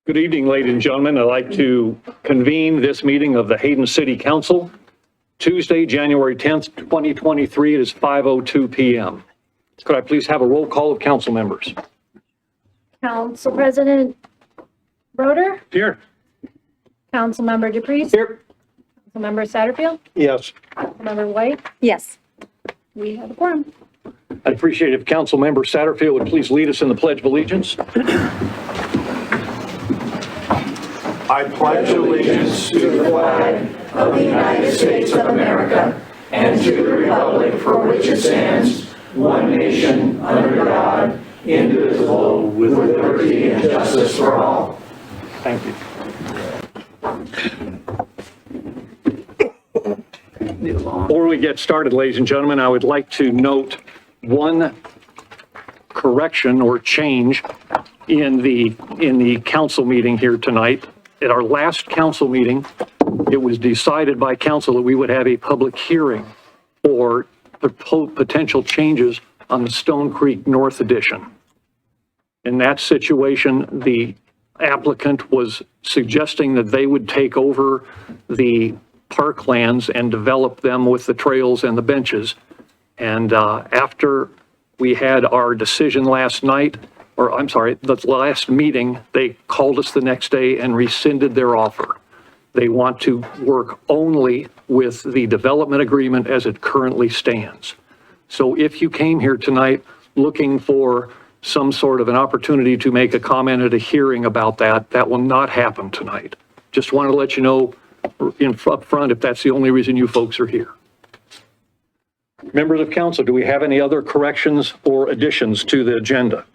Good evening, ladies and gentlemen. I'd like to convene this meeting of the Hayden City Council, Tuesday, January 10th, 2023. It is 5:02 p.m. Could I please have a roll call of council members? Council President Roeder, Here. Councilmember DePriest, Here. Councilmember Satterfield, Yes. Councilmember White. Yes. We have a quorum. I'd appreciate it if Councilmember Satterfield would please lead us in the Pledge of Allegiance. I pledge allegiance to the flag of the United States of America and to the republic for which it stands, one nation, under God, indivisible, with liberty and justice for all. Thank you. Before we get started, ladies and gentlemen, I would like to note one correction or change in the council meeting here tonight. At our last council meeting, it was decided by council that we would have a public hearing for potential changes on the Stone Creek North Addition. In that situation, the applicant was suggesting that they would take over the parklands and develop them with the trails and the benches. And after we had our decision last night, or I'm sorry, the last meeting, they called us the next day and rescinded their offer. They want to work only with the development agreement as it currently stands. So if you came here tonight looking for some sort of an opportunity to make a comment at a hearing about that, that will not happen tonight. Just wanted to let you know up front if that's the only reason you folks are here. Members of council, do we have any other corrections or additions to the agenda?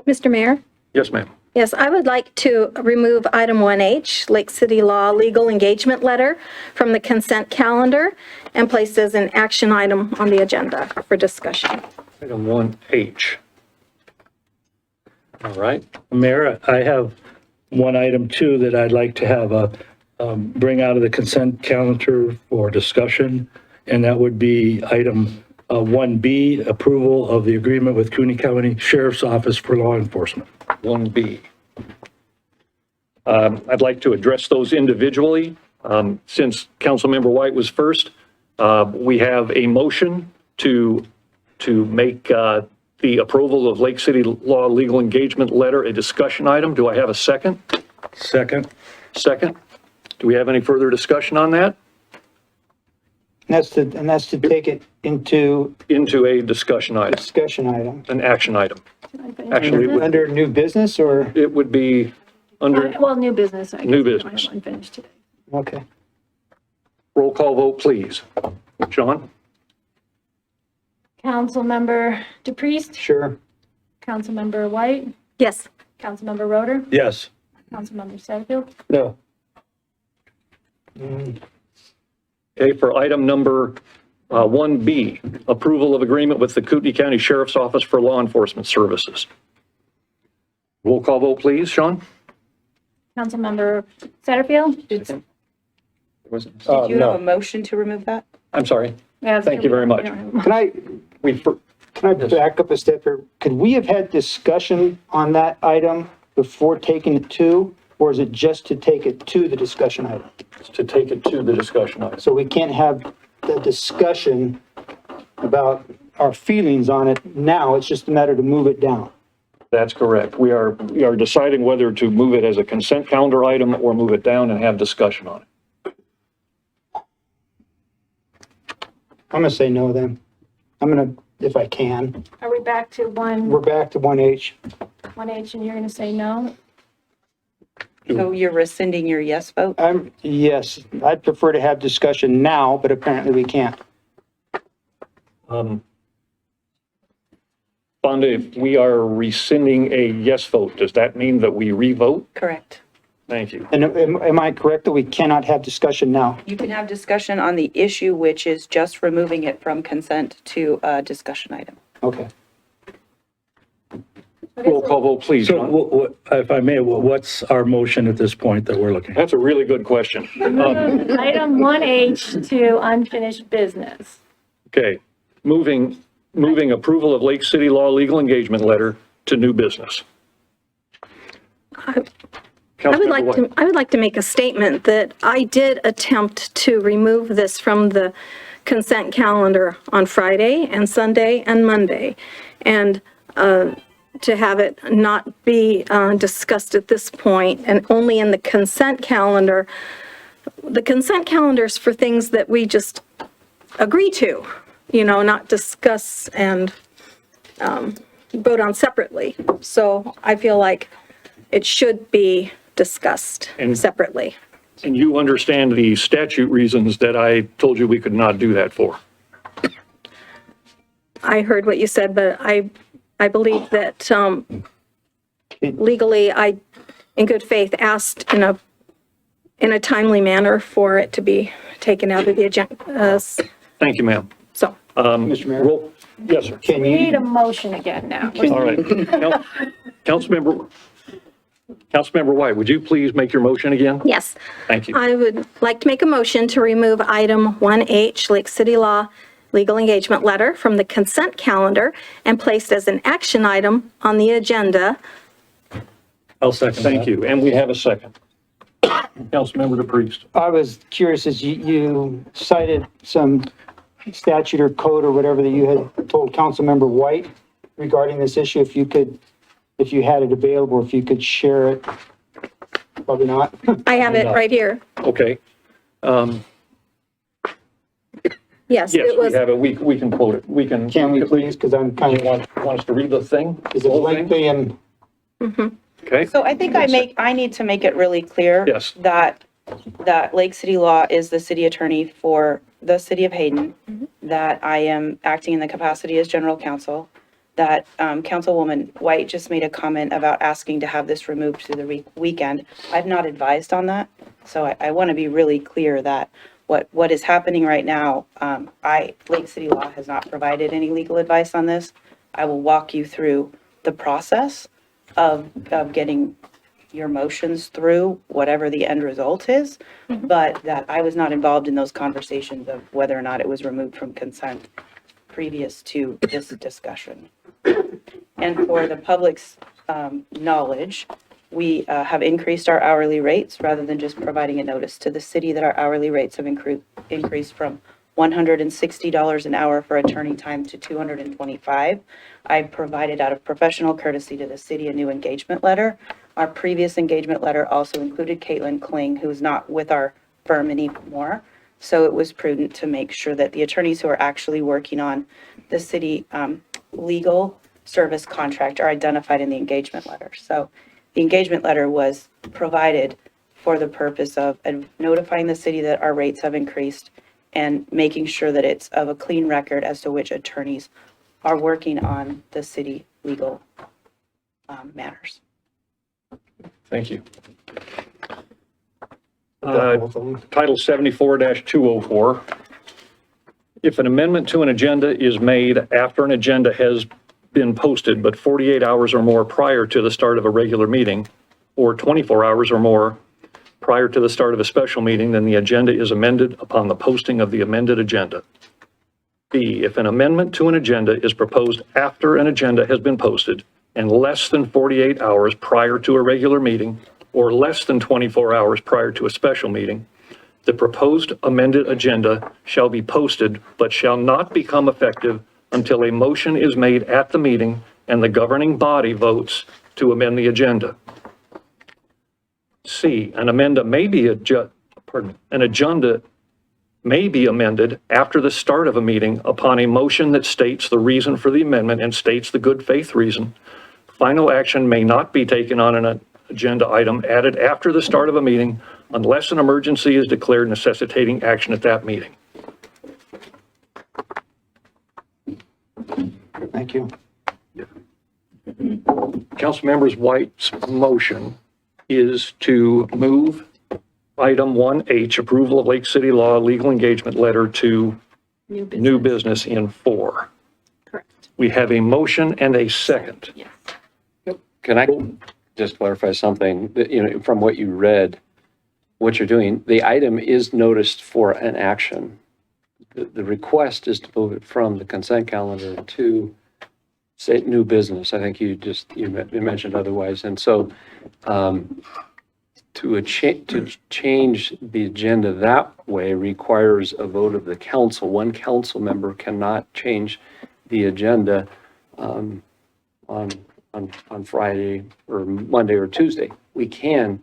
Mr. Mayor? Yes, ma'am. Yes, I would like to remove item 1H, Lake City Law Legal Engagement Letter, from the consent calendar and place as an action item on the agenda for discussion. Item 1H. All right. Mayor, I have one item too that I'd like to have bring out of the consent calendar for discussion, and that would be item 1B, approval of the agreement with Cooney County Sheriff's Office for law enforcement. 1B. I'd like to address those individually. Since Councilmember White was first, we have a motion to make the approval of Lake City Law Legal Engagement Letter a discussion item. Do I have a second? Second. Second. Do we have any further discussion on that? And that's to take it into Into a discussion item, discussion item. an action item. Actually, Under new business or, it would be under Well, new business. I guess. New We don't have business. one finished today. okay. roll call vote, please. John? Councilmember DePriest, Sure. Councilmember White, Yes. Councilmember Roeder, Yes. Councilmember Satterfield. No. Okay, for item number 1B, approval of agreement with the Kootenai County Sheriff's Office for law enforcement services. Roll call vote, please. Sean? Councilmember Satterfield. Did you have a motion to remove that? I'm sorry. Yeah, Thank you very much. we don't have- Can I We, back up a step here? Could we have had discussion on that item before taking it to, or is it just to take it to the discussion item? to take it to the discussion item. So we can't have the discussion about our feelings on it now, it's just a matter to move it down. That's correct. We are deciding whether to move it as a consent calendar item or move it down and have discussion on it. I'm gonna say no then. I'm gonna, if I can. Are we back to We're back to 1H. 1H and you're going to say no? So you're rescinding your yes vote? Yes, I'd prefer to have discussion now, but apparently we can't. Fonda, if we are rescinding a yes vote, does that mean that we re-vote? Correct. Thank you. And am I correct that we cannot have discussion now? You can have discussion on the issue, which is just removing it from consent to a discussion item. Okay. Roll call vote, please. So John. if I may, what's our motion at this point that we're looking at? That's a really good question. Item 1H to unfinished business. Okay, moving approval of Lake City Law Legal Engagement Letter to new business. I would Councilmember White. I would like to make a statement that I did attempt to remove this from the consent calendar on Friday and Sunday and Monday, and to have it not be discussed at this point and only in the consent calendar. The consent calendar's for things that we just agree to, not discuss and vote on separately. So I feel like it should be discussed separately. And you understand the statute reasons that I told you we could not do that for. I heard what you said, but I believe that legally, I, in good faith, asked in a timely manner for it to be taken out of the agenda. Thank you, ma'am. So, Mr. Mayor, Yes, sir. can We need you, a motion again now. All right. Councilmember White, would you please make your motion again? yes, Thank you. I would like to make a motion to remove item 1H, Lake City Law Legal Engagement Letter, from the consent calendar and placed as an action item on the agenda. I'll second that. Thank you. And we have a second. Councilmember DePriest. I was curious, as you cited some statute or code or whatever that you had told Councilmember White regarding this issue, if you had it available, if you could share it. Probably not. I have it right here. Okay. Yes, Yes, it we was, have it. We can quote it. We can. Can we please, because I'm kind You of, want us to read the thing? is it The whole thing? lengthy and Okay. So I think I need to make it really clear. Yes. That Lake City Law is the city attorney for the city of Hayden, that I am acting in the capacity as general counsel, that Councilwoman White just made a comment about asking to have this removed to the weekend. I've not advised on that, so I want to be really clear that what is happening right now, Lake City Law has not provided any legal advice on this. I will walk you through the process of getting your motions through, whatever the end result is, but that I was not involved in those conversations of whether or not it was removed from consent previous to this discussion. And for the public's knowledge, we have increased our hourly rates rather than just providing a notice to the city that our hourly rates have increased from $160 an hour for attorney time to $225. I provided out of professional courtesy to the city a new engagement letter. Our previous engagement letter also included Caitlin Kling, who's not with our firm anymore. So it was prudent to make sure that the attorneys who are actually working on the city legal service contract are identified in the engagement letter. So the engagement letter was provided for the purpose of notifying the city that our rates have increased and making sure that it's of a clean record as to which attorneys are working on the city legal matters. Thank you. Title 74-204. If an amendment to an agenda is made after an agenda has been posted, but 48 hours or more prior to the start of a regular meeting, or 24 hours or more prior to the start of a special meeting, then the agenda is amended upon the posting of the amended agenda. B, if an amendment to an agenda is proposed after an agenda has been posted and less than 48 hours prior to a regular meeting, or less than 24 hours prior to a special meeting, the proposed amended agenda shall be posted but shall not become effective until a motion is made at the meeting and the governing body votes to amend the agenda. C, an agenda may be amended after the start of a meeting upon a motion that states the reason for the amendment and states the good faith reason. Final action may not be taken on an agenda item added after the start of a meeting unless an emergency is declared necessitating action at that meeting. thank you. Councilmember White's motion is to move item 1H, approval of Lake City Law legal engagement letter, to new business in 4. Correct. We have a motion and a second. Yes. Can I just clarify something? That, from what you read, what you're doing, the item is noticed for an action. The request is to move it from the consent calendar to say new business. I think you mentioned otherwise. And so to change the agenda that way requires a vote of the council. One council member cannot change the agenda on Friday or Monday or Tuesday. We could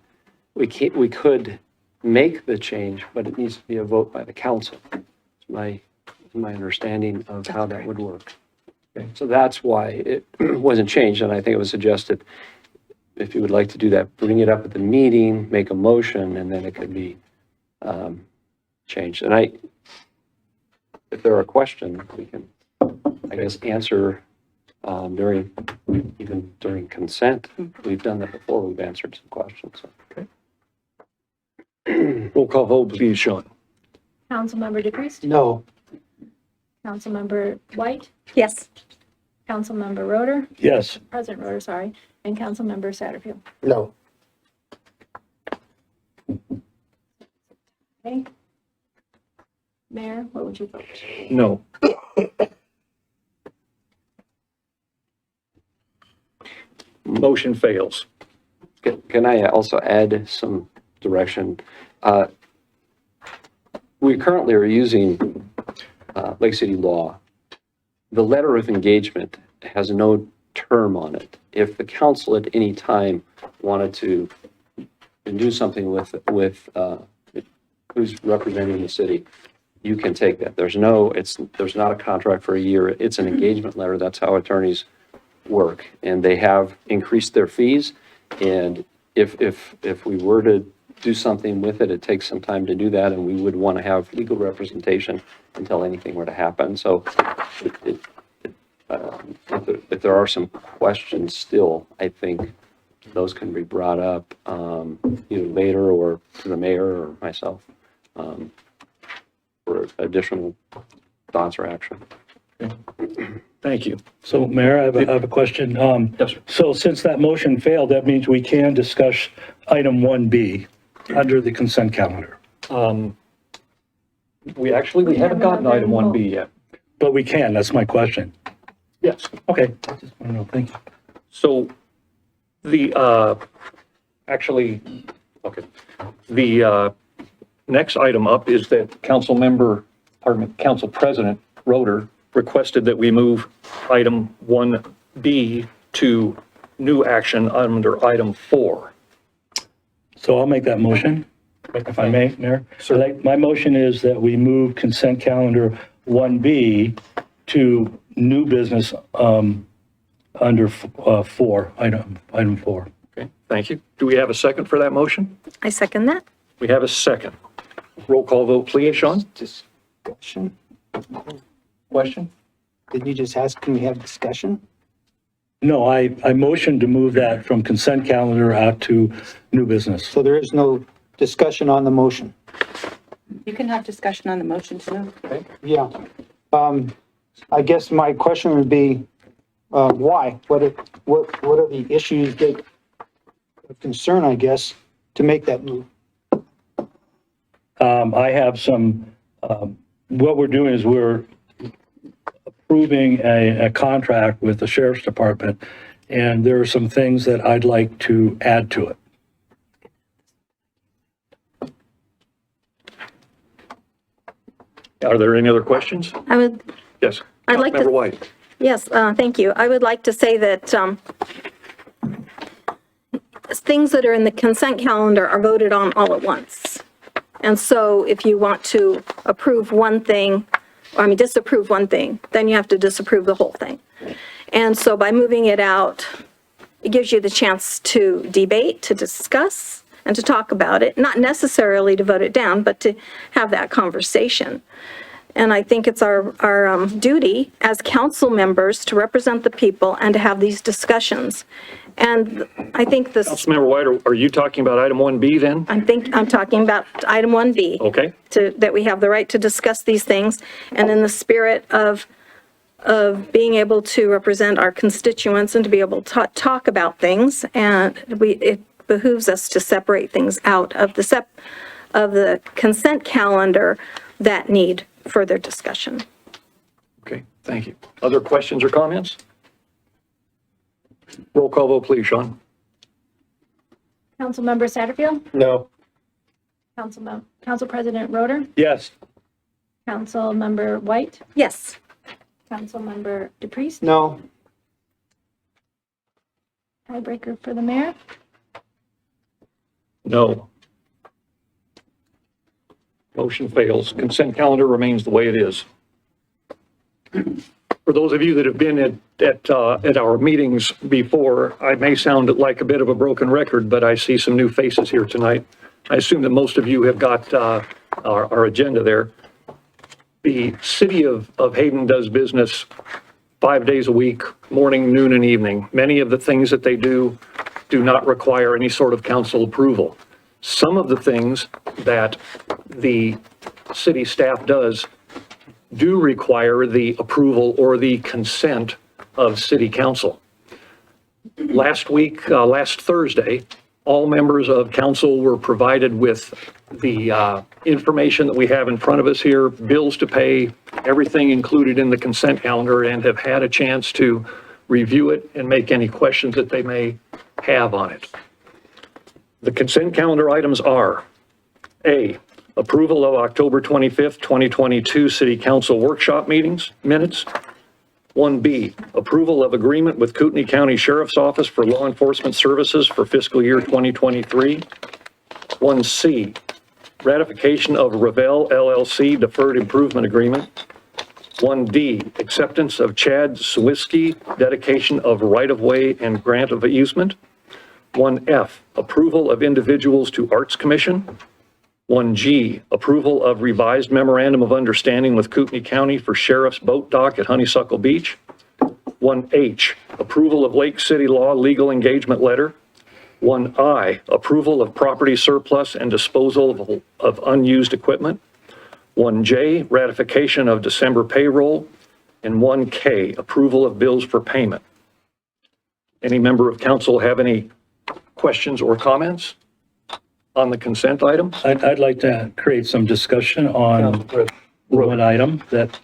make the change, but it needs to be a vote by the council. It's my understanding of how that would work. Okay, so that's why it wasn't changed, and I think it was suggested, if you would like to do that, bring it up at the meeting, make a motion, and then it could be changed. And if there are questions, we can, I guess, answer during consent. We've done that before. We've answered some questions. So. Okay. Roll call vote, please, Sean. Councilmember DePriest? No. Councilmember White? Yes. Councilmember Roder? Yes. President Roder, sorry. And Councilmember Satterfield? No. Okay. Mayor, what would you vote? No. Motion fails. Can I also add some direction? We currently are using Lake City law. The letter of engagement has no term on it. If the council at any time wanted to do something with who's representing the city, you can take that. There's not a contract for a year. It's an engagement letter. That's how attorneys work. And they have increased their fees. And if we were to do something with it, it takes some time to do that, and we would want to have legal representation until anything were to happen. So if there are some questions still, I think those can be brought up either later or to the mayor or myself for additional thoughts or action. Thank you. So, Mayor, I have a question. Yes, sir. So since that motion failed, that means we can discuss item 1B under the consent calendar. We haven't gotten item 1B yet. But we can, that's my question. Yes. Okay. I just want to know, thank you. So the next item up is that Council President Roder requested that we move item 1B to new action under item 4. So I'll make that motion, if I may, Mayor. My motion is that we move consent calendar 1B to new business under 4, item 4. Okay, thank you. Do we have a second for that motion? I second that. We have a second. Roll call vote, please, Sean. Discussion? Question? Did you just ask, can we have discussion? No, I motioned to move that from consent calendar out to new business. So there is no discussion on the motion? You can have discussion on the motion too. Yeah. I guess my question would be, why? What are the issues that of concern, I guess, to make that move? I have some, what we're doing is we're approving a contract with the sheriff's department, and there are some things that I'd like to add to it. Are there any other questions? Yes. I'd like to- Councilmember White. Yes, thank you. I would like to say that things that are in the consent calendar are voted on all at once. And so if you want to approve one thing, disapprove one thing, then you have to disapprove the whole thing. And so by moving it out, it gives you the chance to debate, to discuss, and to talk about it, not necessarily to vote it down, but to have that conversation. And I think it's our duty as council members to represent the people and to have these discussions. And I think this, Councilmember White, are you talking about item 1B then? I'm talking about item 1B. Okay. That we have the right to discuss these things, and in the spirit of being able to represent our constituents and to be able to talk about things, and it behooves us to separate things out of the consent calendar that need further discussion. Okay, thank you. Other questions or comments? Roll call vote, please, Sean. Councilmember Satterfield, No. Council President Roder, Yes. Councilmember White, Yes. Councilmember DePriest, No. tiebreaker for the mayor. No. Motion fails. Consent calendar remains the way it is. For those of you that have been at our meetings before, I may sound like a bit of a broken record, but I see some new faces here tonight. I assume that most of you have got our agenda there. The city of Hayden does business 5 days a week, morning, noon, and evening. Many of the things that they do not require any sort of council approval. Some of the things that the city staff does do require the approval or the consent of city council. Last Thursday, all members of council were provided with the information that we have in front of us here, bills to pay, everything included in the consent calendar, and have had a chance to review it and make any questions that they may have on it. The consent calendar items are: A, approval of October 25th, 2022 City Council workshop minutes. 1B, approval of agreement with Kootenai County Sheriff's Office for law enforcement services for fiscal year 2023. 1C, ratification of Ravel LLC deferred improvement agreement. 1D, acceptance of Chad Swiskey dedication of right-of-way and grant of easement. 1F, approval of individuals to Arts Commission. 1G, approval of revised memorandum of understanding with Kootenai County for Sheriff's Boat Dock at Honeysuckle Beach. 1H, approval of Lake City Law legal engagement letter. 1I, approval of property surplus and disposal of unused equipment. 1J, ratification of December payroll. And 1K, approval of bills for payment. Any member of council have any questions or comments on the consent items? I'd like to create some discussion on one item that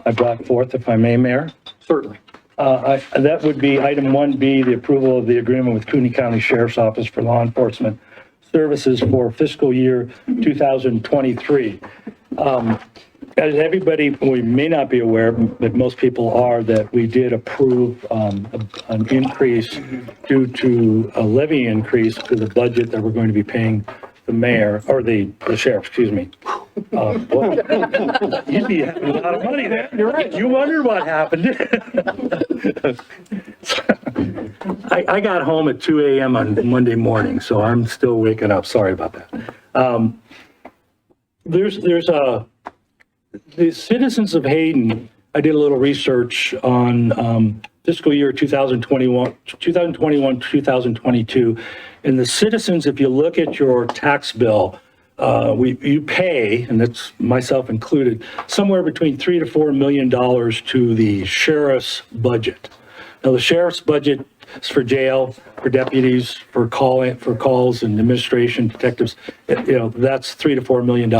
I brought forth, if I may, Mayor. Certainly. That would be item 1B, the approval of the agreement with Kootenai County Sheriff's Office for law enforcement services for fiscal year 2023. As everybody, we may not be aware, but most people are, that we did approve an increase due to a levy increase to the budget that we're going to be paying the mayor, or the sheriff, excuse me. You'd be having a lot of money there. You're right. You wonder what happened. I got home at 2 a.m. on Monday morning, so I'm still waking up. Sorry about that. The citizens of Hayden, I did a little research on fiscal year 2021, 2022. And the citizens, if you look at your tax bill, you pay, and that's myself included, somewhere between $3 to $4 million to the sheriff's budget. Now, the sheriff's budget is for jail, for deputies, for calls and administration, detectives. That's $3 to $4 million.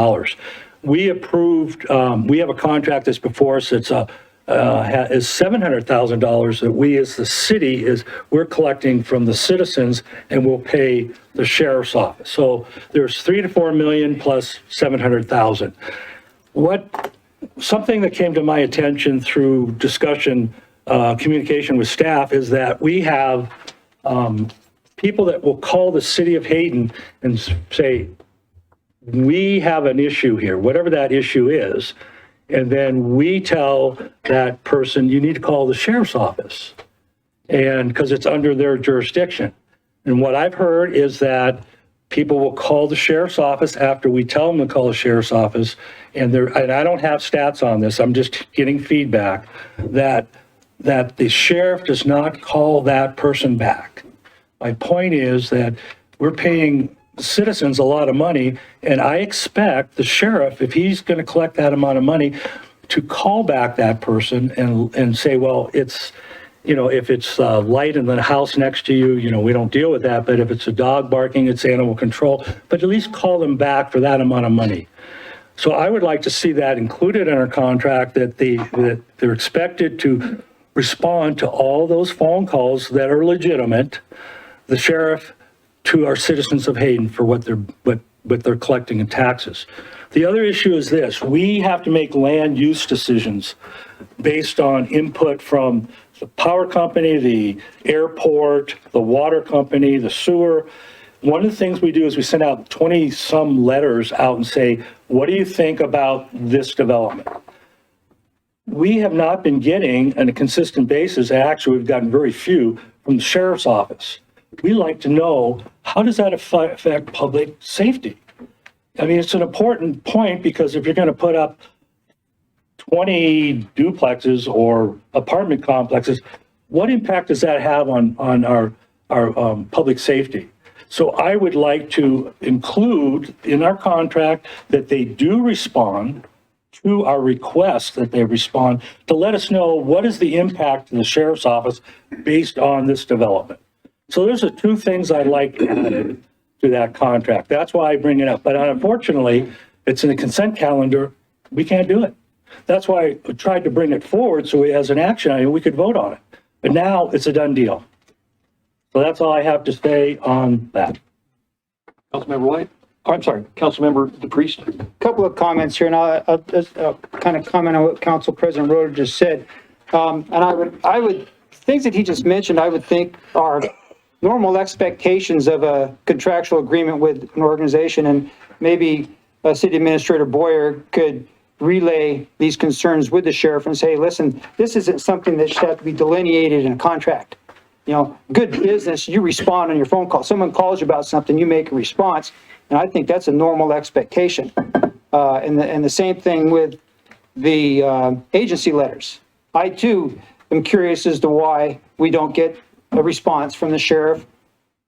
We approved, we have a contract that's before us that's is $700,000 that we as the city we're collecting from the citizens, and we'll pay the sheriff's office. So there's $3 to $4 million plus $700,000. Something that came to my attention through discussion, communication with staff, is that we have people that will call the city of Hayden and say, we have an issue here, whatever that issue is. And then we tell that person, you need to call the sheriff's office, and because it's under their jurisdiction. And what I've heard is that people will call the sheriff's office after we tell them to call the sheriff's office. And I don't have stats on this, I'm just getting feedback that the sheriff does not call that person back. My point is that we're paying citizens a lot of money, and I expect the sheriff, if he's going to collect that amount of money, to call back that person and say, well, it's, if it's light in the house next to you, we don't deal with that, but if it's a dog barking, it's animal control, but at least call them back for that amount of money. So I would like to see that included in our contract, that they're expected to respond to all those phone calls that are legitimate, the sheriff to our citizens of Hayden for what they're collecting in taxes. The other issue is this: we have to make land use decisions based on input from the power company, the airport, the water company, the sewer. One of the things we do is we send out 20-some letters out and say, what do you think about this development? We have not been getting on a consistent basis, actually we've gotten very few from the sheriff's office. We like to know, how does that affect public safety? I mean, it's an important point, because if you're going to put up 20 duplexes or apartment complexes, what impact does that have on our public safety? So I would like to include in our contract that they do respond to our request, that they respond to let us know what is the impact to the sheriff's office based on this development. So those are two things I'd like added to that contract. That's why I bring it up. But unfortunately, it's in the consent calendar. We can't do it. That's why I tried to bring it forward so as an action item, we could vote on it. But now it's a done deal. So that's all I have to say on that. Councilmember White? Oh, I'm sorry, Councilmember DePriest? Couple of comments here, and I'll just kind of comment on what Council President Roder just said. And I would, things that he just mentioned, I would think are normal expectations of a contractual agreement with an organization, and maybe City Administrator Boyer could relay these concerns with the sheriff and say, listen, this isn't something that should have to be delineated in a contract. You know, good business, you respond on your phone call. Someone calls you about something, you make a response. And I think that's a normal expectation. And the same thing with the agency letters. I too am curious as to why we don't get a response from the sheriff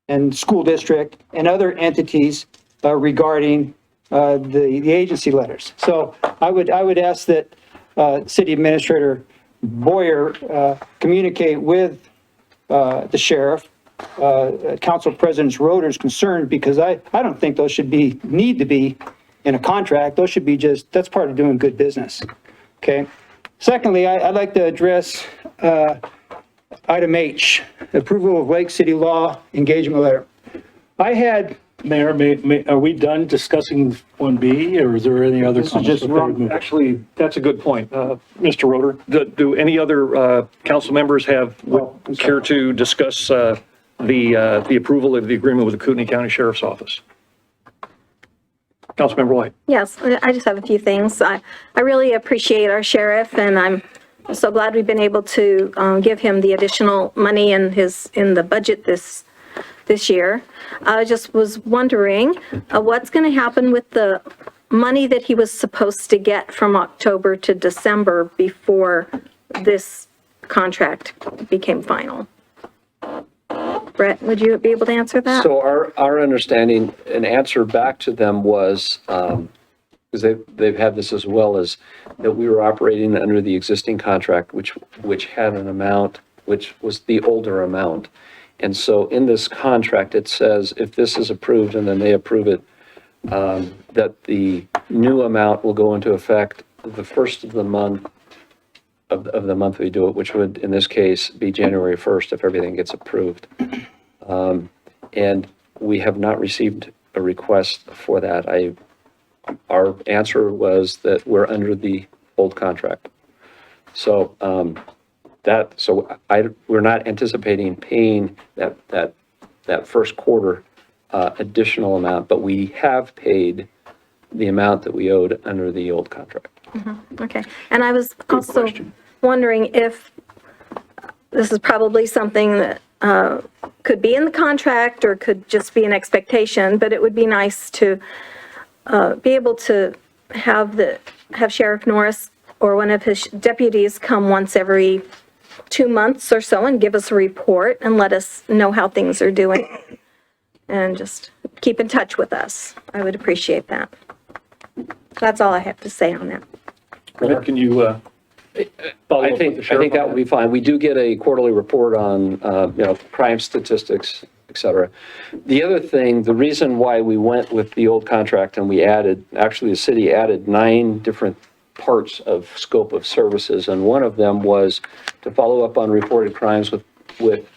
and school district and other entities regarding the agency letters. So I would ask that City Administrator Boyer communicate with the sheriff, Council President Roder's concerned, because I don't think those should need to be in a contract. Those should be that's part of doing good business. Okay. Secondly, I'd like to address item H, approval of Lake City Law engagement letter. I had Mayor, are we done discussing 1B, or is there any other comments? Actually, that's a good point. Mr. Roder, do any other council members care to discuss the approval of the agreement with the Kootenai County Sheriff's Office? Councilmember White. Yes, I just have a few things. I really appreciate our sheriff, and I'm so glad we've been able to give him the additional money in the budget this year. I just was wondering what's going to happen with the money that he was supposed to get from October to December before this contract became final. Brett, would you be able to answer that? So our understanding, an answer back to them was, because they've had this as well, as that we were operating under the existing contract, which had an amount, which was the older amount. And so in this contract, it says if this is approved and then they approve it, that the new amount will go into effect the first of the month of the month we do it, which would, in this case, be January 1st if everything gets approved. And we have not received a request for that. Our answer was that we're under the old contract. So, we're not anticipating paying that first quarter additional amount, but we have paid the amount that we owed under the old contract. Mm-hmm. Okay. And I was also wondering if this is probably something that could be in the contract or could just be an expectation, but it would be nice to be able to have Sheriff Norris or one of his deputies come once every 2 months or so and give us a report and let us know how things are doing, and just keep in touch with us. I would appreciate that. That's all I have to say on that. Brett, can you follow I up with think the sheriff? that would be fine. We do get a quarterly report on, crime statistics, et cetera. The other thing, the reason why we went with the old contract and we added, actually the city added 9 different parts of scope of services, and one of them was to follow up on reported crimes with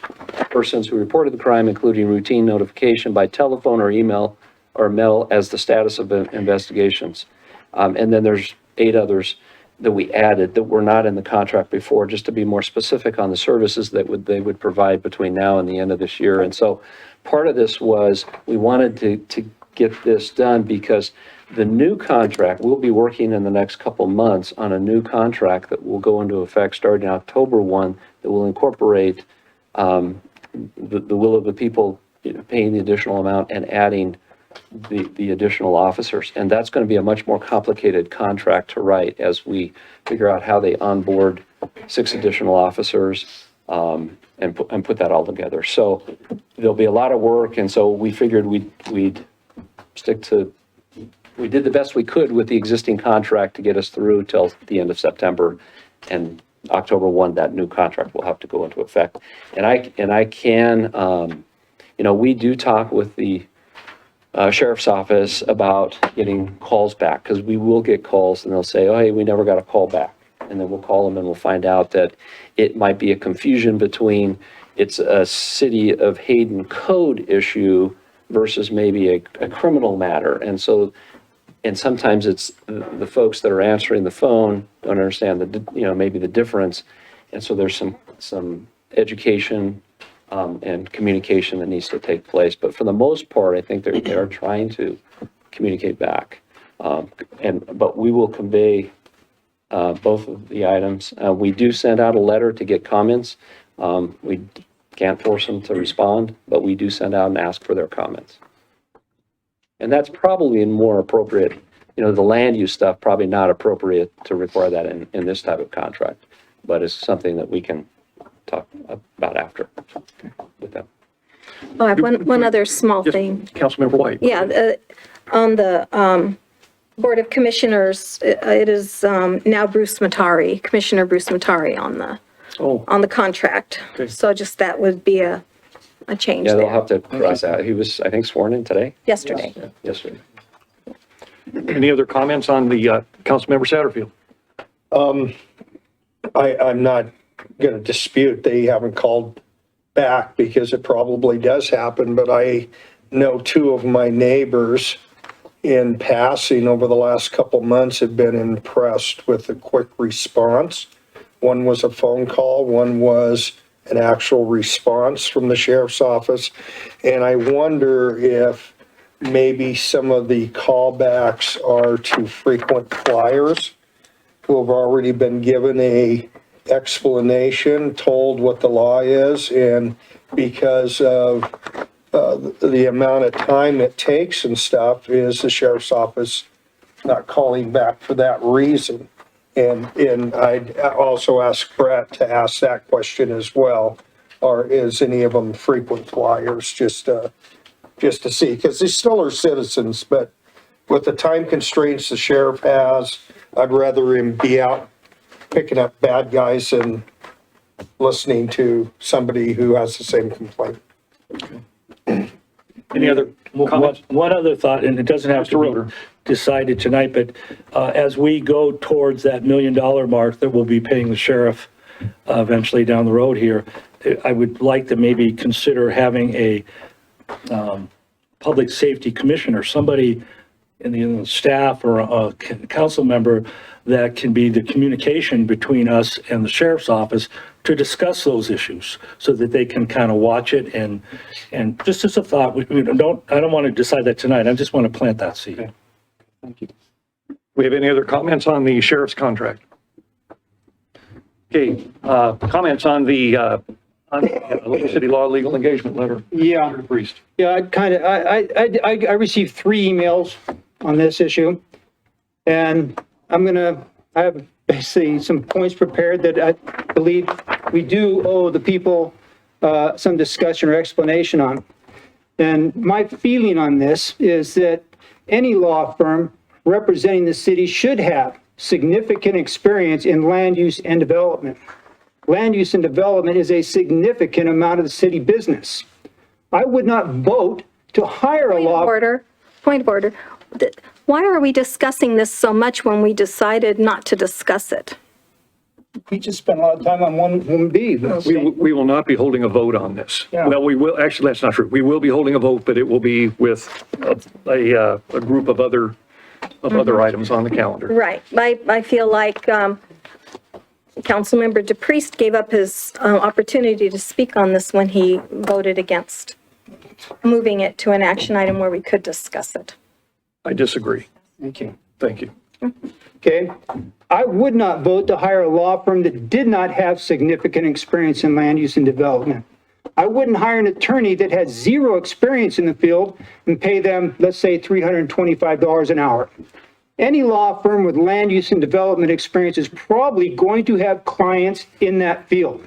persons who reported the crime, including routine notification by telephone or email or mail as the status of investigations. And then there's 8 others that we added that were not in the contract before, just to be more specific on the services that they would provide between now and the end of this year. And so part of this was we wanted to get this done because the new contract, we'll be working in the next couple months on a new contract that will go into effect starting October 1 that will incorporate the will of the people, paying the additional amount and adding the additional officers. And that's going to be a much more complicated contract to write as we figure out how they onboard 6 additional officers and put that all together. So there'll be a lot of work, and so we figured we'd stick to, we did the best we could with the existing contract to get us through till the end of September, and October 1, that new contract will have to go into effect. And I can, we do talk with the sheriff's office about getting calls back, because we will get calls and they'll say, oh, hey, we never got a call back. And then we'll call them and we'll find out that it might be a confusion between it's a City of Hayden code issue versus maybe a criminal matter. And so, and sometimes it's the folks that are answering the phone don't understand maybe the difference. And so there's some education and communication that needs to take place. But for the most part, I think they are trying to communicate back. But we will convey both of the items. We do send out a letter to get comments. We can't force them to respond, but we do send out and ask for their comments. And that's probably more appropriate, the land use stuff, probably not appropriate to require that in this type of contract, but it's something that we can talk about after with them. Oh, I have one other small thing. Councilmember White. Yeah, on the Board of Commissioners, it is now Commissioner Bruce Matari on the contract. Okay. So just that would be a change Yeah, they'll there. have to cross out. He was, I think, sworn in today? Yesterday. Yesterday. Any other comments on the Councilmember Satterfield? I'm not going to dispute they haven't called back, because it probably does happen, but I know 2 of my neighbors in passing over the last couple months have been impressed with the quick response. One was a phone call, one was an actual response from the sheriff's office. And I wonder if maybe some of the callbacks are to frequent flyers who have already been given a explanation, told what the law is, and because of the amount of time it takes and stuff, is the sheriff's office not calling back for that reason. And I'd also ask Brett to ask that question as well, or is any of them frequent flyers, just to see, because they still are citizens, but with the time constraints the sheriff has, I'd rather him be out picking up bad guys and listening to somebody who has the same complaint. Any other comments? One other thought, and it doesn't have Mr. to Roeder. be decided tonight, but as we go towards that $1 million mark that we'll be paying the sheriff eventually down the road here, I would like to maybe consider having a public safety commissioner, somebody in the staff or a council member that can be the communication between us and the sheriff's office to discuss those issues so that they can kind of watch it and just as a thought, I don't want to decide that tonight. I just want to plant that seed. Okay. Thank you. We have any other comments on the sheriff's contract? Okay, comments on the Lake City Law Legal Engagement Letter? Yeah. Mr. Priest. Yeah, I received 3 emails on this issue, and I have basically some points prepared that I believe we do owe the people some discussion or explanation on. And my feeling on this is that any law firm representing the city should have significant experience in land use and development. Land use and development is a significant amount of the city business. I would not vote to hire a law. Point of order. why are we discussing this so much when we decided not to discuss it? We just spent a lot of time on 1B. We will not be holding a vote on this. Yeah. Well, we will, actually, that's not true. We will be holding a vote, but it will be with a group of other items on the calendar. Right. I feel like Councilmember DePriest gave up his opportunity to speak on this when he voted against moving it to an action item where we could discuss it. I disagree. Thank you. Thank you. Okay. I would not vote to hire a law firm that did not have significant experience in land use and development. I wouldn't hire an attorney that had zero experience in the field and pay them, let's say, $325 an hour. Any law firm with land use and development experience is probably going to have clients in that field.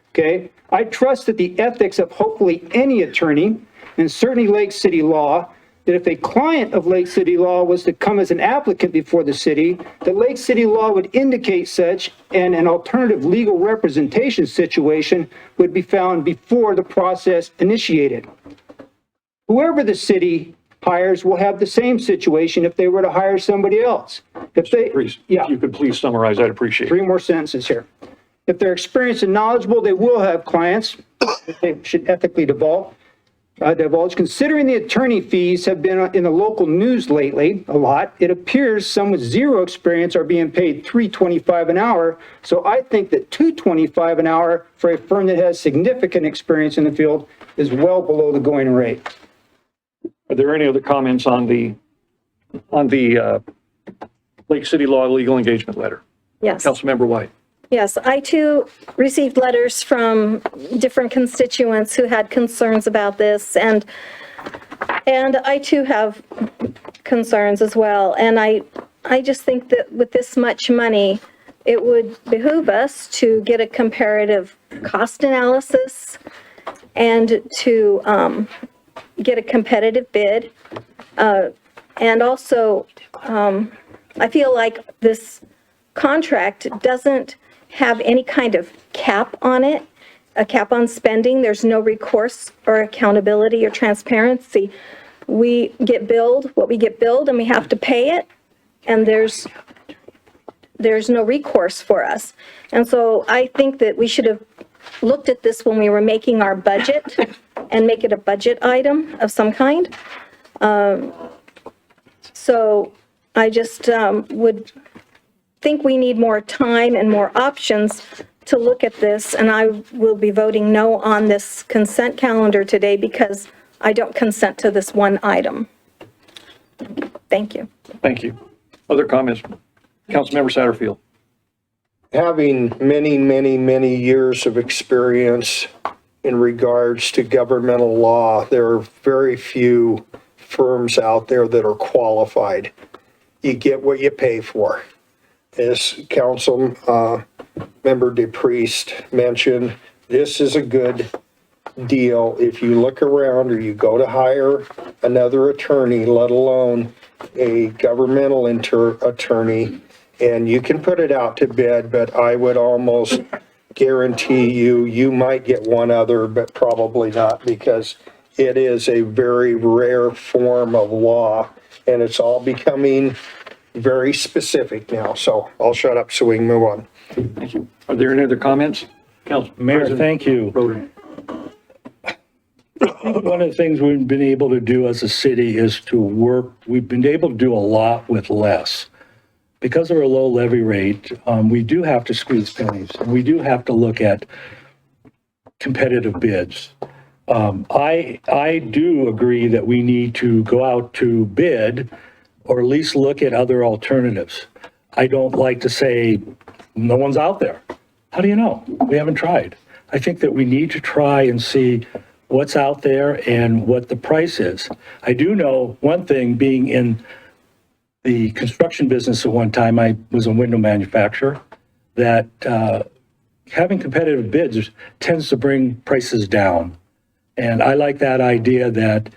Okay? I trust that the ethics of hopefully any attorney, and certainly Lake City Law, that if a client of Lake City Law was to come as an applicant before the city, that Lake City Law would indicate such, and an alternative legal representation situation would be found before the process initiated. Whoever the city hires will have the same situation if they were to hire somebody else. If they, Please, yeah. if you could please summarize, I'd appreciate it. 3 more sentences here. If they're experienced and knowledgeable, they will have clients that they should ethically divulge. Considering the attorney fees have been in the local news lately a lot, it appears some with zero experience are being paid $325 an hour. So I think that $225 an hour for a firm that has significant experience in the field is well below the going rate. Are there any other comments on the Lake City Law legal engagement letter? Yes. Councilmember White. Yes, I too received letters from different constituents who had concerns about this, and I too have concerns as well. And I just think that with this much money, it would behoove us to get a comparative cost analysis and to get a competitive bid. And also, I feel like this contract doesn't have any kind of cap on it, a cap on spending. There's no recourse or accountability or transparency. We get billed what we get billed and we have to pay it, and there's no recourse for us. And so I think that we should have looked at this when we were making our budget and make it a budget item of some kind. So I just would think we need more time and more options to look at this, and I will be voting no on this consent calendar today because I don't consent to this one item. Thank you. Thank you. Other comments? Councilmember Satterfield. Having many years of experience in regards to governmental law, there are very few firms out there that are qualified. You get what you pay for. As Council Member DePriest mentioned, this is a good deal. If you look around or you go to hire another attorney, let alone a governmental attorney, and you can put it out to bid, but I would almost guarantee you might get one other, but probably not, because it is a very rare form of law, and it's all becoming very specific now. So I'll shut up so we can move on. Thank you. Are there any other comments? Mayor, thank you. Roder. I think one of the things we've been able to do as a city is to work, we've been able to do a lot with less. Because of our low levy rate, we do have to squeeze pennies, and we do have to look at competitive bids. I do agree that we need to go out to bid or at least look at other alternatives. I don't like to say, no one's out there. How do you know? We haven't tried. I think that we need to try and see what's out there and what the price is. I do know one thing, being in the construction business at one time, I was a window manufacturer, that having competitive bids tends to bring prices down. And I like that idea that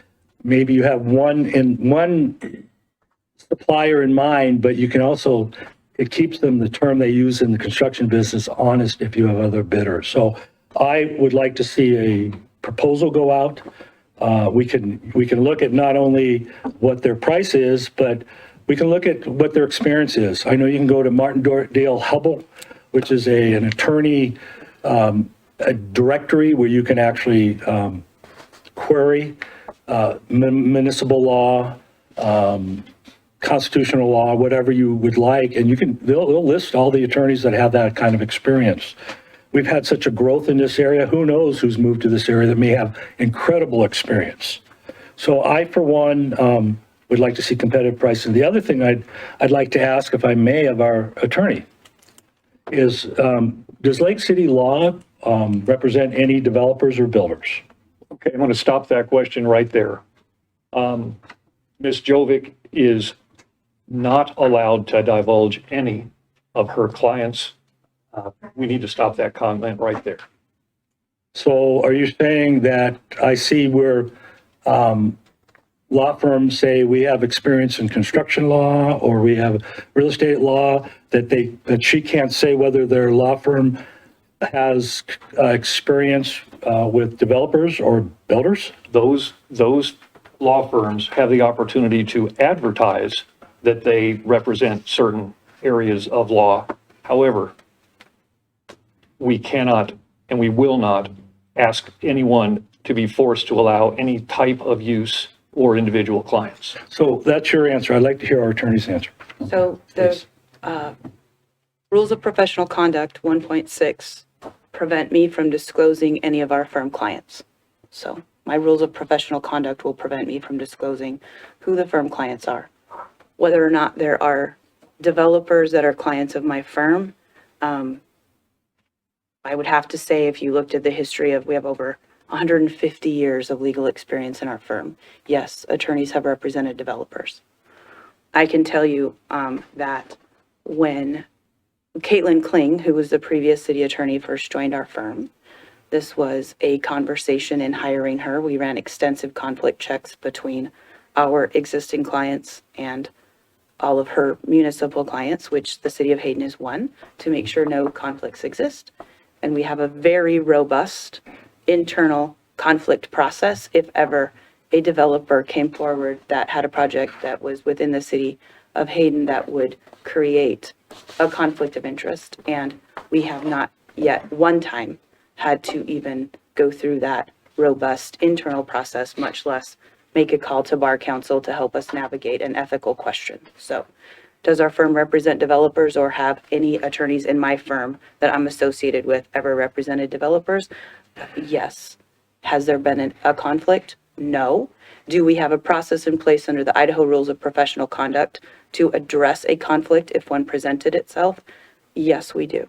maybe you have one supplier in mind, but you can also, it keeps them, the term they use in the construction business, honest if you have other bidders. So I would like to see a proposal go out. We can look at not only what their price is, but we can look at what their experience is. I know you can go to Martindale Hubble, which is an attorney a directory where you can actually query municipal law, constitutional law, whatever you would like, and they'll list all the attorneys that have that kind of experience. We've had such a growth in this area. Who knows who's moved to this area that may have incredible experience. So I, for one, would like to see competitive pricing. The other thing I'd like to ask, if I may, of our attorney is, does Lake City law represent any developers or builders? Okay, I'm going to stop that question right there. Ms. Jovic is not allowed to divulge any of her clients. We need to stop that comment right there. So are you saying that I see where law firms say we have experience in construction law or we have real estate law, that she can't say whether their law firm has experience with developers or builders? Those law firms have the opportunity to advertise that they represent certain areas of law. However, we cannot and we will not ask anyone to be forced to allow any type of use or individual clients. So that's your answer. I'd like to hear our attorney's answer. So the rules of professional conduct 1.6 prevent me from disclosing any of our firm clients. So my rules of professional conduct will prevent me from disclosing who the firm clients are. Whether or not there are developers that are clients of my firm, I would have to say, if you looked at the history we have over 150 years of legal experience in our firm. Yes, attorneys have represented developers. I can tell you that when Caitlin Kling, who was the previous city attorney, first joined our firm, this was a conversation in hiring her. We ran extensive conflict checks between our existing clients and all of her municipal clients, which the city of Hayden is one, to make sure no conflicts exist. And we have a very robust internal conflict process if ever a developer came forward that had a project that was within the city of Hayden that would create a conflict of interest. And we have not yet one time had to even go through that robust internal process, much less make a call to bar counsel to help us navigate an ethical question. So does our firm represent developers, or have any attorneys in my firm that I'm associated with ever represented developers? Yes. Has there been a conflict? No. Do we have a process in place under the Idaho Rules of Professional Conduct to address a conflict if one presented itself? Yes, we do.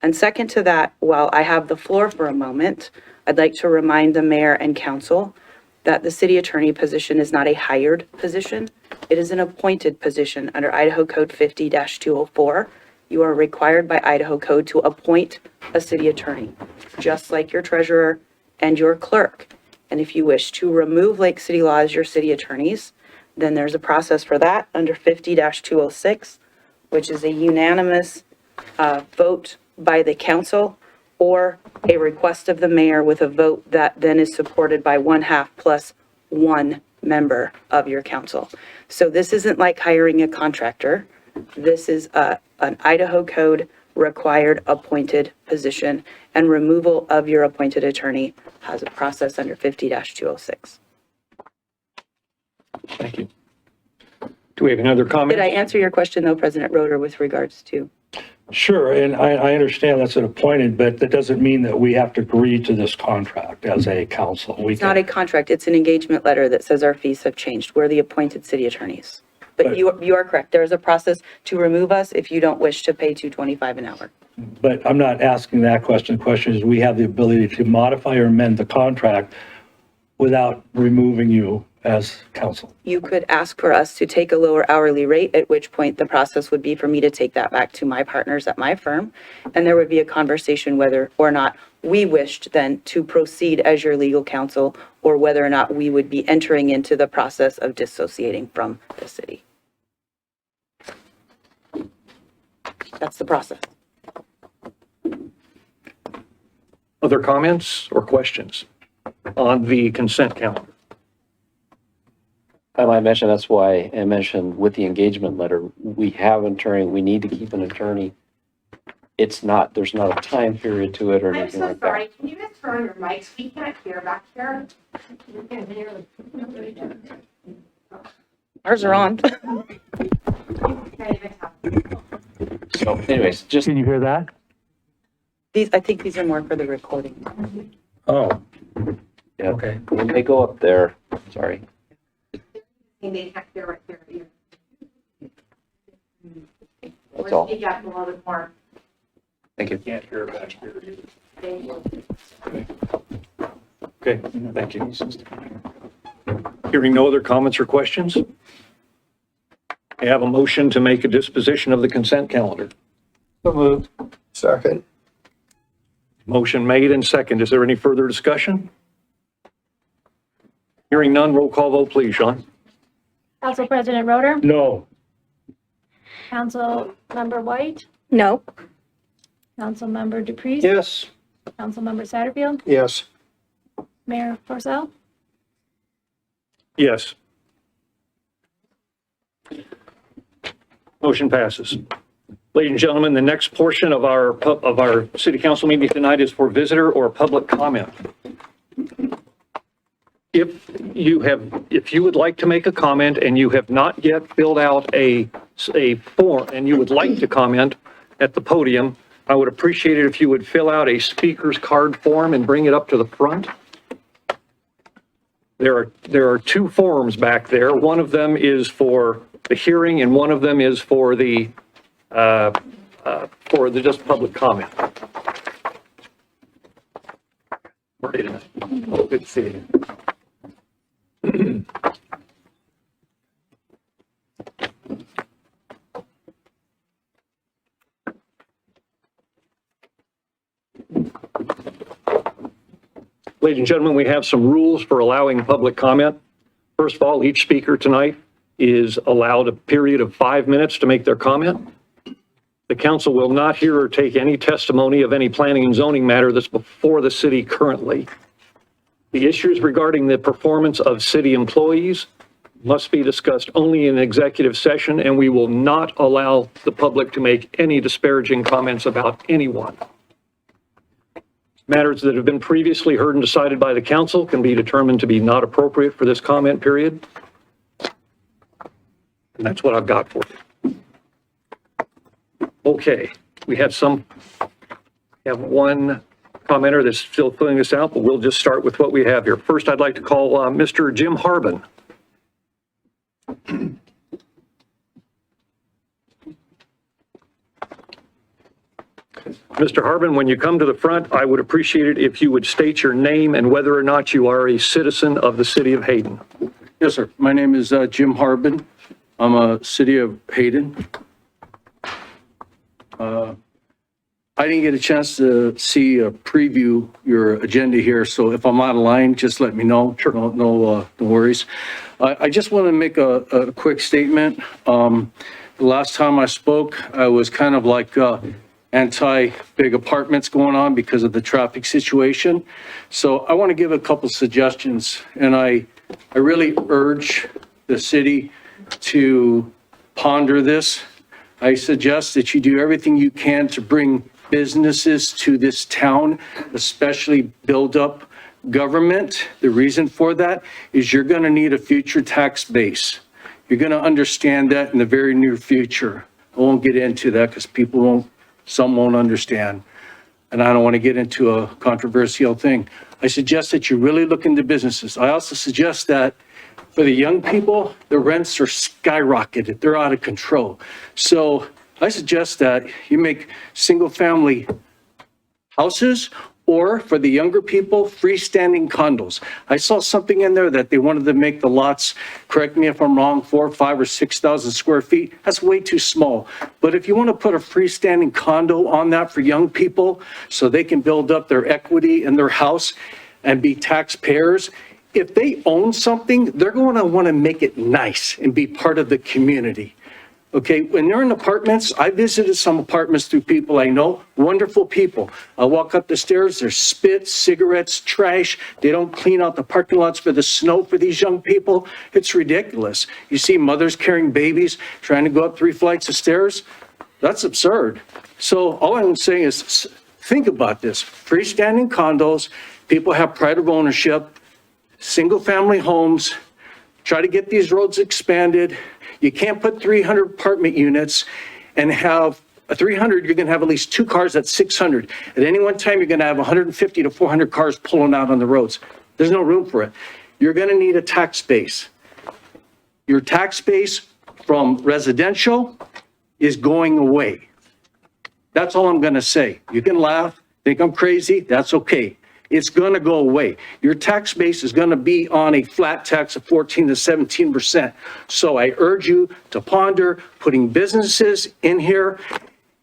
And second to that, while I have the floor for a moment, I'd like to remind the mayor and council that the city attorney position is not a hired position. It is an appointed position under Idaho Code 50-204. You are required by Idaho Code to appoint a city attorney, just like your treasurer and your clerk. And if you wish to remove Lake City Law as your city attorneys, then there's a process for that under 50-206, which is a unanimous vote by the council, or a request of the mayor with a vote that then is supported by 1/2 plus one member of your council. So this isn't like hiring a contractor. This is an Idaho Code required appointed position, and removal of your appointed attorney has a process under 50-206. Thank you. Do we have any other comments? Did I answer your question though, President Roeder, with regards to? Sure, and I understand that's an appointed, but that doesn't mean that we have to agree to this contract as a council. It's not a contract, it's an engagement letter that says our fees have changed. We're the appointed city attorneys. But you are correct, there is a process to remove us if you don't wish to pay $2.25 an hour. But I'm not asking that question. The question is, we have the ability to modify or amend the contract without removing you as council. You could ask for us to take a lower hourly rate, at which point the process would be for me to take that back to my partners at my firm. And there would be a conversation whether or not we wished then to proceed as your legal counsel, or whether or not we would be entering into the process of dissociating from the city. That's the process. Other comments or questions on the consent calendar? And I mentioned, that's why I mentioned with the engagement letter, we have an attorney, we need to keep an attorney. It's not, there's not a time period to it or I'm anything so like sorry, that. can you guys turn on your mics? We can't hear back here. Ours are on. So anyways, just, Can you hear that? I think these are more for the recording. Oh, yeah, okay. when they go up there, sorry. They can't hear right there either. That's all. Speak up a little bit more. Thank you. Can't hear back here. Thank you. Okay, thank you. Hearing no other comments or questions? I have a motion to make a disposition of the consent calendar. So moved. Second. Motion made and second. Is there any further discussion? Hearing none, roll call vote, please, Sean. Council President Roder? No. Councilmember White? No. Councilmember DePriest? Yes. Councilmember Satterfield? Yes. Mayor Porcel? Yes. Motion passes. Ladies and gentlemen, the next portion of our city council meeting tonight is for visitor or public comment. If you would like to make a comment and you have not yet filled out a form and you would like to comment at the podium, I would appreciate it if you would fill out a speaker's card form and bring it up to the front. There are two forms back there. One of them is for the hearing and one of them is for the just public comment. Oh, good to see you. Ladies and gentlemen, we have some rules for allowing public comment. First of all, each speaker tonight is allowed a period of 5 minutes to make their comment. The council will not hear or take any testimony of any planning and zoning matter that's before the city currently. The issues regarding the performance of city employees must be discussed only in executive session, and we will not allow the public to make any disparaging comments about anyone. Matters that have been previously heard and decided by the council can be determined to be not appropriate for this comment period. And that's what I've got for you. Okay, we have one commenter that's still filling this out, but we'll just start with what we have here. First, I'd like to call Mr. Jim Harbin. Mr. Harbin, when you come to the front, I would appreciate it if you would state your name and whether or not you are a citizen of the city of Hayden. Yes, sir. My name is Jim Harbin. I'm a city of Hayden. I didn't get a chance to see a preview your agenda here, so if I'm out of line, just let me know. Sure. No worries. I just want to make a quick statement. The last time I spoke, I was kind of like anti-big apartments going on because of the traffic situation. So I want to give a couple suggestions, and I really urge the city to ponder this. I suggest that you do everything you can to bring businesses to this town, especially build up government. The reason for that is you're going to need a future tax base. You're going to understand that in the very near future. I won't get into that because some won't understand. And I don't want to get into a controversial thing. I suggest that you really look into businesses. I also suggest that for the young people, the rents are skyrocketed. They're out of control. So I suggest that you make single-family houses, or for the younger people, freestanding condos. I saw something in there that they wanted to make the lots, correct me if I'm wrong, 4,000, 5,000, or 6,000 square feet. That's way too small. But if you want to put a freestanding condo on that for young people so they can build up their equity in their house and be taxpayers, if they own something, they're going to want to make it nice and be part of the community. Okay, when they're in apartments, I visited some apartments through people I know, wonderful people. I walk up the stairs, there's spit, cigarettes, trash. They don't clean out the parking lots for the snow for these young people. It's ridiculous. You see mothers carrying babies, trying to go up 3 flights of stairs. That's absurd. So all I'm saying is think about this. Freestanding condos, people have pride of ownership, single-family homes, try to get these roads expanded. You can't put 300 apartment units and have a 300, you're going to have at least 2 cars at 600. At any one time, you're going to have 150 to 400 cars pulling out on the roads. There's no room for it. You're going to need a tax base. Your tax base from residential is going away. That's all I'm going to say. You can laugh, think I'm crazy, that's okay. It's going to go away. Your tax base is going to be on a flat tax of 14 to 17%. So I urge you to ponder putting businesses in here,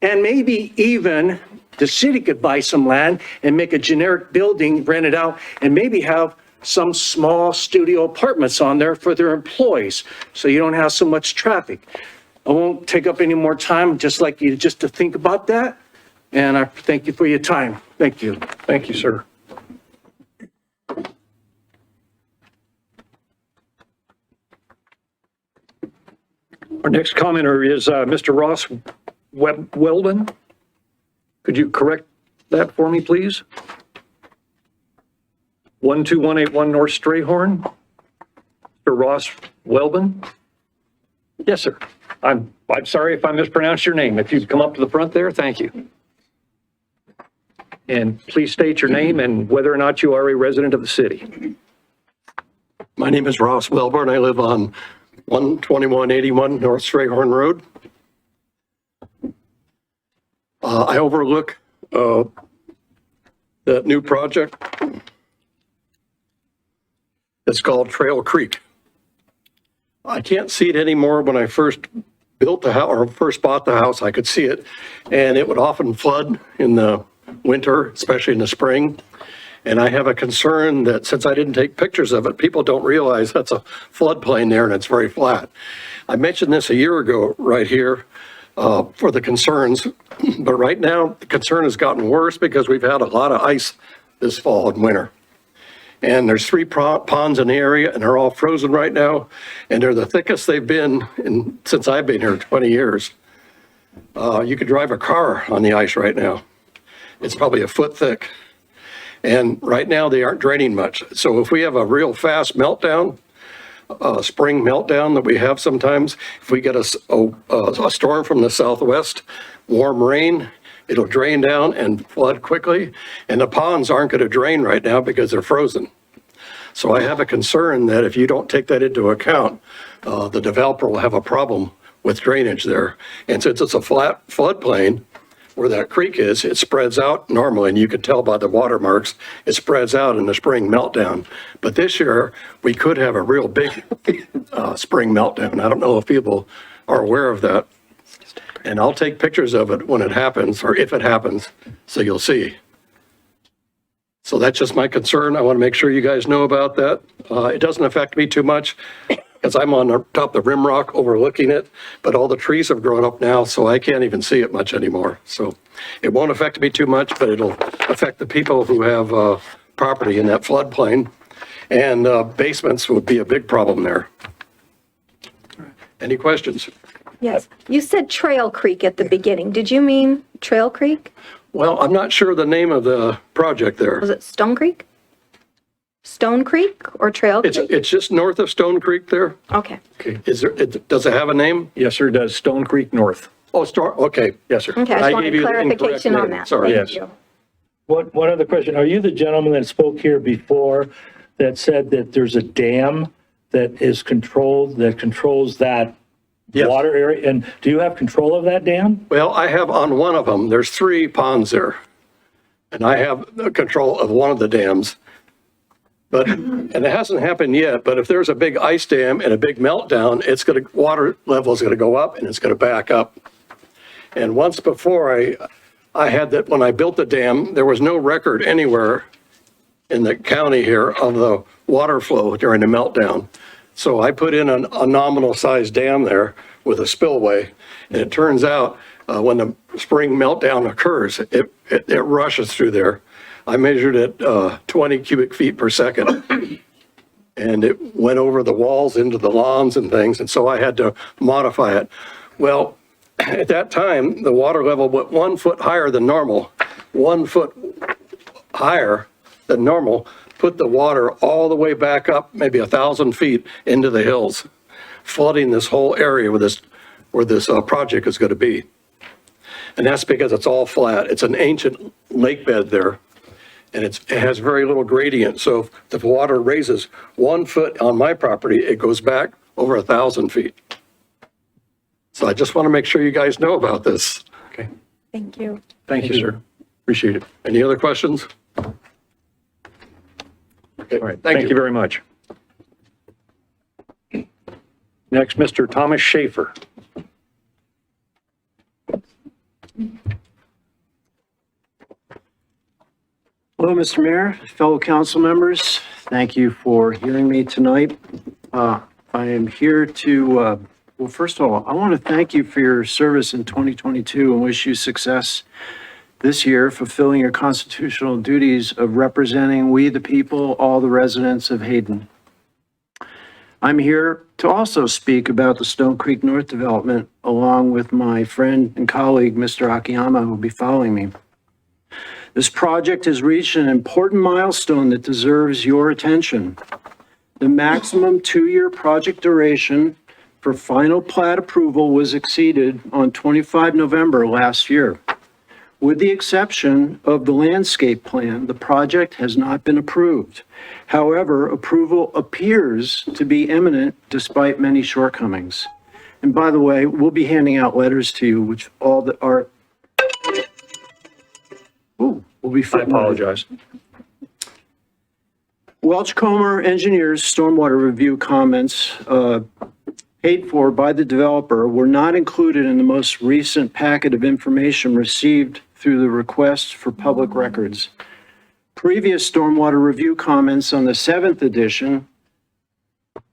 and maybe even the city could buy some land and make a generic building, rent it out, and maybe have some small studio apartments on there for their employees, so you don't have so much traffic. I won't take up any more time. I'd just like you just to think about that, and I thank you for your time. Thank you. Thank you, sir. Our next commenter is Mr. Ross Weldon. Could you correct that for me, please? 12181 North Strayhorn. Mr. Ross Weldon? Yes, sir. I'm sorry if I mispronounced your name. If you'd come up to the front there, thank you. And please state your name and whether or not you are a resident of the city. My name is Ross Welborn. I live on 12181 North Strayhorn Road. I overlook that new project. It's called Trail Creek. I can't see it anymore. When I first built the house or first bought the house, I could see it, and it would often flood in the winter, especially in the spring. And I have a concern that since I didn't take pictures of it, people don't realize that's a floodplain there and it's very flat. I mentioned this a year ago right here for the concerns, but right now the concern has gotten worse because we've had a lot of ice this fall and winter. And there's 3 ponds in the area and they're all frozen right now. And they're the thickest they've been since I've been here 20 years. You could drive a car on the ice right now. It's probably a foot thick. And right now they aren't draining much. So if we have a real fast meltdown, spring meltdown that we have sometimes, if we get a storm from the southwest, warm rain, it'll drain down and flood quickly. And the ponds aren't going to drain right now because they're frozen. So I have a concern that if you don't take that into account, the developer will have a problem with drainage there. And since it's a flat floodplain, where that creek is, it spreads out normally, and you can tell by the watermarks, it spreads out in the spring meltdown. But this year, we could have a real big spring meltdown. I don't know if people are aware of that. And I'll take pictures of it when it happens, or if it happens, so you'll see. So that's just my concern. I want to make sure you guys know about that. It doesn't affect me too much, because I'm on the top of the rim rock overlooking it, but all the trees have grown up now, so I can't even see it much anymore. So it won't affect me too much, but it'll affect the people who have property in that floodplain, and basements would be a big problem there. Any questions? Yes. You said Trail Creek at the beginning. Did you mean Trail Creek? Well, I'm not sure the name of the project there. Was it Stone Creek? Stone Creek or Trail Creek? It's just north of Stone Creek there. Okay. Okay. Does it have a name? Yes, sir, it does. Stone Creek North. Oh, okay. Yes, sir. Okay, I I just wanted gave you the incorrect clarification on name. that. Sorry. Thank Yes. you. One other question. Are you the gentleman that spoke here before that said that there's a dam that is controlled, that controls that Yes. water area? And do you have control of that dam? Well, I have on one of them, there's 3 ponds there. And I have control of one of the dams. But, and it hasn't happened yet, but if there's a big ice dam and a big meltdown, water level is going to go up and it's going to back up. And once before I had that, when I built the dam, there was no record anywhere in the county here of the water flow during the meltdown. So I put in a nominal sized dam there with a spillway. And it turns out, when the spring meltdown occurs, it rushes through there. I measured it 20 cubic feet per second. And it went over the walls into the lawns and things, and so I had to modify it. Well, at that time, the water level went 1 foot higher than normal, 1 foot higher than normal, put the water all the way back up, maybe 1,000 feet into the hills, flooding this whole area where this project is going to be. And that's because it's all flat. It's an ancient lake bed there. And it has very little gradient. So if the water raises 1 foot on my property, it goes back over 1,000 feet. So I just want to make sure you guys know about this. Okay. Thank you. Thank you, sir. Appreciate it. Any other questions? Okay, All right. Thank you very much. Next, Mr. Thomas Schaefer. Hello, Mr. Mayor, fellow council members. Thank you for hearing me tonight. I am here to, well, first of all, I want to thank you for your service in 2022 and wish you success this year, fulfilling your constitutional duties of representing we the people, all the residents of Hayden. I'm here to also speak about the Stone Creek North development, along with my friend and colleague, Mr. Akiyama, who will be following me. This project has reached an important milestone that deserves your attention. The maximum 2-year project duration for final plat approval was exceeded on 25 November last year. With the exception of the landscape plan, the project has not been approved. However, approval appears to be imminent despite many shortcomings. And by the way, we'll be handing out letters to you, which all that are, will be. I apologize. Welch-Comer Engineers stormwater review comments paid for by the developer were not included in the most recent packet of information received through the request for public records. Previous stormwater review comments on the 7th edition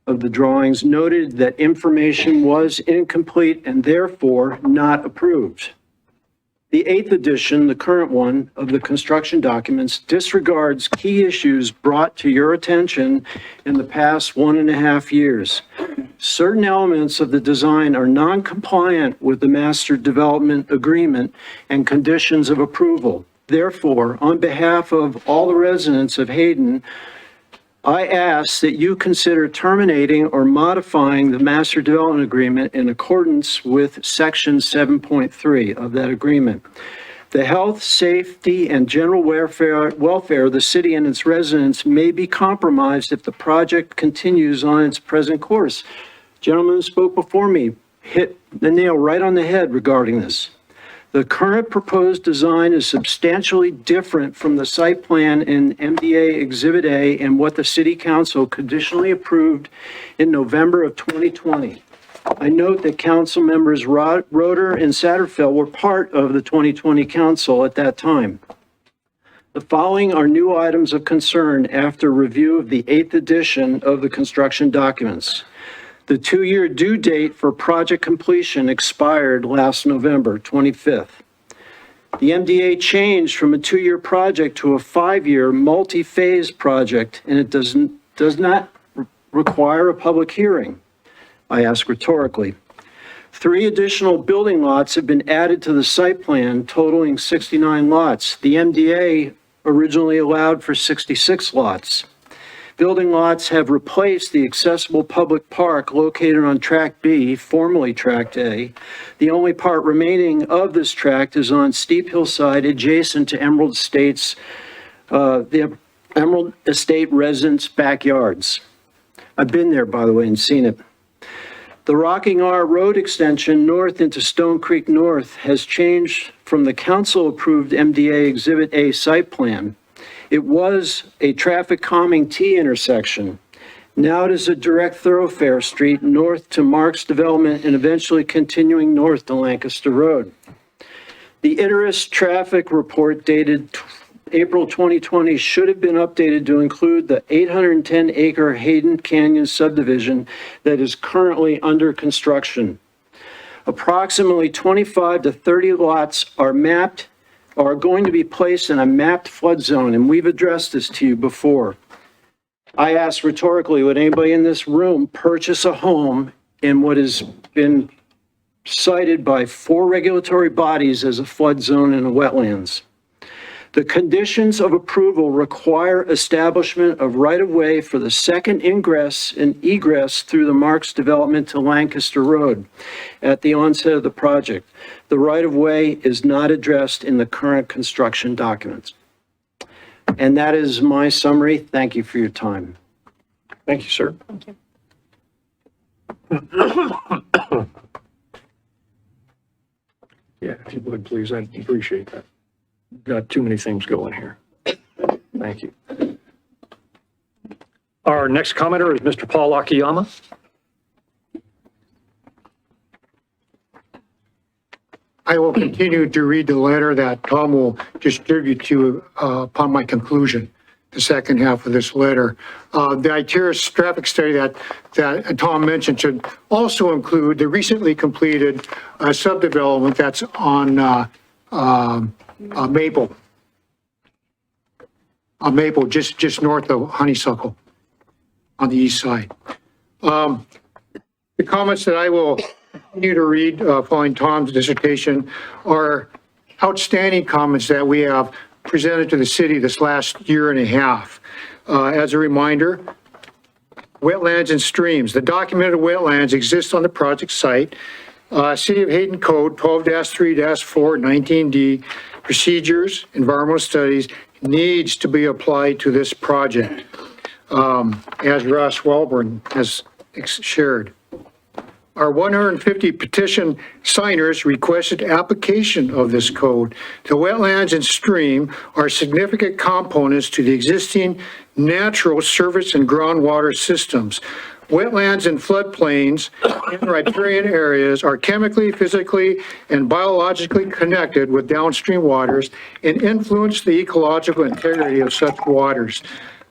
of the drawings noted that information was incomplete and therefore not approved. The 8th edition, the current one, of the construction documents disregards key issues brought to your attention in the past 1.5 years. Certain elements of the design are non-compliant with the master development agreement and conditions of approval. Therefore, on behalf of all the residents of Hayden, I ask that you consider terminating or modifying the master development agreement in accordance with section 7.3 of that agreement. The health, safety, and general welfare of the city and its residents may be compromised if the project continues on its present course. Gentleman who spoke before me hit the nail right on the head regarding this. The current proposed design is substantially different from the site plan in MDA Exhibit A and what the City Council conditionally approved in November of 2020. I note that council members Roeder and Satterfield were part of the 2020 council at that time. The following are new items of concern after review of the 8th edition of the construction documents. The 2-year due date for project completion expired last November 25th. The MDA changed from a 2-year project to a 5-year multi-phase project, and it does not require a public hearing. I ask rhetorically. 3 additional building lots have been added to the site plan, totaling 69 lots. The MDA originally allowed for 66 lots. Building lots have replaced the accessible public park located on Tract B, formerly Tract A. The only part remaining of this tract is on steep hillside adjacent to Emerald Estates, the Emerald Estate residents' backyards. I've been there, by the way, and seen it. The Rocking R Road extension north into Stone Creek North has changed from the council-approved MDA Exhibit A site plan. It was a traffic calming T intersection. Now it is a direct thoroughfare street north to Mark's development and eventually continuing north to Lancaster Road. The Iteris traffic report dated April 2020 should have been updated to include the 810-acre Hayden Canyon subdivision that is currently under construction. Approximately 25 to 30 lots are going to be placed in a mapped flood zone, and we've addressed this to you before. I asked rhetorically, would anybody in this room purchase a home in what has been cited by 4 regulatory bodies as a flood zone in the wetlands? The conditions of approval require establishment of right-of-way for the second ingress and egress through the Marks development to Lancaster Road at the onset of the project. The right-of-way is not addressed in the current construction documents. And that is my summary. Thank you for your time. Thank you, sir. Thank you. Yeah, if you would, please, I'd appreciate that. Got too many things going here. Thank you. Our next commenter is Mr. Paul Akiyama. I will continue to read the letter that Tom will distribute to you upon my conclusion, the second half of this letter. The Itiris traffic study that Tom mentioned should also include the recently completed subdevelopment that's on Maple. Maple, just north of Honeysuckle on the east side. The comments that I will continue to read following Tom's dissertation are outstanding comments that we have presented to the city this last year and a half. As a reminder, wetlands and streams. The documented wetlands exist on the project site. City of Hayden Code 12-3-4 19D procedures, environmental studies needs to be applied to this project, as Ross Welborn has shared. Our 150 petition signers requested application of this code. The wetlands and stream are significant components to the existing natural surface and groundwater systems. Wetlands and floodplains in riparian areas are chemically, physically, and biologically connected with downstream waters and influence the ecological integrity of such waters.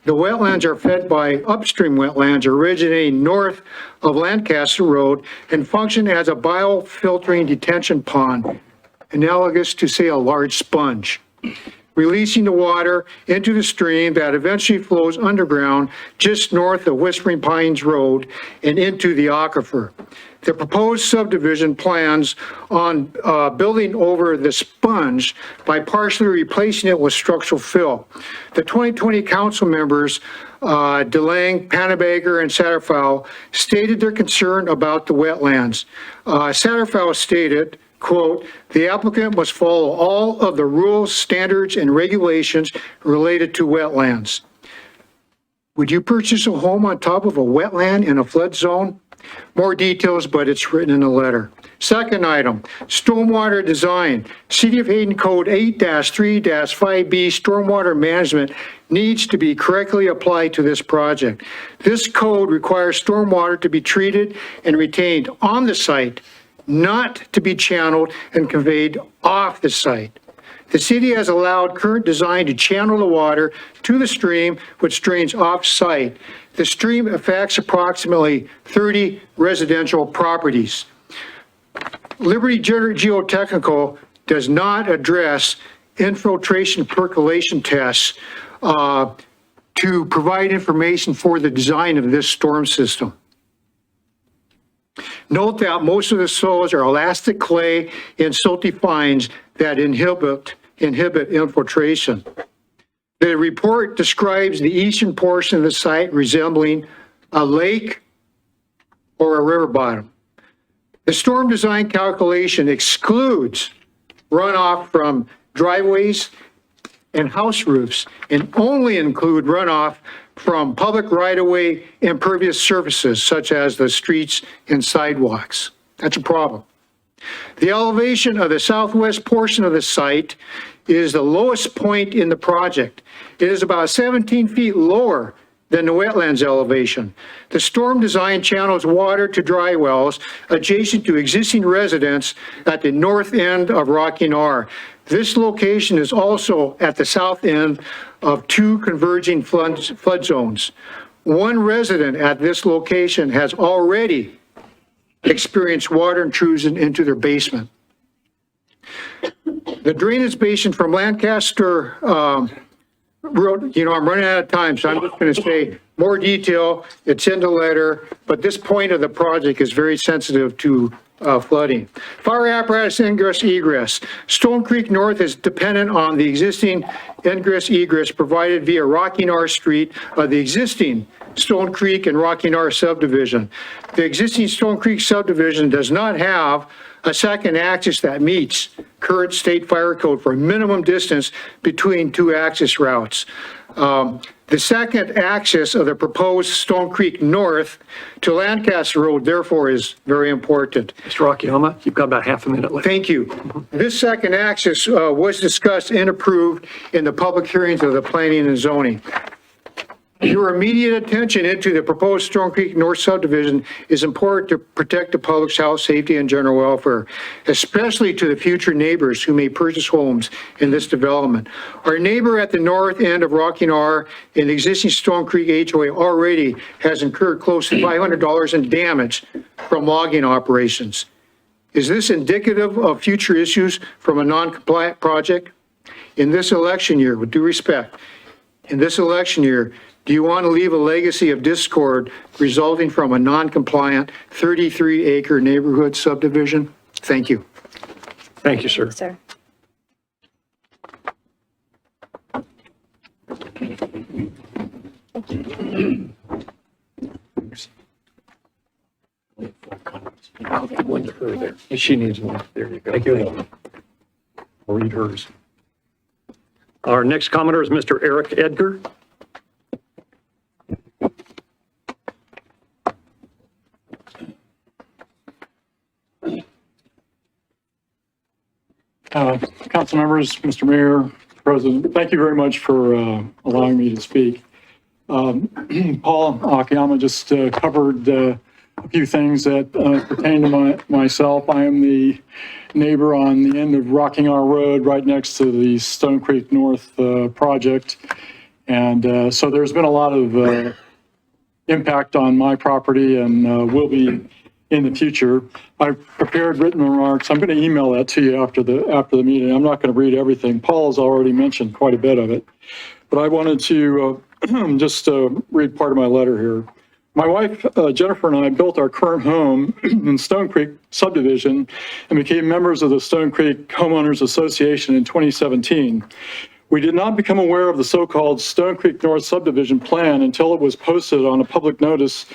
The wetlands are fed by upstream wetlands originating north of Lancaster Road and function as a biofiltering detention pond, analogous to, say, a large sponge, releasing the water into the stream that eventually flows underground just north of Whispering Pines Road and into the aquifer. The proposed subdivision plans on building over the sponge by partially replacing it with structural fill. The 2020 council members, DeLange, Panabaker, and Satterfeld, stated their concern about the wetlands. Satterfeld stated, quote, "The applicant must follow all of the rules, standards, and regulations related to wetlands." Would you purchase a home on top of a wetland in a flood zone? More details, but it's written in the letter. Second item, stormwater design. City of Hayden Code 8-3-5B stormwater management needs to be correctly applied to this project. This code requires stormwater to be treated and retained on the site, not to be channeled and conveyed off the site. The city has allowed current design to channel the water to the stream, which drains off-site. The stream affects approximately 30 residential properties. Liberty Geotechnical does not address infiltration percolation tests to provide information for the design of this storm system. Note that most of the soils are elastic clay and silty fines that inhibit infiltration. The report describes the eastern portion of the site resembling a lake or a river bottom. The storm design calculation excludes runoff from driveways and house roofs and only include runoff from public right-of-way impervious surfaces such as the streets and sidewalks. That's a problem. The elevation of the southwest portion of the site is the lowest point in the project. It is about 17 feet lower than the wetlands elevation. The storm design channels water to dry wells adjacent to existing residents at the north end of Rocky Knoll. This location is also at the south end of two converging flood zones. One resident at this location has already experience water intrusion into their basement. The drainage basin from Lancaster Road, I'm running out of time, so I'm just going to say more detail. It's in the letter, but this point of the project is very sensitive to flooding. Fire apparatus ingress egress. Stone Creek North is dependent on the existing ingress egress provided via Rocking R Street of the existing Stone Creek and Rocking R subdivision. The existing Stone Creek subdivision does not have a second access that meets current state fire code for a minimum distance between two access routes. The second access of the proposed Stone Creek North to Lancaster Road, therefore, is very important. Mr. Akiyama, you've got about half a minute left. Thank you. This second access was discussed and approved in the public hearings of the Planning and Zoning. Your immediate attention into the proposed Stone Creek North subdivision is important to protect the public's health, safety, and general welfare, especially to the future neighbors who may purchase homes in this development. Our neighbor at the north end of Rocking R in the existing Stone Creek HOA already has incurred close to $500 in damage from logging operations. Is this indicative of future issues from a non-compliant project? In this election year, with due respect, in this election year, do you want to leave a legacy of discord resulting from a non-compliant 33-acre neighborhood subdivision? Thank you. Thank you, sir. Sir. One to her there. She needs one. There you go. Thank you. I'll read hers. Our next commenter is Mr. Eric Edgar. Council members, Mr. Mayor, President, thank you very much for allowing me to speak. Paul Akiyama just covered a few things that pertain to myself. I am the neighbor on the end of Rocking R Road, right next to the Stone Creek North project. And so there's been a lot of impact on my property and will be in the future. I've prepared written remarks. I'm going to email that to you after the meeting. I'm not going to read everything. Paul has already mentioned quite a bit of it, but I wanted to just read part of my letter here. My wife, Jennifer, and I built our current home in Stone Creek subdivision and became members of the Stone Creek Homeowners Association in 2017. We did not become aware of the so-called Stone Creek North subdivision plan until it was posted on a public notice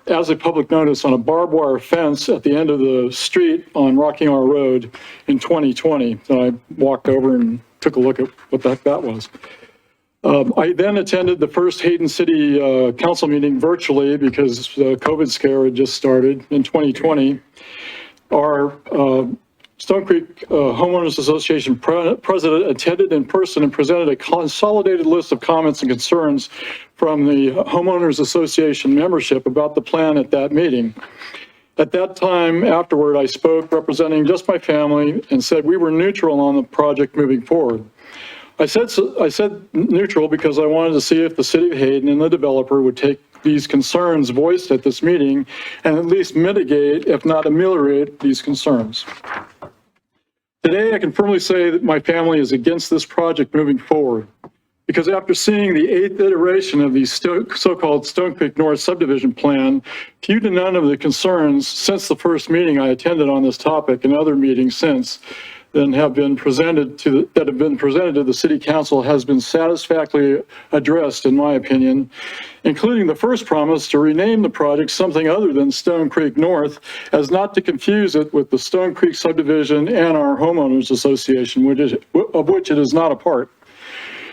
on a barbed wire fence at the end of the street on Rocking R Road in 2020. And I walked over and took a look at what the heck that was. I then attended the first Hayden City Council meeting virtually because the COVID scare had just started in 2020. Our Stone Creek Homeowners Association president attended in person and presented a consolidated list of comments and concerns from the Homeowners Association membership about the plan at that meeting. At that time, afterward, I spoke representing just my family and said we were neutral on the project moving forward. I said neutral because I wanted to see if the city of Hayden and the developer would take these concerns voiced at this meeting and at least mitigate, if not ameliorate, these concerns. Today, I can firmly say that my family is against this project moving forward because after seeing the 8th iteration of the so-called Stone Creek North subdivision plan, few to none of the concerns since the first meeting I attended on this topic and other meetings since then have been presented to the City Council has been satisfactorily addressed, in my opinion, including the first promise to rename the project something other than Stone Creek North, as not to confuse it with the Stone Creek subdivision and our homeowners association, of which it is not a part.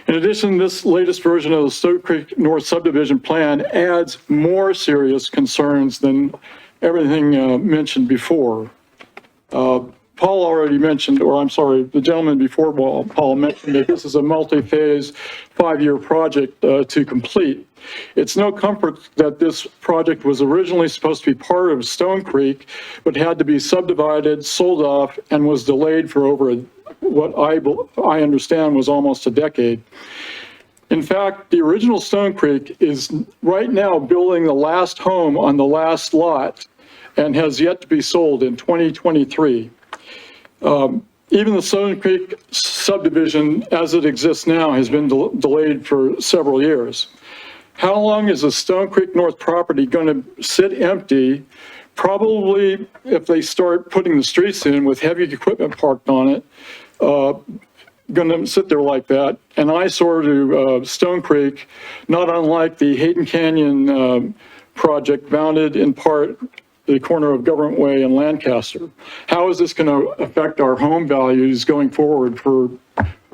In addition, this latest version of the Stone Creek North subdivision plan adds more serious concerns than everything mentioned before. Paul already mentioned, or I'm sorry, the gentleman before Paul mentioned that this is a multi-phase 5-year project to complete. It's no comfort that this project was originally supposed to be part of Stone Creek, but had to be subdivided, sold off, and was delayed for over what I understand was almost a decade. In fact, the original Stone Creek is right now building the last home on the last lot and has yet to be sold in 2023. Even the Stone Creek subdivision, as it exists now, has been delayed for several years. How long is the Stone Creek North property going to sit empty? Probably, if they start putting the streets in with heavy equipment parked on it, going to sit there like that. An eyesore to Stone Creek, not unlike the Hayden Canyon project bounded in part the corner of Government Way and Lancaster. How is this going to affect our home values going forward for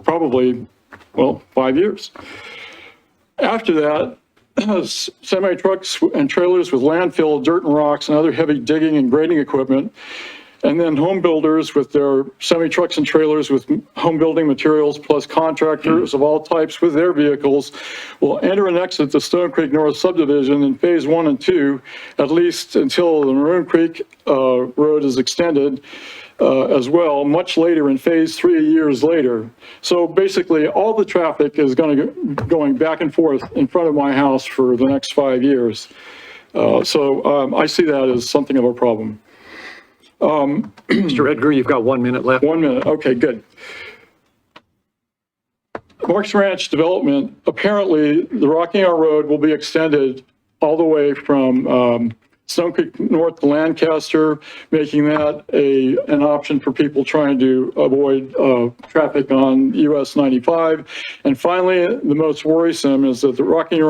probably, well, 5 years? After that, semi-trucks and trailers with landfill, dirt and rocks, and other heavy digging and grading equipment, and then home builders with their semi-trucks and trailers with home building materials, plus contractors of all types with their vehicles, will enter and exit the Stone Creek North subdivision in phase 1 and 2, at least until the Maroon Creek Road is extended as well, much later in phase 3 years later. So basically, all the traffic is going back and forth in front of my house for the next 5 years. So I see that as something of a problem. Mr. Edgar, you've got 1 minute left. 1 minute, okay, good. Marks Ranch development, apparently the Rocking Hour Road will be extended all the way from Stone Creek North to Lancaster, making that an option for people trying to avoid traffic on US 95. And finally, the most worrisome is that the Rocking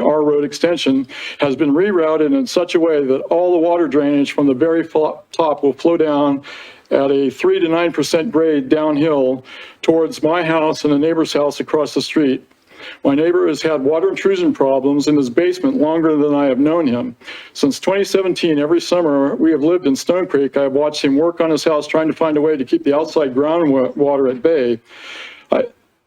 Hour Road extension has been rerouted in such a way that all the water drainage from the very top will flow down at a 3 to 9% grade downhill towards my house and a neighbor's house across the street. My neighbor has had water intrusion problems in his basement longer than I have known him. Since 2017, every summer we have lived in Stone Creek, I have watched him work on his house trying to find a way to keep the outside groundwater at bay.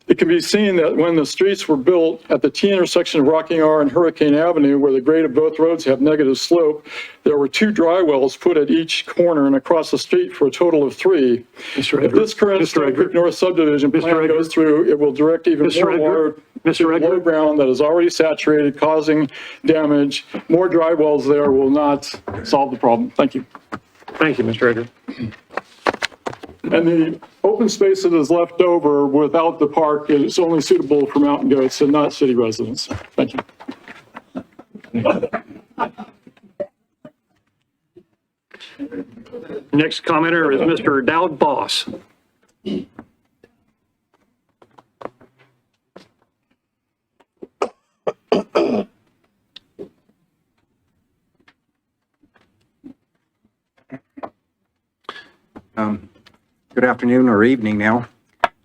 It can be seen that when the streets were built at the T-intersection of Rocking Hour and Hurricane Avenue, where the grade of both roads have negative slope, there were 2 dry wells put at each corner and across the street for a total of 3. If this current Stone Creek North subdivision plan goes through, it will direct even more water to low ground that is already saturated, causing damage. More dry wells there will not solve the problem. Thank you. Thank you, Mr. Edgar. And the open space that is left over without the park is only suitable for mountain goats and not city residents. Thank you. Next commenter is Mr. Dowd Boss. Good afternoon or evening now.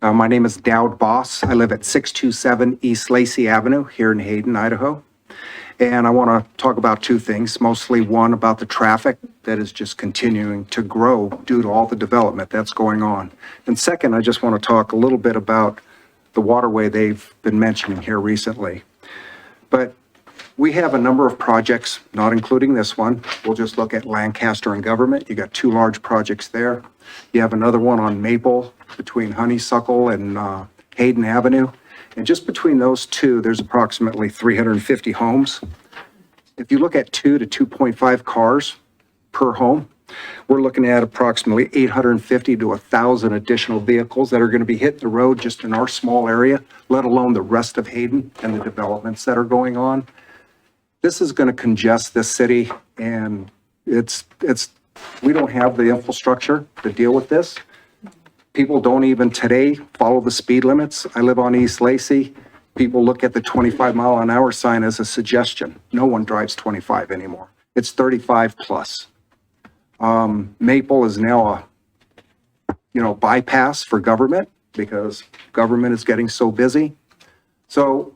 My name is Dowd Boss. I live at 627 East Lacey Avenue here in Hayden, Idaho. And I want to talk about 2 things, mostly one about the traffic that is just continuing to grow due to all the development that's going on. And second, I just want to talk a little bit about the waterway they've been mentioning here recently. But we have a number of projects, not including this one. We'll just look at Lancaster and Government. You got 2 large projects there. You have another one on Maple between Honeysuckle and Hayden Avenue. And just between those 2, there's approximately 350 homes. If you look at 2 to 2.5 cars per home, we're looking at approximately 850 to 1,000 additional vehicles that are going to be hitting the road just in our small area, let alone the rest of Hayden and the developments that are going on. This is going to congest this city, and we don't have the infrastructure to deal with this. People don't even today follow the speed limits. I live on East Lacey. People look at the 25-mile-an-hour sign as a suggestion. No one drives 25 anymore. It's 35 plus. Maple is now a bypass for government because government is getting so busy. So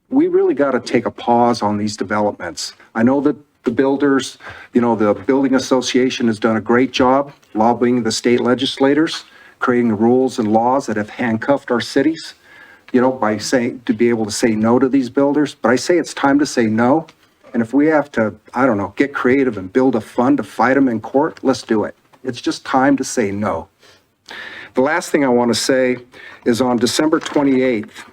we really got to take a pause on these developments. I know that the builders, the Building Association has done a great job lobbying the state legislators, creating rules and laws that have handcuffed our cities, by saying, to be able to say no to these builders. But I say it's time to say no. And if we have to, get creative and build a fund to fight them in court, let's do it. It's just time to say no. The last thing I want to say is on December 28th,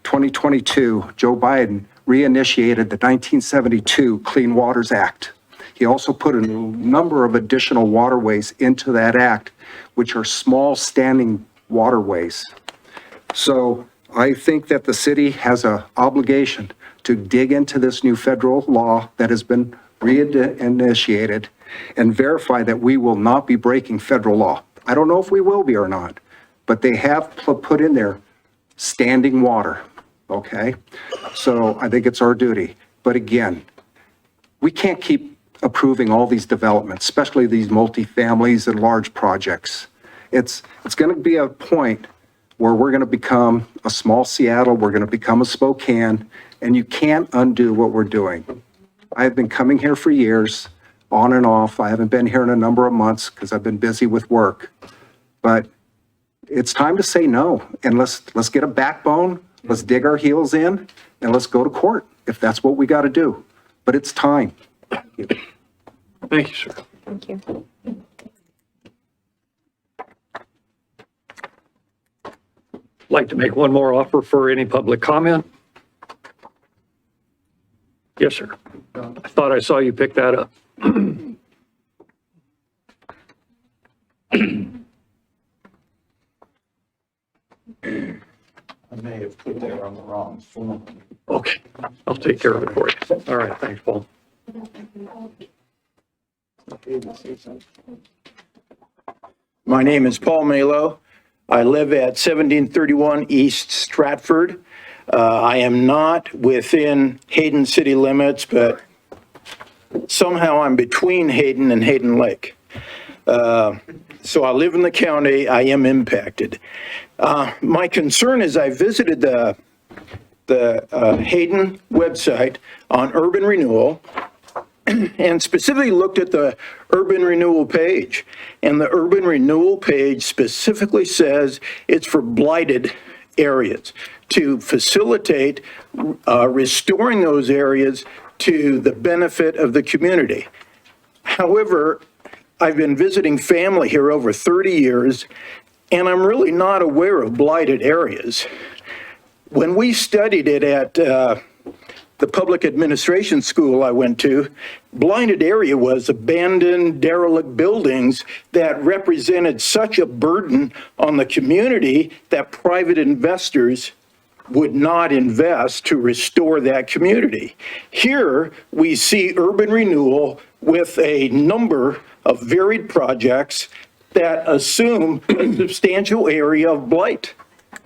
2022, Joe Biden reinitiated the 1972 Clean Waters Act. He also put a number of additional waterways into that act, which are small standing waterways. So I think that the city has an obligation to dig into this new federal law that has been reinitiated and verify that we will not be breaking federal law. I don't know if we will be or not, but they have put in there standing water, okay? So I think it's our duty. But again, we can't keep approving all these developments, especially these multifamilies and large projects. It's going to be a point where we're going to become a small Seattle, we're going to become a Spokane, and you can't undo what we're doing. I've been coming here for years, on and off. I haven't been here in a number of months because I've been busy with work. But it's time to say no, and let's get a backbone, let's dig our heels in, and let's go to court if that's what we got to do. But it's time. Thank you, sir. Thank you. Like to make one more offer for any public comment? Yes, sir. I thought I saw you pick that up. I may have put that on the wrong form. Okay, I'll take care of it for you. All right, thanks, Paul. My name is Paul Malo. I live at 1731 East Stratford. I am not within Hayden city limits, but somehow I'm between Hayden and Hayden Lake. So I live in the county. I am impacted. My concern is I visited the Hayden website on urban renewal and specifically looked at the urban renewal page. And the urban renewal page specifically says it's for blighted areas to facilitate restoring those areas to the benefit of the community. However, I've been visiting family here over 30 years, and I'm really not aware of blighted areas. When we studied it at the public administration school I went to, blighted area was abandoned, derelict buildings that represented such a burden on the community that private investors would not invest to restore that community. Here, we see urban renewal with a number of varied projects that assume a substantial area of blight.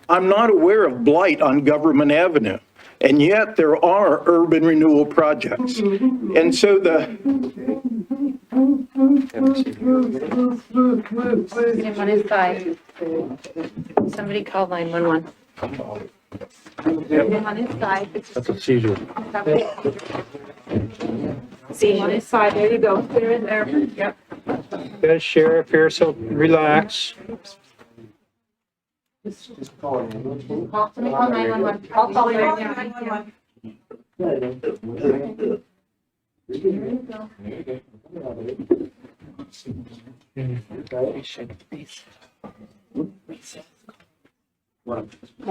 I'm not aware of blight on Government Avenue, and yet there are urban renewal projects. And so On his side. Somebody call 911. On his side. That's a seizure. See, on his side, there you go. There in there. Yep. Got a sheriff here, so relax. Call 911. I'll call you right now. Yeah,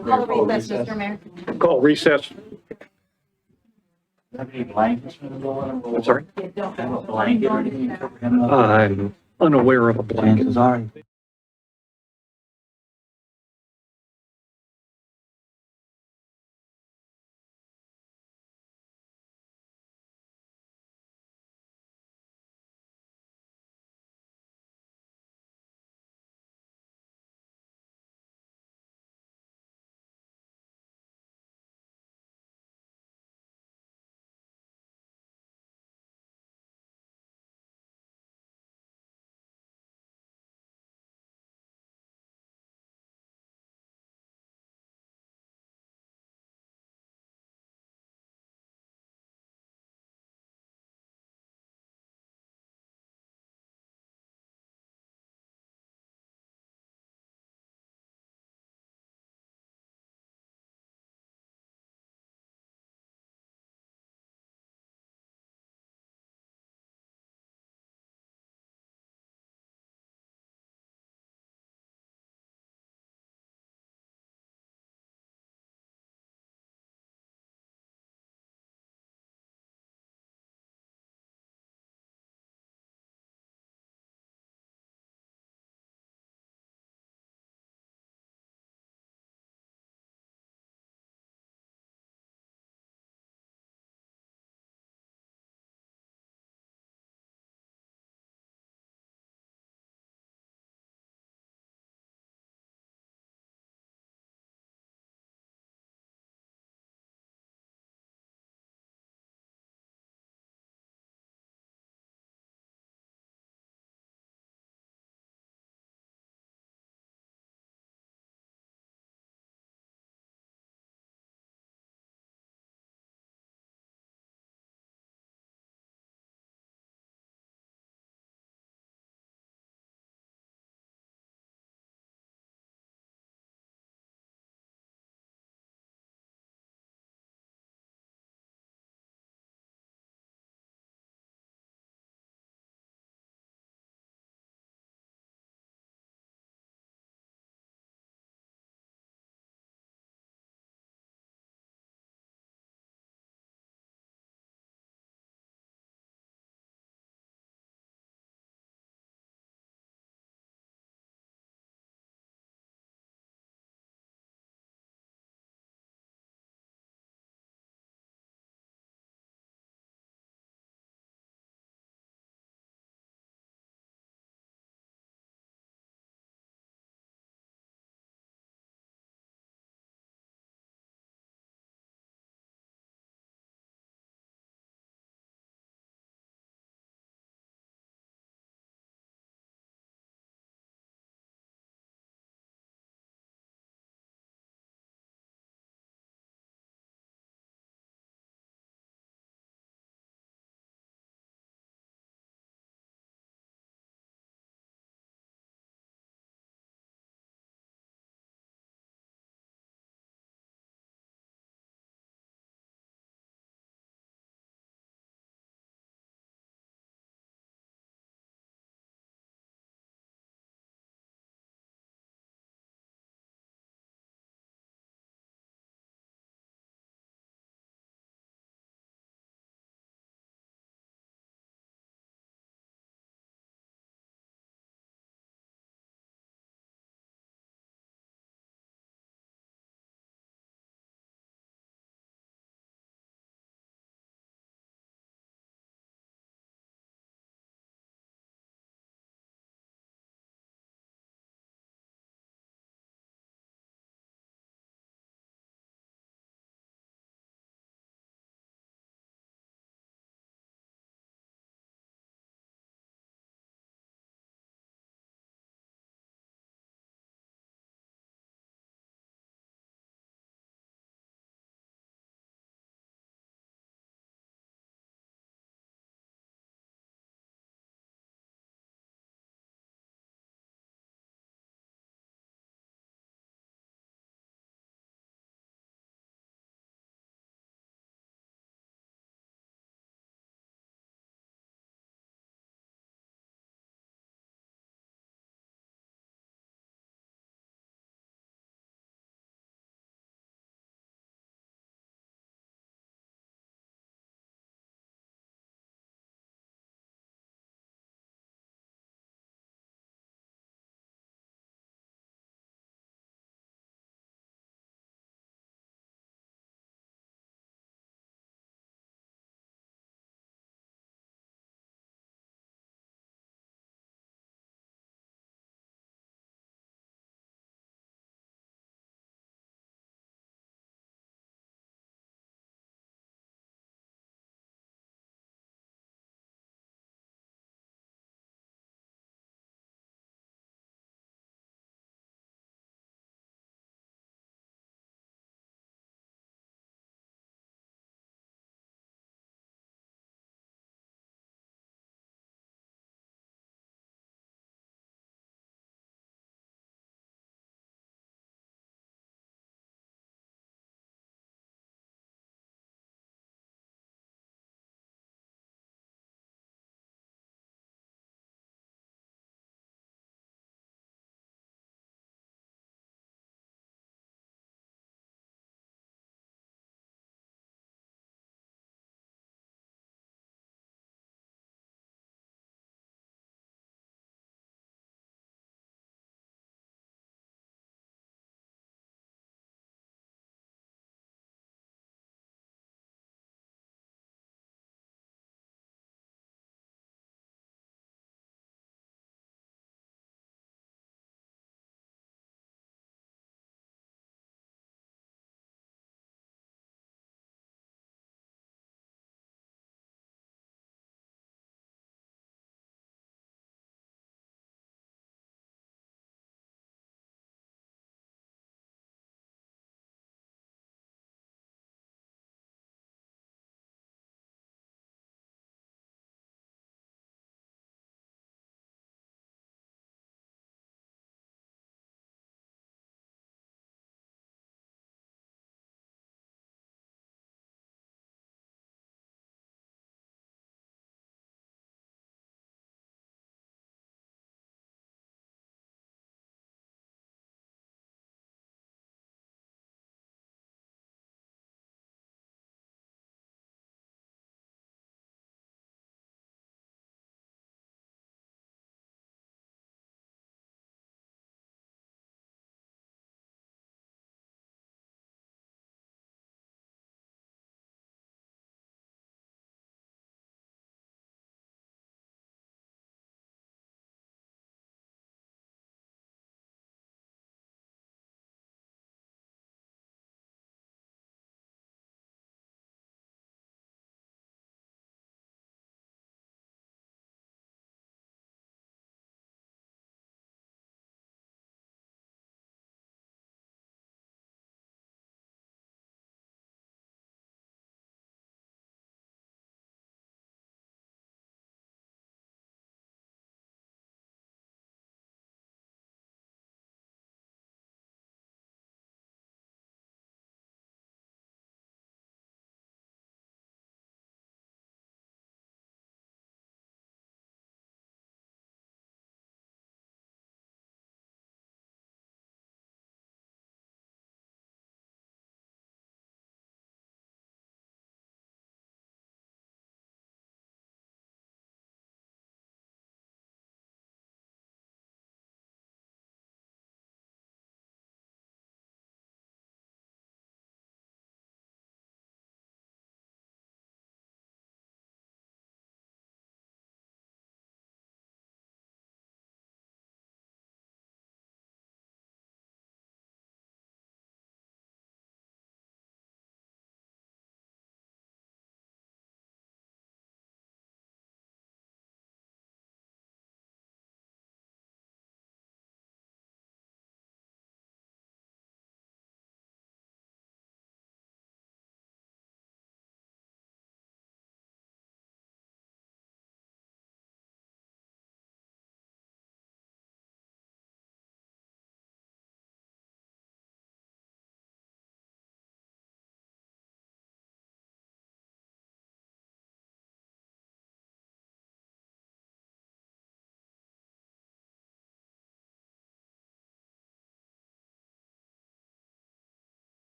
call a recess, Mr. Mayor. Call recess. Have any blankets been going on? I'm sorry? Have a blanket or anything covered him up? I'm unaware of a blanket. Chances are.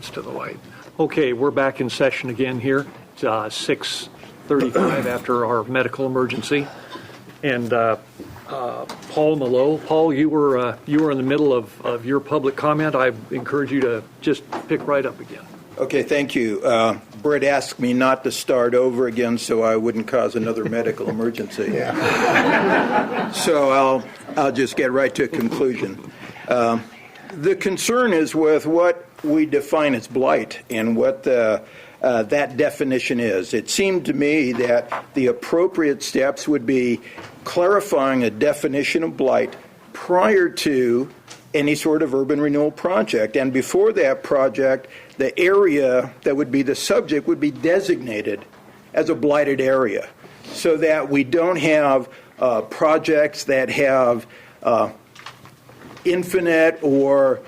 minutes to the light. Okay, we're back in session again here. It's 6:35 after our medical emergency. And Paul Malo, Paul, you were in the middle of your public comment. I encourage you to just pick right up again. Okay, thank you. Brett asked me not to start over again so I wouldn't cause another medical emergency. So I'll just get right to a conclusion. The concern is with what we define as blight and what that definition is. It seemed to me that the appropriate steps would be clarifying a definition of blight prior to any sort of urban renewal project. And before that project, the area that would be the subject would be designated as a blighted area so that we don't have projects that have infinite or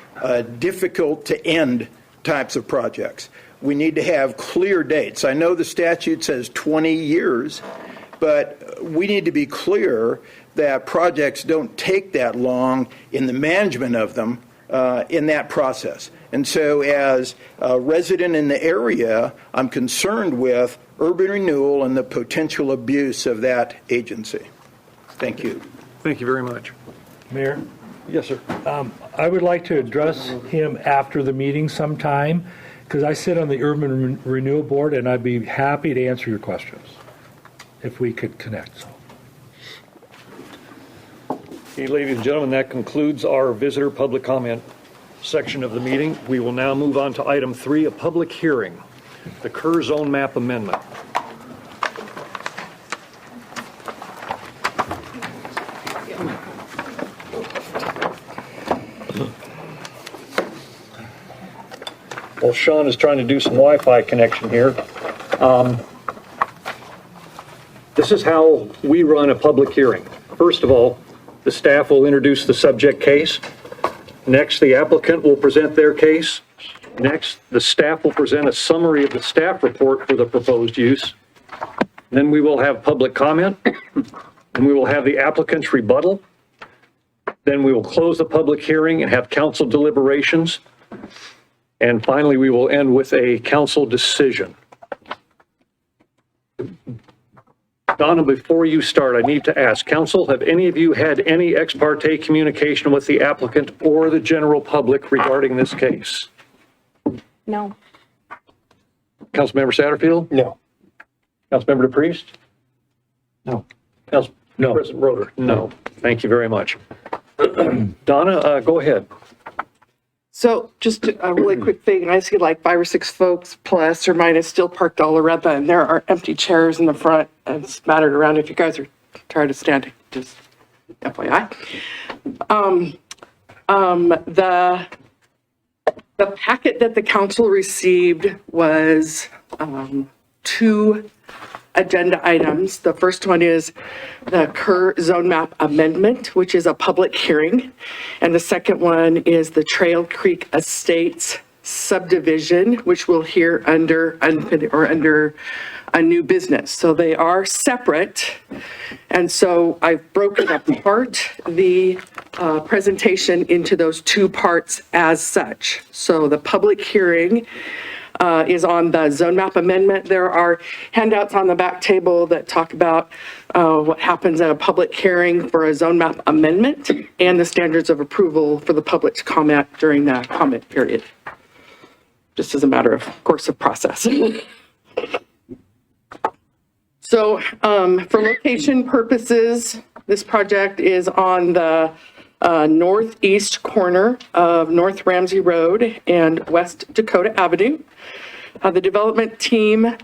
difficult to end types of projects. We need to have clear dates. I know the statute says 20 years, but we need to be clear that projects don't take that long in the management of them in that process. And so as a resident in the area, I'm concerned with urban renewal and the potential abuse of that agency. Thank you. Thank you very much. Mayor? Yes, sir. I would like to address him after the meeting sometime, because I sit on the Urban Renewal Board, and I'd be happy to answer your questions if we could connect. So. Okay, ladies and gentlemen, that concludes our visitor public comment section of the meeting. We will now move on to item 3, a public hearing, the Kerr Zone Map Amendment. Well, Sean is trying to do some Wi-Fi connection here. This is how we run a public hearing. First of all, the staff will introduce the subject case. Next, the applicant will present their case. Next, the staff will present a summary of the staff report for the proposed use. Then we will have public comment, and we will have the applicant's rebuttal. Then we will close the public hearing and have council deliberations. And finally, we will end with a council decision. Donna, before you start, I need to ask, council, have any of you had any ex parte communication with the applicant or the general public regarding this case? No. Councilmember Satterfield? No. Councilmember DePriest? No. Council President Roeder? No. Thank you very much. Donna, go ahead. So just a really quick thing, I see like 5 or 6 folks plus or minus still parked all around that, and there are empty chairs in the front and scattered around if you guys are tired of standing, just FYI. The packet that the council received was 2 agenda items. The first one is the Kerr Zone Map Amendment, which is a public hearing. And the second one is the Trail Creek Estates subdivision, which we'll hear under a new business. So they are separate. And so I've broken apart the presentation into those 2 parts as such. So the public hearing is on the zone map amendment. There are handouts on the back table that talk about what happens at a public hearing for a zone map amendment and the standards of approval for the public to comment during that comment period. Just as a matter of course of process. So for location purposes, this project is on the northeast corner of North Ramsey Road and West Dakota Avenue. The development team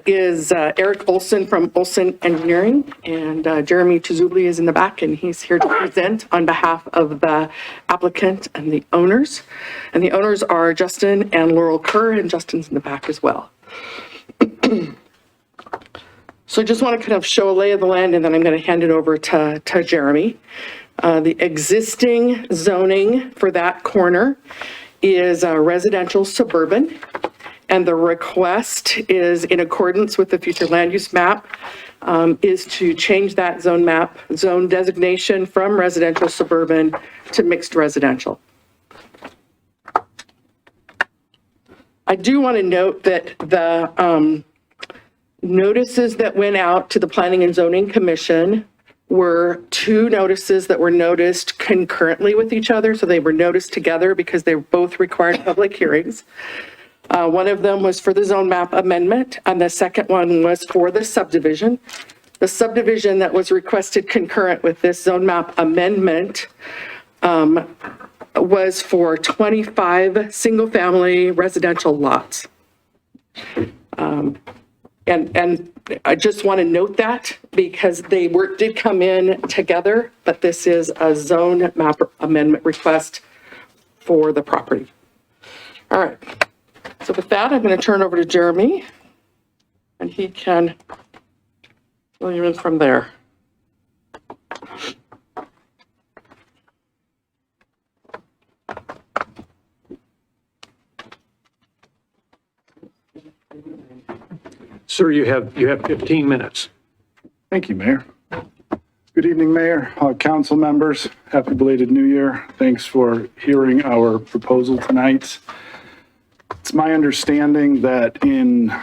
is Eric Olson from Olson Engineering, and Jeremy Tuzubli is in the back, and he's here to present on behalf of the applicant and the owners. And the owners are Justin and Laurel Kerr, and Justin's in the back as well. So I just want to kind of show a lay of the land, and then I'm going to hand it over to Jeremy. The existing zoning for that corner is residential suburban, and the request is in accordance with the future land use map, is to change that zone designation from residential suburban to mixed residential. I do want to note that the notices that went out to the Planning and Zoning Commission were 2 notices that were noticed concurrently with each other. So they were noticed together because they both required public hearings. One of them was for the zone map amendment, and the second one was for the subdivision. The subdivision that was requested concurrent with this zone map amendment was for 25 single-family residential lots. And I just want to note that because they did come in together, but this is a zone map amendment request for the property. All right. So with that, I'm going to turn over to Jeremy, and he can fill you in from there. Sir, you have 15 minutes. Thank you, Mayor. Good evening, Mayor, council members. Happy belated New Year. Thanks for hearing our proposal tonight. It's my understanding that in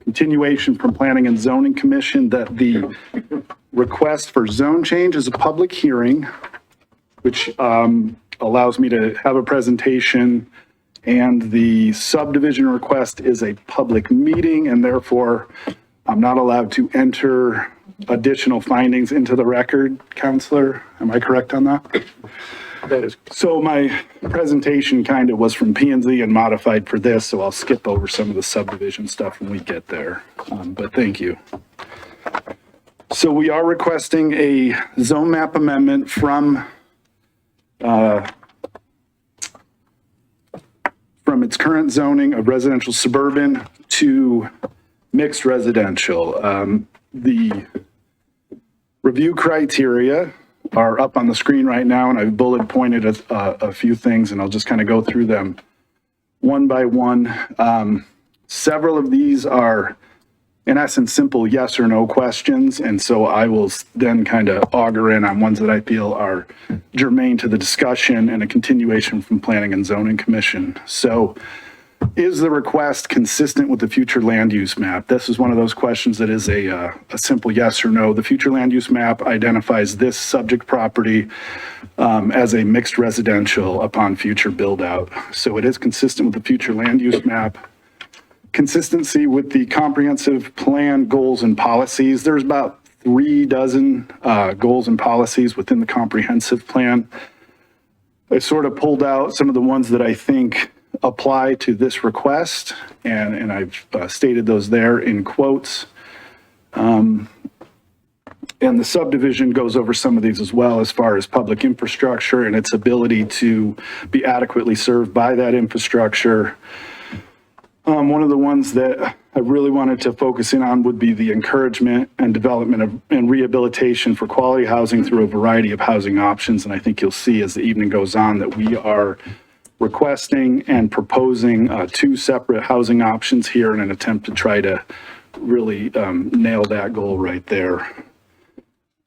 continuation from Planning and Zoning Commission, that the request for zone change is a public hearing, which allows me to have a presentation, and the subdivision request is a public meeting, and therefore I'm not allowed to enter additional findings into the record, Counselor. Am I correct on that? That is. So my presentation kind of was from P&Z and modified for this, so I'll skip over some of the subdivision stuff when we get there. But thank you. So we are requesting a zone map amendment from its current zoning of residential suburban to mixed residential. The review criteria are up on the screen right now, and I've bullet pointed a few things, and I'll just kind of go through them one by one. Several of these are, in essence, simple yes or no questions, and so I will then kind of auger in on ones that I feel are germane to the discussion and a continuation from Planning and Zoning Commission. So, is the request consistent with the future land use map? This is one of those questions that is a simple yes or no. The future land use map identifies this subject property as a mixed residential upon future build out. So it is consistent with the future land use map. Consistency with the comprehensive plan goals and policies. There's about 36 goals and policies within the comprehensive plan. I sort of pulled out some of the ones that I think apply to this request, and I've stated those there in quotes. And the subdivision goes over some of these as well, as far as public infrastructure and its ability to be adequately served by that infrastructure. One of the ones that I really wanted to focus in on would be the encouragement and development and rehabilitation for quality housing through a variety of housing options. And I think you'll see as the evening goes on that we are requesting and proposing 2 separate housing options here in an attempt to try to really nail that goal right there.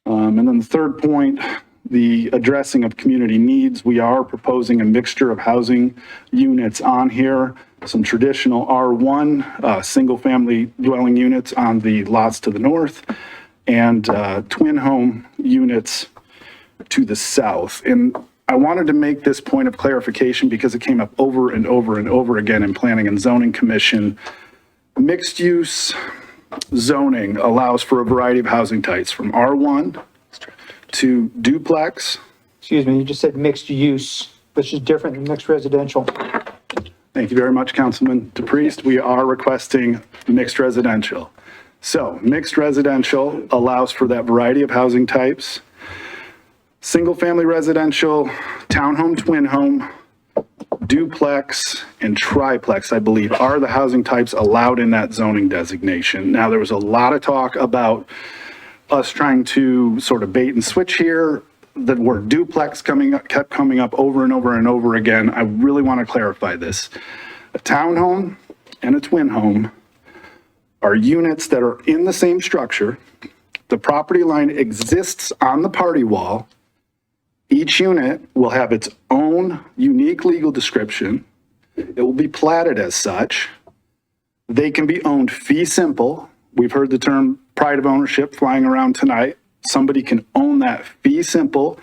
And then the third point, the addressing of community needs. We are proposing a mixture of housing units on here, some traditional R1 single family dwelling units on the lots to the north, and twin home units to the south. And I wanted to make this point of clarification because it came up over and over and over again in Planning and Zoning Commission. Mixed use zoning allows for a variety of housing types from R1 to duplex. Excuse me, you just said mixed use, which is different than mixed residential. Thank you very much, Councilman DePriest. We are requesting mixed residential. So mixed residential allows for that variety of housing types. Single-family residential, townhome, twin home, duplex, and triplex, I believe, are the housing types allowed in that zoning designation. Now, there was a lot of talk about us trying to sort of bait and switch here. The word duplex kept coming up over and over and over again. I really want to clarify this. A townhome and a twin home are units that are in the same structure. The property line exists on the party wall. Each unit will have its own unique legal description. It will be platted as such. They can be owned fee simple. We've heard the term pride of ownership flying around tonight. Somebody can own that fee simple,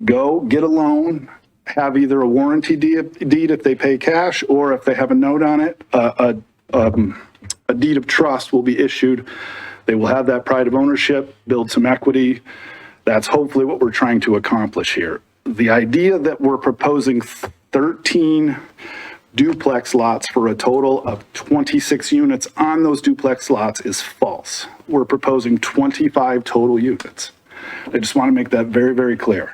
go get a loan, have either a warranty deed if they pay cash, or if they have a note on it, a deed of trust will be issued. They will have that pride of ownership, build some equity. That's hopefully what we're trying to accomplish here. The idea that we're proposing 13 duplex lots for a total of 26 units on those duplex lots is false. We're proposing 25 total units. I just want to make that very, very clear.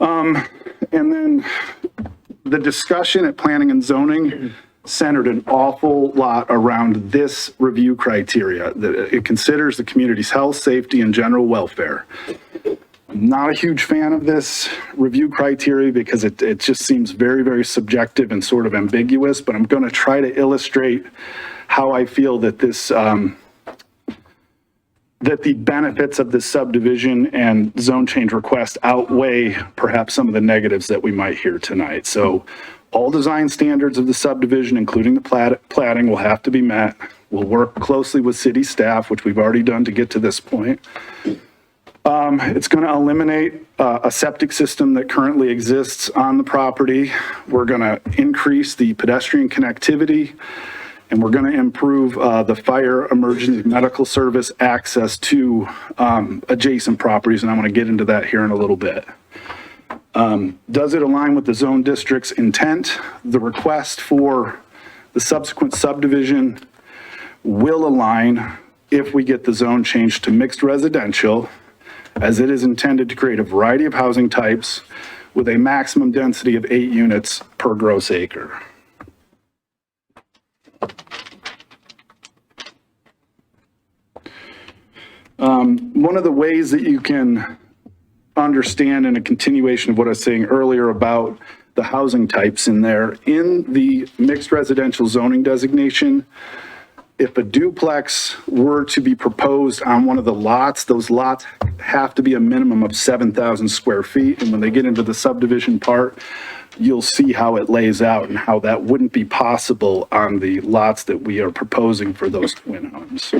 And then the discussion at planning and zoning centered an awful lot around this review criteria, that it considers the community's health, safety, and general welfare. I'm not a huge fan of this review criteria because it just seems very, very subjective and sort of ambiguous, but I'm going to try to illustrate how I feel that this, that the benefits of this subdivision and zone change request outweigh perhaps some of the negatives that we might hear tonight. So all design standards of the subdivision, including the platting, will have to be met. We'll work closely with city staff, which we've already done to get to this point. It's going to eliminate a septic system that currently exists on the property. We're going to increase the pedestrian connectivity, and we're going to improve the fire emergency medical service access to adjacent properties, and I'm going to get into that here in a little bit. Does it align with the zone district's intent? The request for the subsequent subdivision will align if we get the zone changed to mixed residential, as it is intended to create a variety of housing types with a maximum density of 8 units per gross acre. One of the ways that you can understand, in a continuation of what I was saying earlier about the housing types in there, in the mixed residential zoning designation, if a duplex were to be proposed on one of the lots, those lots have to be a minimum of 7,000 square feet. And when they get into the subdivision part, you'll see how it lays out and how that wouldn't be possible on the lots that we are proposing for those twin homes.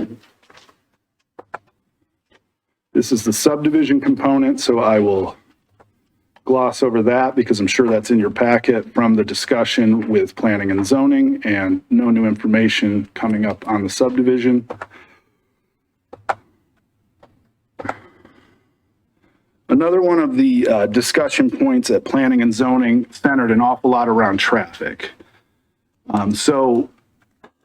This is the subdivision component, so I will gloss over that because I'm sure that's in your packet from the discussion with planning and zoning, and no new information coming up on the subdivision. Another one of the discussion points at planning and zoning centered an awful lot around traffic. So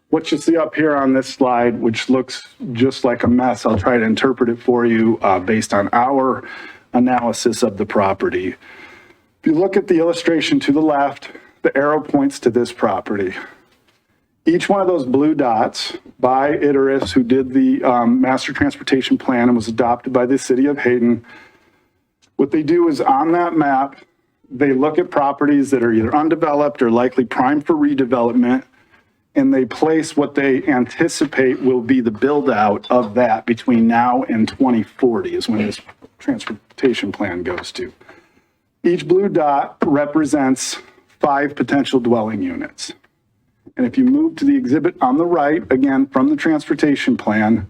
what you see up here on this slide, which looks just like a mess, I'll try to interpret it for you based on our analysis of the property. If you look at the illustration to the left, the arrow points to this property. Each one of those blue dots by Idaho, who did the master transportation plan and was adopted by the city of Hayden, what they do is on that map, they look at properties that are either undeveloped or likely primed for redevelopment, and they place what they anticipate will be the build out of that between now and 2040 is when this transportation plan goes to. Each blue dot represents 5 potential dwelling units. And if you move to the exhibit on the right, again, from the transportation plan,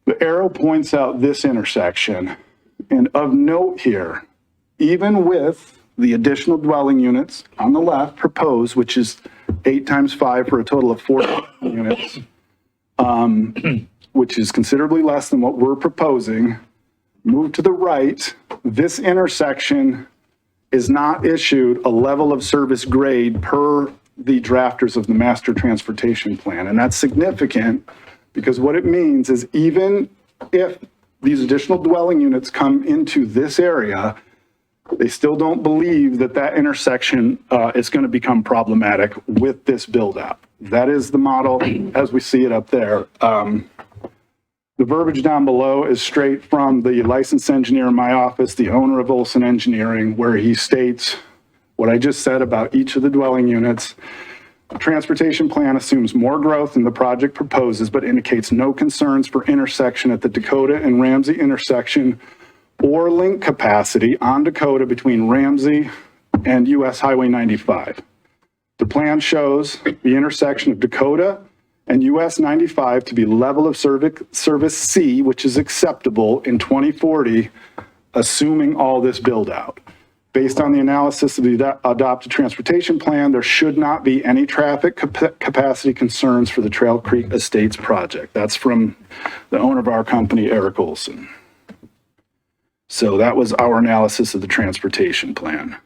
the arrow points out this intersection. And of note here, even with the additional dwelling units on the left proposed, which is 8 times 5 for a total of 4 units, which is considerably less than what we're proposing. Move to the right, this intersection is not issued a level of service grade per the drafters of the master transportation plan. And that's significant because what it means is even if these additional dwelling units come into this area, they still don't believe that that intersection is going to become problematic with this build out. That is the model as we see it up there. The verbiage down below is straight from the licensed engineer in my office, the owner of Olson Engineering, where he states what I just said about each of the dwelling units. The transportation plan assumes more growth than the project proposes, but indicates no concerns for intersection at the Dakota and Ramsey intersection or link capacity on Dakota between Ramsey and US Highway 95. The plan shows the intersection of Dakota and US 95 to be level of service C, which is acceptable in 2040, assuming all this build out. Based on the analysis of the adopted transportation plan, there should not be any traffic capacity concerns for the Trail Creek Estates project. That's from the owner of our company, Eric Olson. So that was our analysis of the transportation plan.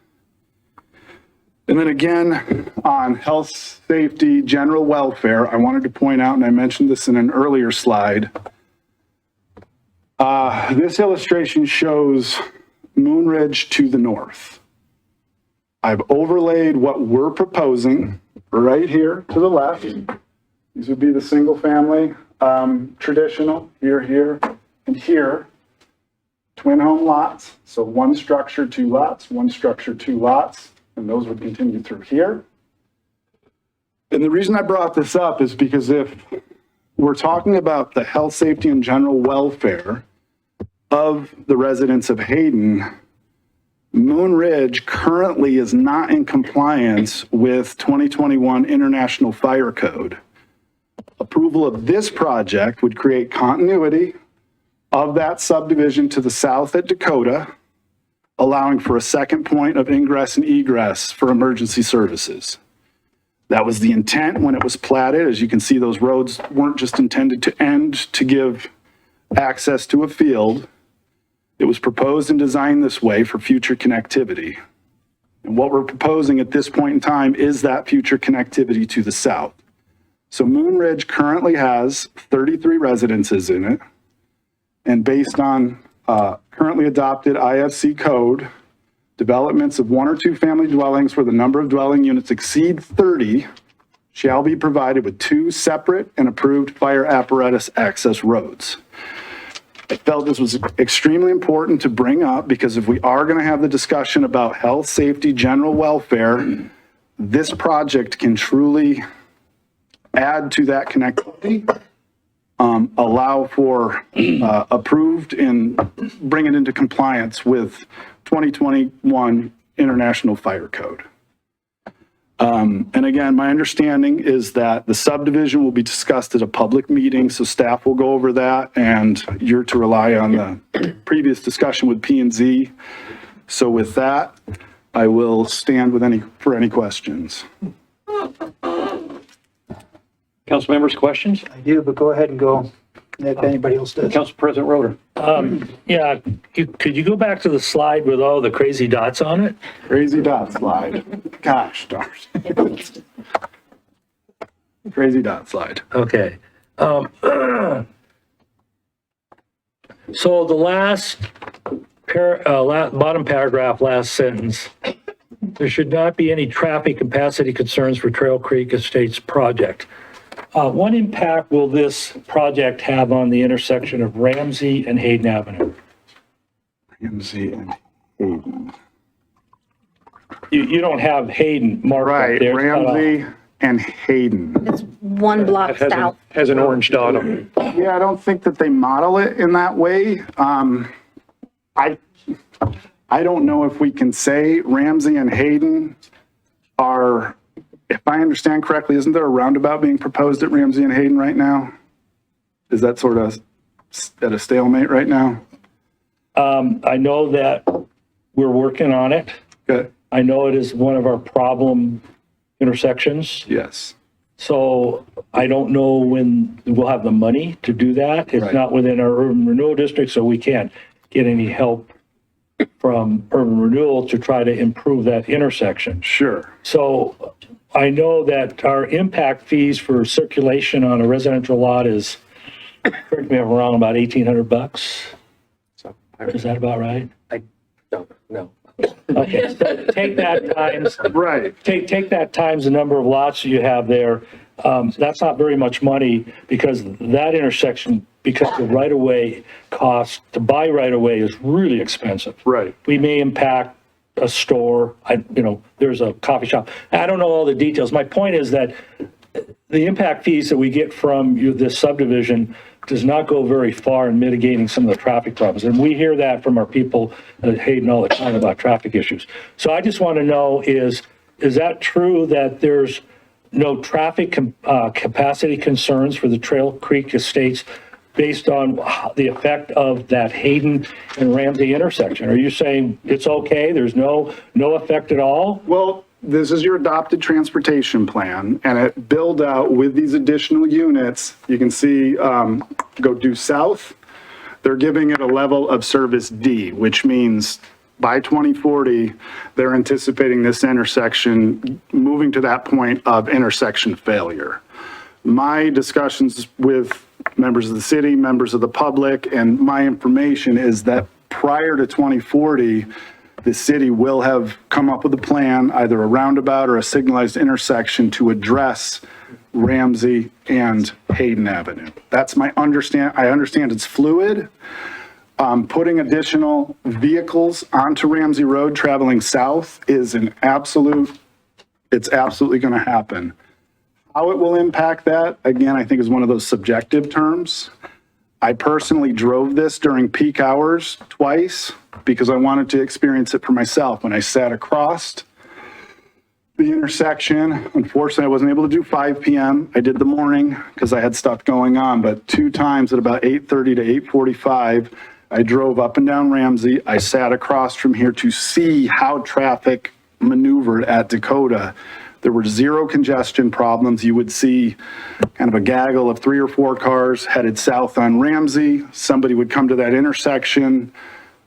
And then again, on health, safety, general welfare, I wanted to point out, and I mentioned this in an earlier slide, this illustration shows Moon Ridge to the north. I've overlaid what we're proposing right here to the left. These would be the single family, traditional, here, and here. Twin home lots, so one structure, two lots, one structure, two lots, and those would continue through here. And the reason I brought this up is because if we're talking about the health, safety, and general welfare of the residents of Hayden, Moon Ridge currently is not in compliance with 2021 International Fire Code. Approval of this project would create continuity of that subdivision to the south at Dakota, allowing for a second point of ingress and egress for emergency services. That was the intent when it was platted. As you can see, those roads weren't just intended to end to give access to a field. It was proposed and designed this way for future connectivity. And what we're proposing at this point in time is that future connectivity to the south. So Moon Ridge currently has 33 residences in it. And based on currently adopted IFC code, developments of 1 or 2 family dwellings where the number of dwelling units exceed 30 shall be provided with 2 separate and approved fire apparatus access roads. I felt this was extremely important to bring up because if we are going to have the discussion about health, safety, general welfare, this project can truly add to that connectivity. Allow for approved and bring it into compliance with 2021 International Fire Code. And again, my understanding is that the subdivision will be discussed at a public meeting, so staff will go over that, and you're to rely on the previous discussion with P&Z. So with that, I will stand with for any questions. Council members, questions? I do, but go ahead and go if anybody else does. Council President Roder. Yeah, could you go back to the slide with all the crazy dots on it? Crazy dot slide. Gosh darn. Crazy dot slide. Okay. So the last bottom paragraph, last sentence, there should not be any traffic capacity concerns for Trail Creek Estates project. What impact will this project have on the intersection of Ramsey and Hayden Avenue? Ramsey and Hayden. You don't have Hayden marked up there. Right, Ramsey and Hayden. It's one block south. Has an orange dot on it. Yeah, I don't think that they model it in that way. I don't know if we can say Ramsey and Hayden are, if I understand correctly, isn't there a roundabout being proposed at Ramsey and Hayden right now? Is that sort of at a stalemate right now? I know that we're working on it. Okay. I know it is one of our problem intersections. Yes. So I don't know when we'll have the money to do that. It's not within our urban renewal district, so we can't get any help from urban renewal to try to improve that intersection. Sure. So I know that our impact fees for circulation on a residential lot is, correct me if I'm wrong, about $1,800. Is that about right? I don't know. Okay, so take that times, take that times the number of lots you have there. That's not very much money because that intersection, because the right-of-way cost to buy right-of-way is really expensive. Right. We may impact a store, there's a coffee shop. I don't know all the details. My point is that the impact fees that we get from this subdivision does not go very far in mitigating some of the traffic problems. And we hear that from our people at Hayden all the time about traffic issues. So I just want to know, is that true that there's no traffic capacity concerns for the Trail Creek Estates based on the effect of that Hayden and Ramsey intersection? Are you saying it's okay, there's no effect at all? Well, this is your adopted transportation plan, and it build out with these additional units. You can see, go due south. They're giving it a level of service D, which means by 2040, they're anticipating this intersection moving to that point of intersection failure. My discussions with members of the city, members of the public, and my information is that prior to 2040, the city will have come up with a plan, either a roundabout or a signalized intersection to address Ramsey and Hayden Avenue. That's my I understand it's fluid. Putting additional vehicles onto Ramsey Road traveling south is it's absolutely going to happen. How it will impact that, again, I think is one of those subjective terms. I personally drove this during peak hours twice because I wanted to experience it for myself. When I sat across the intersection, unfortunately, I wasn't able to do 5 p.m. I did the morning because I had stuff going on, but 2 times at about 8:30 to 8:45, I drove up and down Ramsey. I sat across from here to see how traffic maneuvered at Dakota. There were 0 congestion problems. You would see kind of a gaggle of 3 or 4 cars headed south on Ramsey. Somebody would come to that intersection.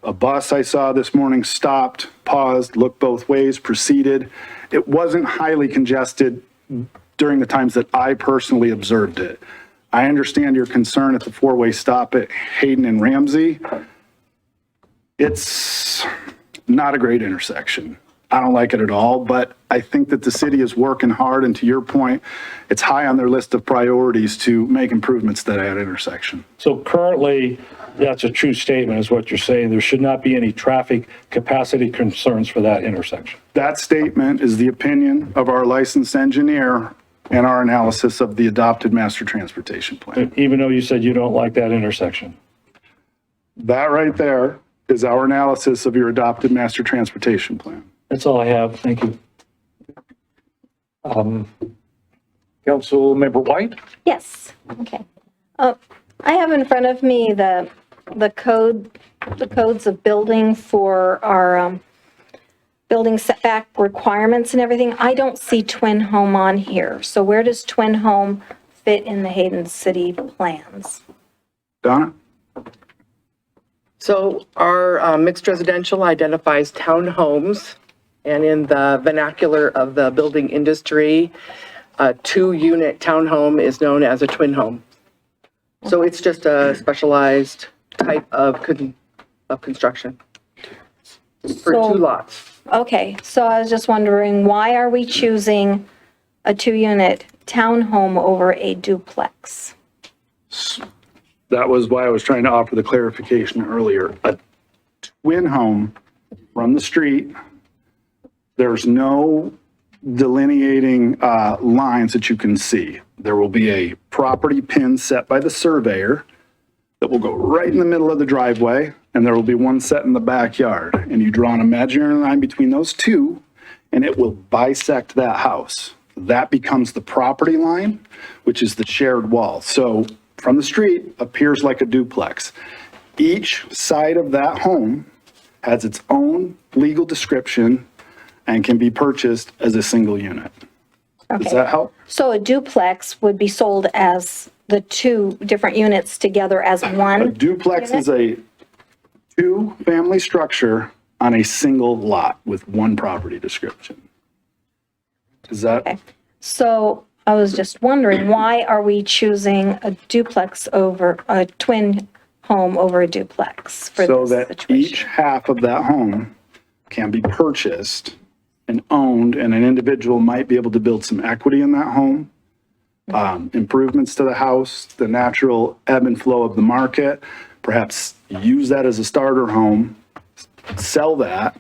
A bus I saw this morning stopped, paused, looked both ways, proceeded. It wasn't highly congested during the times that I personally observed it. I understand your concern at the 4-way stop at Hayden and Ramsey. It's not a great intersection. I don't like it at all, but I think that the city is working hard, and to your point, it's high on their list of priorities to make improvements to that intersection. So currently, that's a true statement, is what you're saying. There should not be any traffic capacity concerns for that intersection. That statement is the opinion of our licensed engineer and our analysis of the adopted master transportation plan. Even though you said you don't like that intersection. That right there is our analysis of your adopted master transportation plan. That's all I have. Thank you. Councilmember White? Yes, okay. I have in front of me the codes of building for our building setback requirements and everything. I don't see twin home on here. So where does twin home fit in the Hayden City plans? Donna? So our mixed residential identifies townhomes, and in the vernacular of the building industry, a 2-unit townhome is known as a twin home. So it's just a specialized type of construction for 2 lots. Okay, so I was just wondering, why are we choosing a 2-unit townhome over a duplex? That was why I was trying to offer the clarification earlier. A twin home from the street, there's no delineating lines that you can see. There will be a property pin set by the surveyor that will go right in the middle of the driveway, and there will be one set in the backyard. And you draw an imaginary line between those two, and it will bisect that house. That becomes the property line, which is the shared wall. So from the street, appears like a duplex. Each side of that home has its own legal description and can be purchased as a single unit. Okay. Does that help? So a duplex would be sold as the 2 different units together as one? A duplex unit? is a 2-family structure on a single lot with one property description. Is that? Okay. So I was just wondering, why are we choosing a duplex over a twin home over a duplex for So this that situation? each half of that home can be purchased and owned, and an individual might be able to build some equity in that home, improvements to the house, the natural ebb and flow of the market, perhaps use that as a starter home, sell that,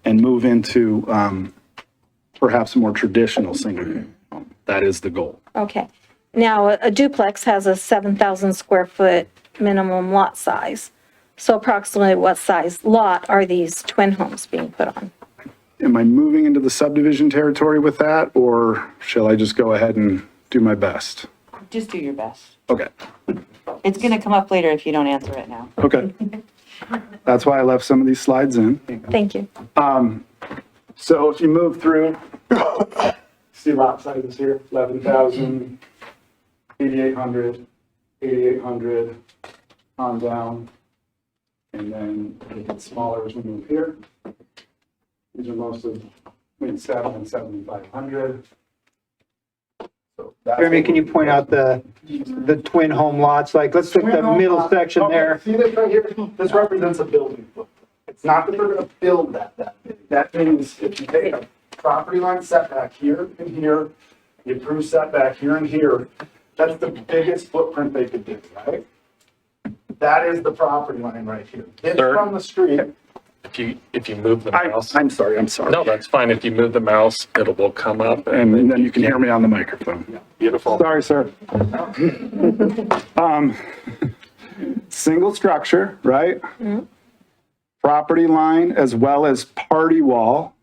and move into perhaps a more traditional single home. That is the goal. Okay. Now, a duplex has a 7,000 square foot minimum lot size. So approximately what size lot are these twin homes being put on? Am I moving into the subdivision territory with that, or shall I just go ahead and do my best? Just do your best. Okay, It's gonna come up later if you don't answer it now. okay. That's why I left some of these slides in. Thank you. So if you move through, see lot sizes here, 11,000, 8,800, 8,800, on down. And then it gets smaller as we move here. These are most of between 7 and 7,500. So that's Jeremy, what can you we're point out the twin home lots? Like, let's take the middle section Okay, there. see this right here? This represents a building footprint. It's not that they're gonna build that big. That means if you take a property line setback here and here, the approved setback here and here, that's the biggest footprint they could do, right? That is the property line right here. It's Sir? from the street. If you move the mouse. I'm sorry. No, that's fine. If you move the mouse, will come up. And then you can hear me on the microphone. Beautiful. Sorry, sir. Single structure, right? Property line as well as party wall.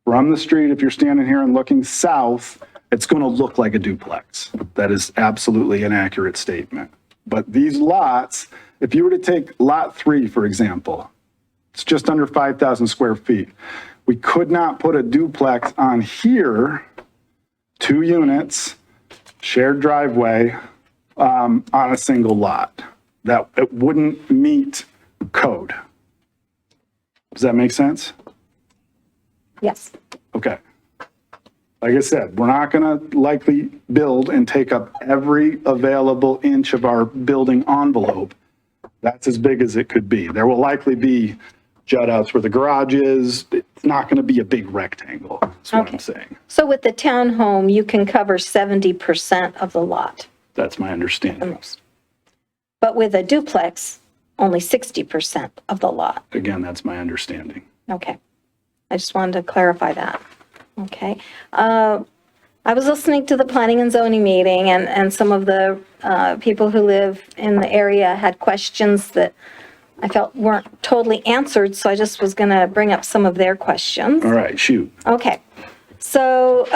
From the street, if you're standing here and looking south, it's going to look like a duplex. That is absolutely an accurate statement. But these lots, if you were to take lot 3, for example, it's just under 5,000 square feet. We could not put a duplex on here, 2 units, shared driveway, on a single lot. That it wouldn't meet code. Does that make sense? Yes. Okay. Like I said, we're not gonna likely build and take up every available inch of our building envelope. That's as big as it could be. There will likely be jut outs where the garage is. It's not gonna be a big rectangle, is what I'm saying. So with the townhome, you can cover 70% of the lot, That's my understanding. but with a duplex, only 60% of the lot. Again, that's my understanding. Okay. I just wanted to clarify that. Okay. I was listening to the planning and zoning meeting, and some of the people who live in the area had questions that I felt weren't totally answered, so I just was going to bring up some of their questions. All right, shoot. Okay. So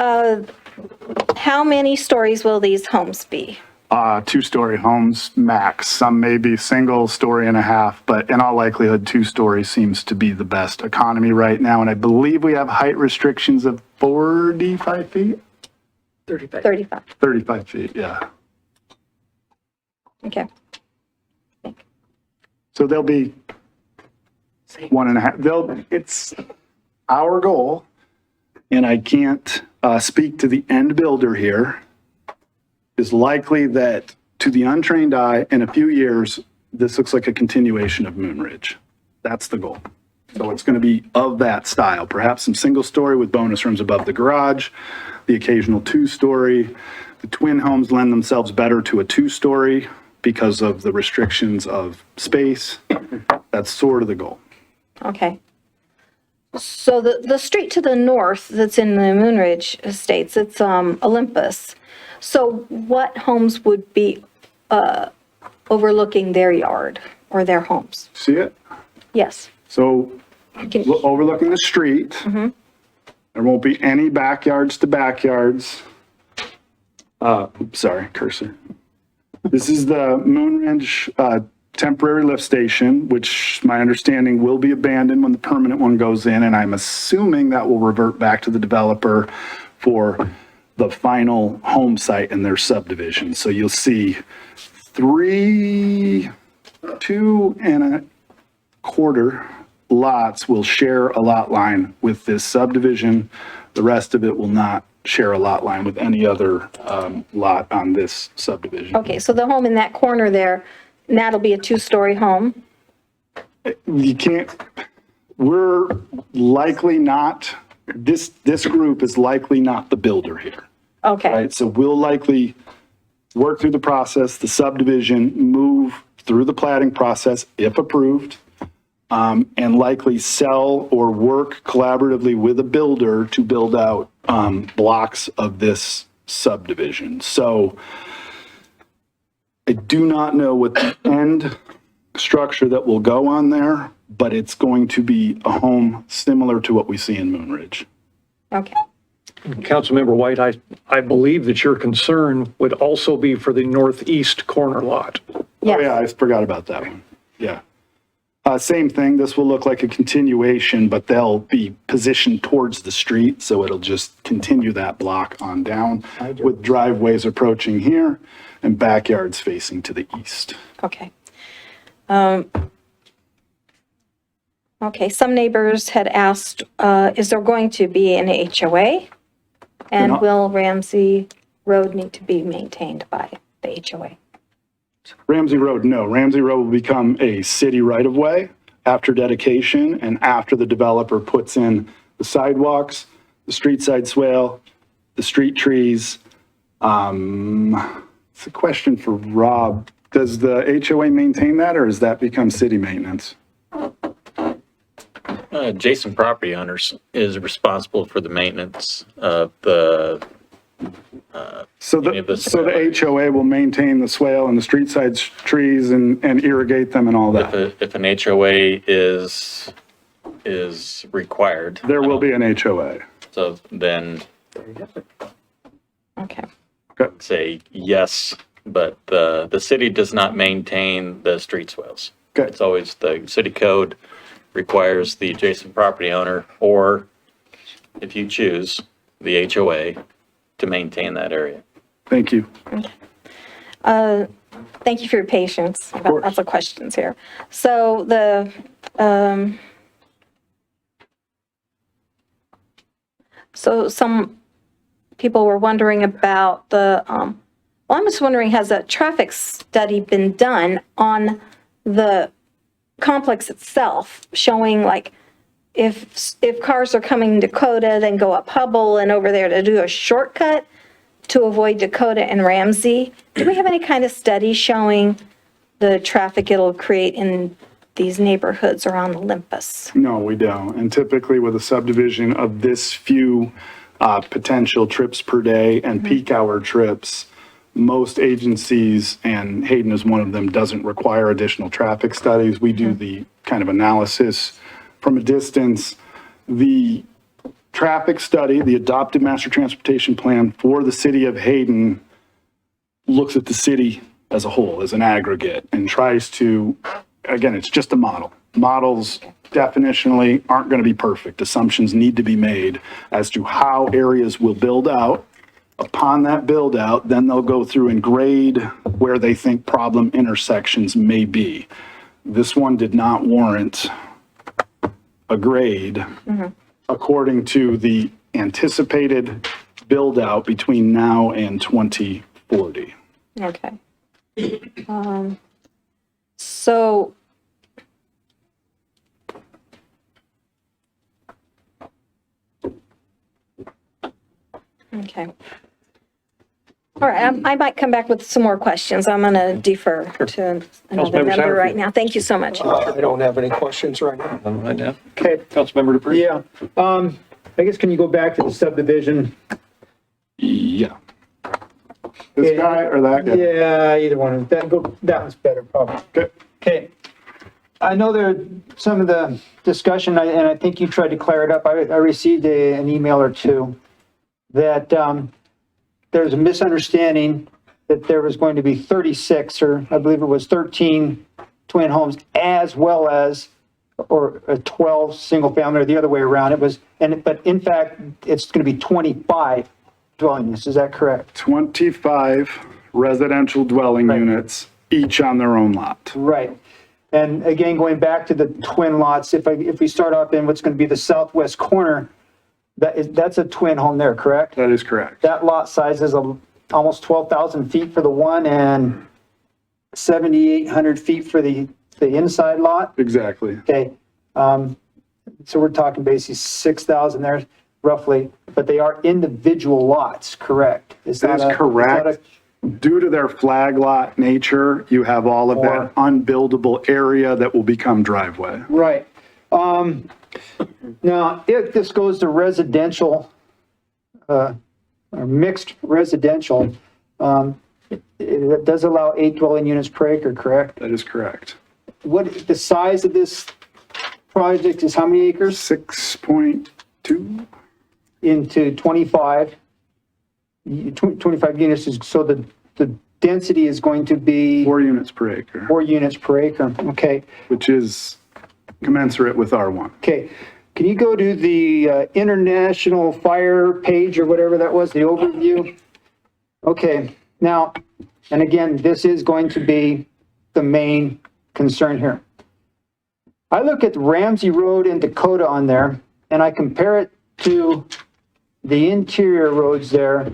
how many stories will these homes be? 2-story homes max. Some may be single story and a half, but in all likelihood, 2-story seems to be the best economy right now. And I believe we have height restrictions of 45 feet? 35. 35 feet, yeah. Okay. So they'll be 1.5. It's our goal, and I can't speak to the end builder here, is likely that to the untrained eye, in a few years, this looks like a continuation of Moon Ridge. That's the goal. So it's going to be of that style, perhaps some single story with bonus rooms above the garage, the occasional 2-story. The twin homes lend themselves better to a 2-story because of the restrictions of space. That's sort of the goal. Okay. So the street to the north that's in the Moonridge Estates, it's Olympus. So what homes would be overlooking their yard or their homes? See it? Yes. So overlooking the street, there won't be any backyards to backyards. Oops, sorry, cursor. This is the Moon Ridge temporary lift station, which my understanding will be abandoned when the permanent one goes in, and I'm assuming that will revert back to the developer for the final home site in their subdivision. So you'll see 2.25 lots will share a lot line with this subdivision. The rest of it will not share a lot line with any other lot on this subdivision. Okay, so the home in that corner there, and that'll be a 2-story home? You can't, we're likely not, this group is likely not the builder here. Okay. Right, so we'll likely work through the process, the subdivision, move through the plating process, if approved, and likely sell or work collaboratively with a builder to build out blocks of this subdivision. So I do not know what the end structure that will go on there, but it's going to be a home similar to what we see in Moonridge. Okay. Councilmember White, I believe that your concern would also be for the northeast corner lot. Oh, yeah, I forgot about that one. Yeah. Same thing. This will look like a continuation, but they'll be positioned towards the street. So it'll just continue that block on down with driveways approaching here and backyards facing to the east. Okay. Okay, some neighbors had asked, is there going to be an HOA? And not. will Ramsey Road need to be maintained by the HOA? Ramsey Road, no. Ramsey Road will become a city right-of-way after dedication and after the developer puts in the sidewalks, the street side swale, the street trees. It's a question for Rob. Does the HOA maintain that, or does that become city maintenance? Adjacent property owners is responsible for the maintenance of the. So the HOA will maintain the swale and the street side trees and irrigate them and all that? If an HOA is required. There will be an HOA. So then. Okay. Say yes, but the city does not maintain the street swales. Okay. It's always the city code requires the adjacent property owner, or if you choose, the HOA to maintain that area. Thank you. Thank you for your patience. I've got lots of questions here. So so some people were wondering about well, I'm just wondering, has a traffic study been done on the complex itself, showing like if cars are coming Dakota, then go up Hubble and over there to do a shortcut to avoid Dakota and Ramsey? Do we have any kind of study showing the traffic it'll create in these neighborhoods around Olympus? No, we don't. And typically with a subdivision of this few potential trips per day and peak hour trips, most agencies, and Hayden is one of them, doesn't require additional traffic studies. We do the kind of analysis from a distance. The traffic study, the adopted master transportation plan for the city of Hayden, looks at the city as a whole, as an aggregate, and tries to, again, it's just a model. Models definitionally aren't going to be perfect. Assumptions need to be made as to how areas will build out. Upon that build out, then they'll go through and grade where they think problem intersections may be. This one did not warrant a grade according to the anticipated build out between now and 2040. Okay. So okay. All right, I might come back with some more questions. I'm going to defer to another member right now. Thank you so much. I don't have any questions right now. Right now. Okay. Councilmember Dupree? Yeah. I guess, can you go back to the subdivision? Yeah. This guy or that guy? Yeah, either one. That one's better, probably. Okay. Okay. I know there some of the discussion, and I think you tried to clear it up. I received an email or two that there's a misunderstanding that there was going to be 36, or I believe it was 13 twin homes, as well as, or 12 single family, or the other way around. It was, but in fact, it's going to be 25 dwelling units. Is that correct? 25 residential dwelling units, each on their own lot. Right. And again, going back to the twin lots, if we start off in what's going to be the southwest corner, that's a twin home there, correct? That is correct. That lot size is almost 12,000 feet for the one and 7,800 feet for the inside lot. Exactly. Okay. So we're talking basically 6,000 there roughly, but they are individual lots, correct? That is correct. Due to their flag lot nature, you have all of that unbuildable area that will become driveway. Right. Now, if this goes to residential or mixed residential, it does allow 8 dwelling units per acre, correct? That is correct. What, the size of this project is how many acres? 6.2. Into 25 units, so the density is going to be 4 units per acre. 4 units per acre, okay. Which is commensurate with R1. Okay, can you go to the International Fire page or whatever that was, the overview? Okay, now, and again, this is going to be the main concern here. I look at Ramsey Road in Dakota on there, and I compare it to the interior roads there.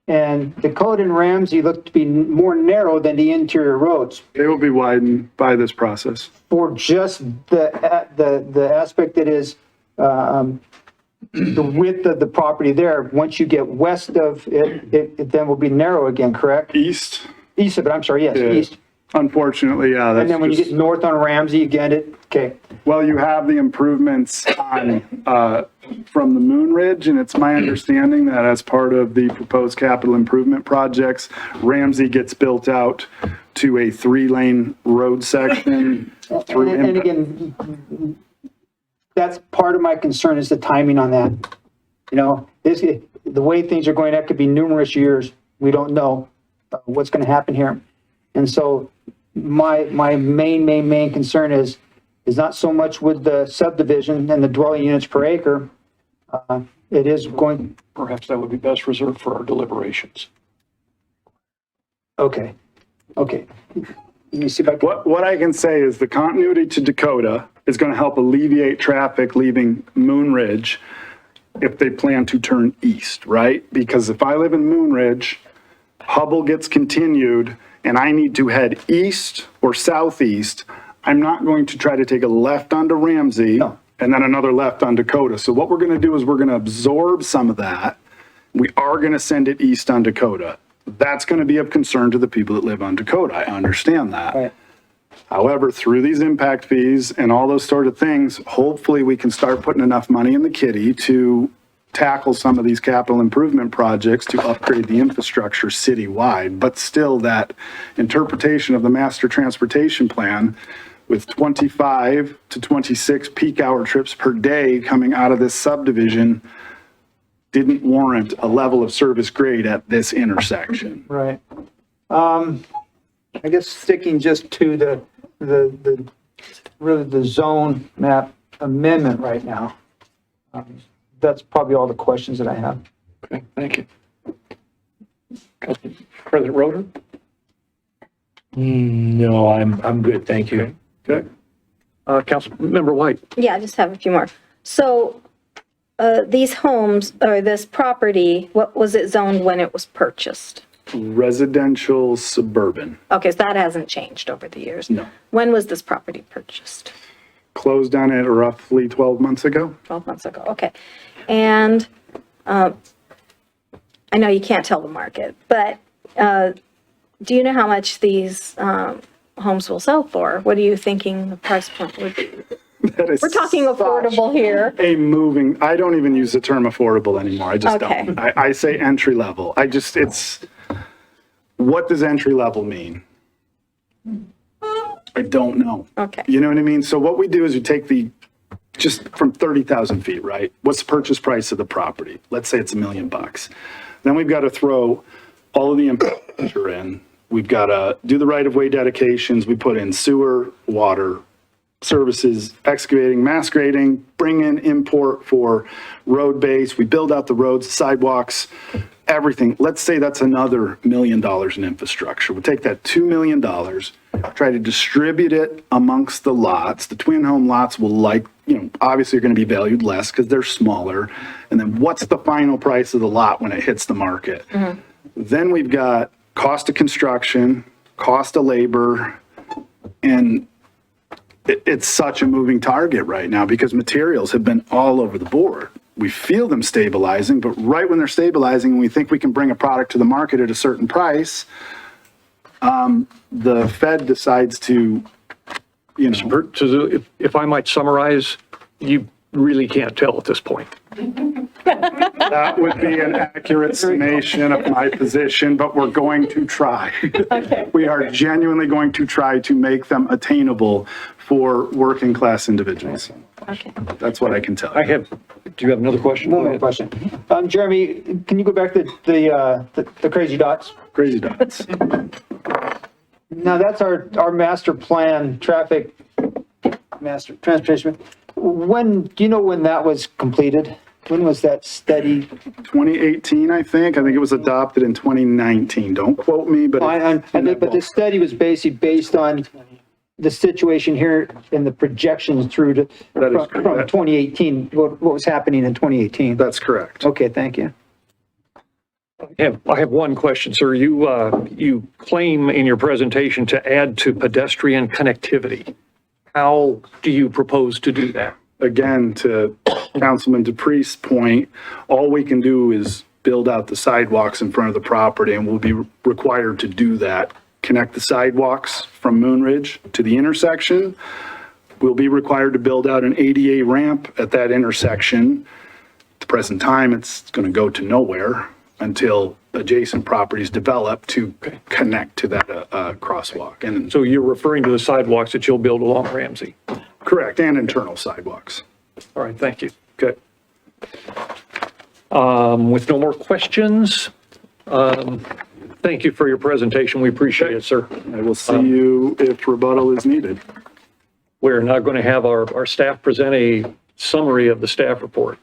And Dakota and Ramsey look to be more narrow than the interior roads. They will be widened by this process. For just the aspect that is the width of the property there. Once you get west of it, it then will be narrow again, correct? East. East of it, I'm sorry, yes, east. Unfortunately, yeah. That's and then when you get north on Ramsey, you get it, okay. Well, you have the improvements on, from the Moon Ridge, and it's my understanding that as part of the proposed capital improvement projects, Ramsey gets built out to a 3-lane road section. And again, that's part of my concern is the timing on that. You know, the way things are going, that could be numerous years. We don't know what's going to happen here. And so my main concern is not so much with the subdivision and the dwelling units per acre. It is going. Perhaps that would be best reserved for our deliberations. Okay. Let me see if I can. What I can say is the continuity to Dakota is going to help alleviate traffic leaving Moon Ridge if they plan to turn east, right? Because if I live in Moon Ridge, Hubble gets continued, and I need to head east or southeast, I'm not going to try to take a left onto Ramsey and then another left on Dakota. So what we're going to do is we're going to absorb some of that. We are going to send it east on Dakota. That's going to be of concern to the people that live on Dakota. I understand that. Right. However, through these impact fees and all those sort of things, hopefully we can start putting enough money in the kitty to tackle some of these capital improvement projects to upgrade the infrastructure citywide. But still, that interpretation of the master transportation plan with 25 to 26 peak hour trips per day coming out of this subdivision didn't warrant a level of service grade at this intersection. Right. I guess sticking just to the really the zone map amendment right now. That's probably all the questions that I have. Okay, thank you. Council President Roder? No, I'm good, thank you. Okay. Councilmember White? Yeah, I just have a few more. So these homes, or this property, what was it zoned when it was purchased? Residential suburban. Okay, so that hasn't changed over the years. No. When was this property purchased? Closed on it roughly 12 months ago. 12 months ago, okay. And I know you can't tell the market, but do you know how much these homes will sell for? What are you thinking the price point would be? We're talking affordable here. A moving, I don't even use the term affordable anymore. I just Okay. don't. I say entry level. What does entry level mean? I don't know. Okay. You know what I mean? So what we do is we take just from 30,000 feet, right? What's the purchase price of the property? Let's say it's $1 million. Then we've got to throw all of the infrastructure in. We've got to do the right-of-way dedications. We put in sewer, water, services, excavating, mass grading, bring in import for road base. We build out the roads, sidewalks, everything. Let's say that's another $1 million in infrastructure. We'll take that $2 million, try to distribute it amongst the lots. The twin home lots will obviously are going to be valued less because they're smaller. And then what's the final price of the lot when it hits the market? Mm-hmm. Then we've got cost of construction, cost of labor, and it's such a moving target right now because materials have been all over the board. We feel them stabilizing, but right when they're stabilizing and we think we can bring a product to the market at a certain price, the Fed decides to, If I might summarize, you really can't tell at this point. That would be an accurate summation of my position, but we're going to try. We are genuinely going to try to make them attainable for working class individuals. Okay. That's what I can tell you. Do you have another question? One more question. Jeremy, can you go back to the crazy dots? Crazy dots. Now, that's our master plan, transportation. Do you know when that was completed? When was that study? 2018, I think. I think it was adopted in 2019. Don't quote me, but. But the study was basically based on the situation here and the projections through from 2018, what was happening in 2018. That's correct. Okay, thank you. I have one question, sir. You claim in your presentation to add to pedestrian connectivity. How do you propose to do that? Again, to Councilman DePriest's point, all we can do is build out the sidewalks in front of the property, and we'll be required to do that. Connect the sidewalks from Moon Ridge to the intersection. We'll be required to build out an ADA ramp at that intersection. At the present time, it's going to go to nowhere until adjacent properties develop to connect to that crosswalk. And so you're referring to the sidewalks that you'll build along Ramsey? Correct, and internal sidewalks. All right, thank you. Okay. With no more questions, thank you for your presentation. We appreciate it, sir. I will see you if rebuttal is needed. We're now going to have our staff present a summary of the staff report.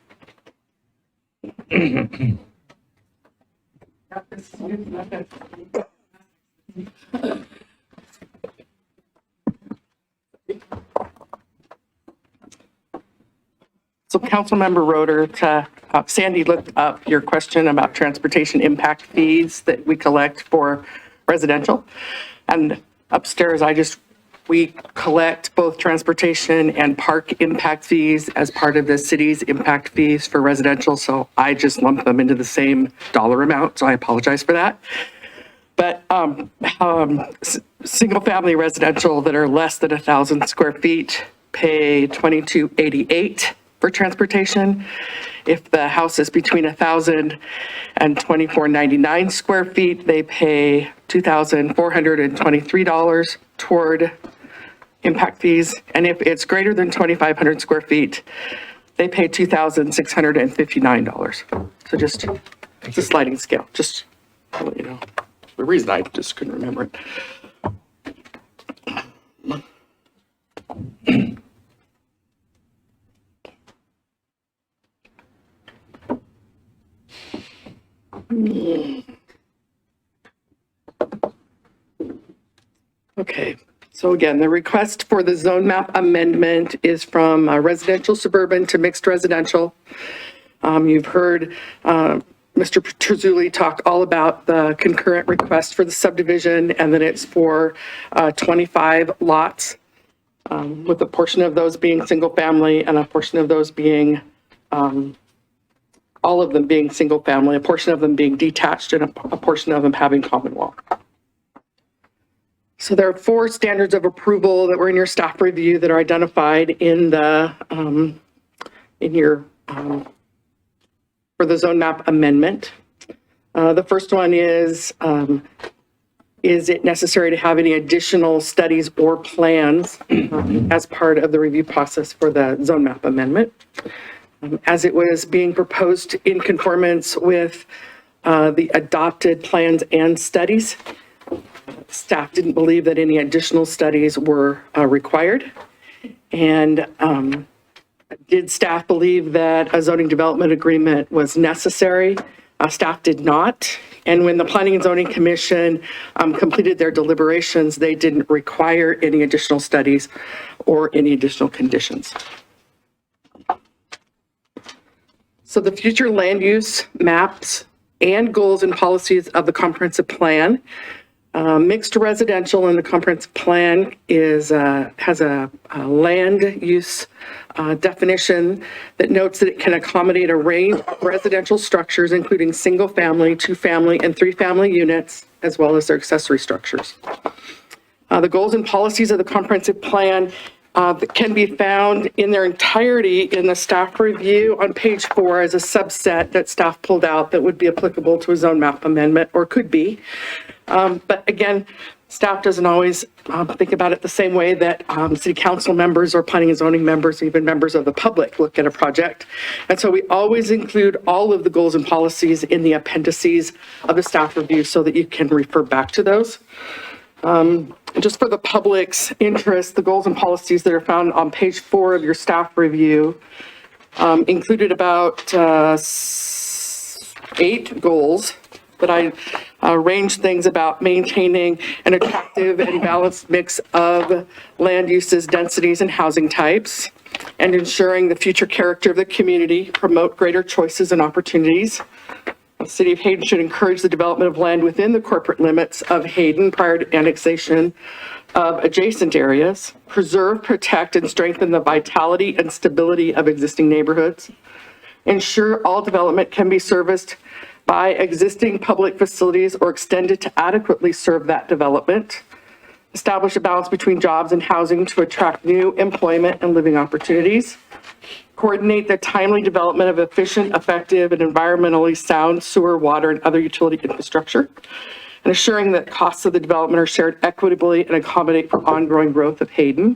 So Councilmember Roeder, Sandy looked up your question about transportation impact fees that we collect for residential. And upstairs, we collect both transportation and park impact fees as part of the city's impact fees for residential. So I just lump them into the same dollar amount. So I apologize for that. But single family residential that are less than 1,000 square feet pay $22.88 for transportation. If the house is between 1,000 and 2,499 square feet, they pay $2,423 toward impact fees. And if it's greater than 2,500 square feet, they pay $2,659. So just, it's a sliding scale, just to let you know. The reason I just couldn't remember it. Okay, so again, the request for the zone map amendment is from residential suburban to mixed residential. You've heard Mr. Petruzzelli talk all about the concurrent request for the subdivision, and then it's for 25 lots, with a portion of those being single family and a portion of those being all of them being single family, a portion of them being detached, and a portion of them having common wall. So there are 4 standards of approval that were in your staff review that are identified in the for the zone map amendment. The first one is it necessary to have any additional studies or plans as part of the review process for the zone map amendment? As it was being proposed in conformance with the adopted plans and studies, staff didn't believe that any additional studies were required. And did staff believe that a zoning development agreement was necessary? Staff did not. And when the Planning and Zoning Commission completed their deliberations, they didn't require any additional studies or any additional conditions. So the future land use maps and goals and policies of the comprehensive plan, mixed residential in the comprehensive plan has a land use definition that notes that it can accommodate a range of residential structures, including single family, 2-family, and 3-family units, as well as their accessory structures. The goals and policies of the comprehensive plan that can be found in their entirety in the staff review on page 4 as a subset that staff pulled out that would be applicable to a zone map amendment, or could be. But again, staff doesn't always think about it the same way that city council members or planning and zoning members, even members of the public, look at a project. And so we always include all of the goals and policies in the appendices of the staff review so that you can refer back to those. Just for the public's interest, the goals and policies that are found on page 4 of your staff review included about 8 goals, but I arranged things about maintaining an attractive and balanced mix of land uses, densities, and housing types, and ensuring the future character of the community, promote greater choices and opportunities. The City of Hayden should encourage the development of land within the corporate limits of Hayden prior to annexation of adjacent areas, preserve, protect, and strengthen the vitality and stability of existing neighborhoods, ensure all development can be serviced by existing public facilities or extended to adequately serve that development, establish a balance between jobs and housing to attract new employment and living opportunities, coordinate the timely development of efficient, effective, and environmentally sound sewer, water, and other utility infrastructure, and assuring that costs of the development are shared equitably and accommodate for ongoing growth of Hayden.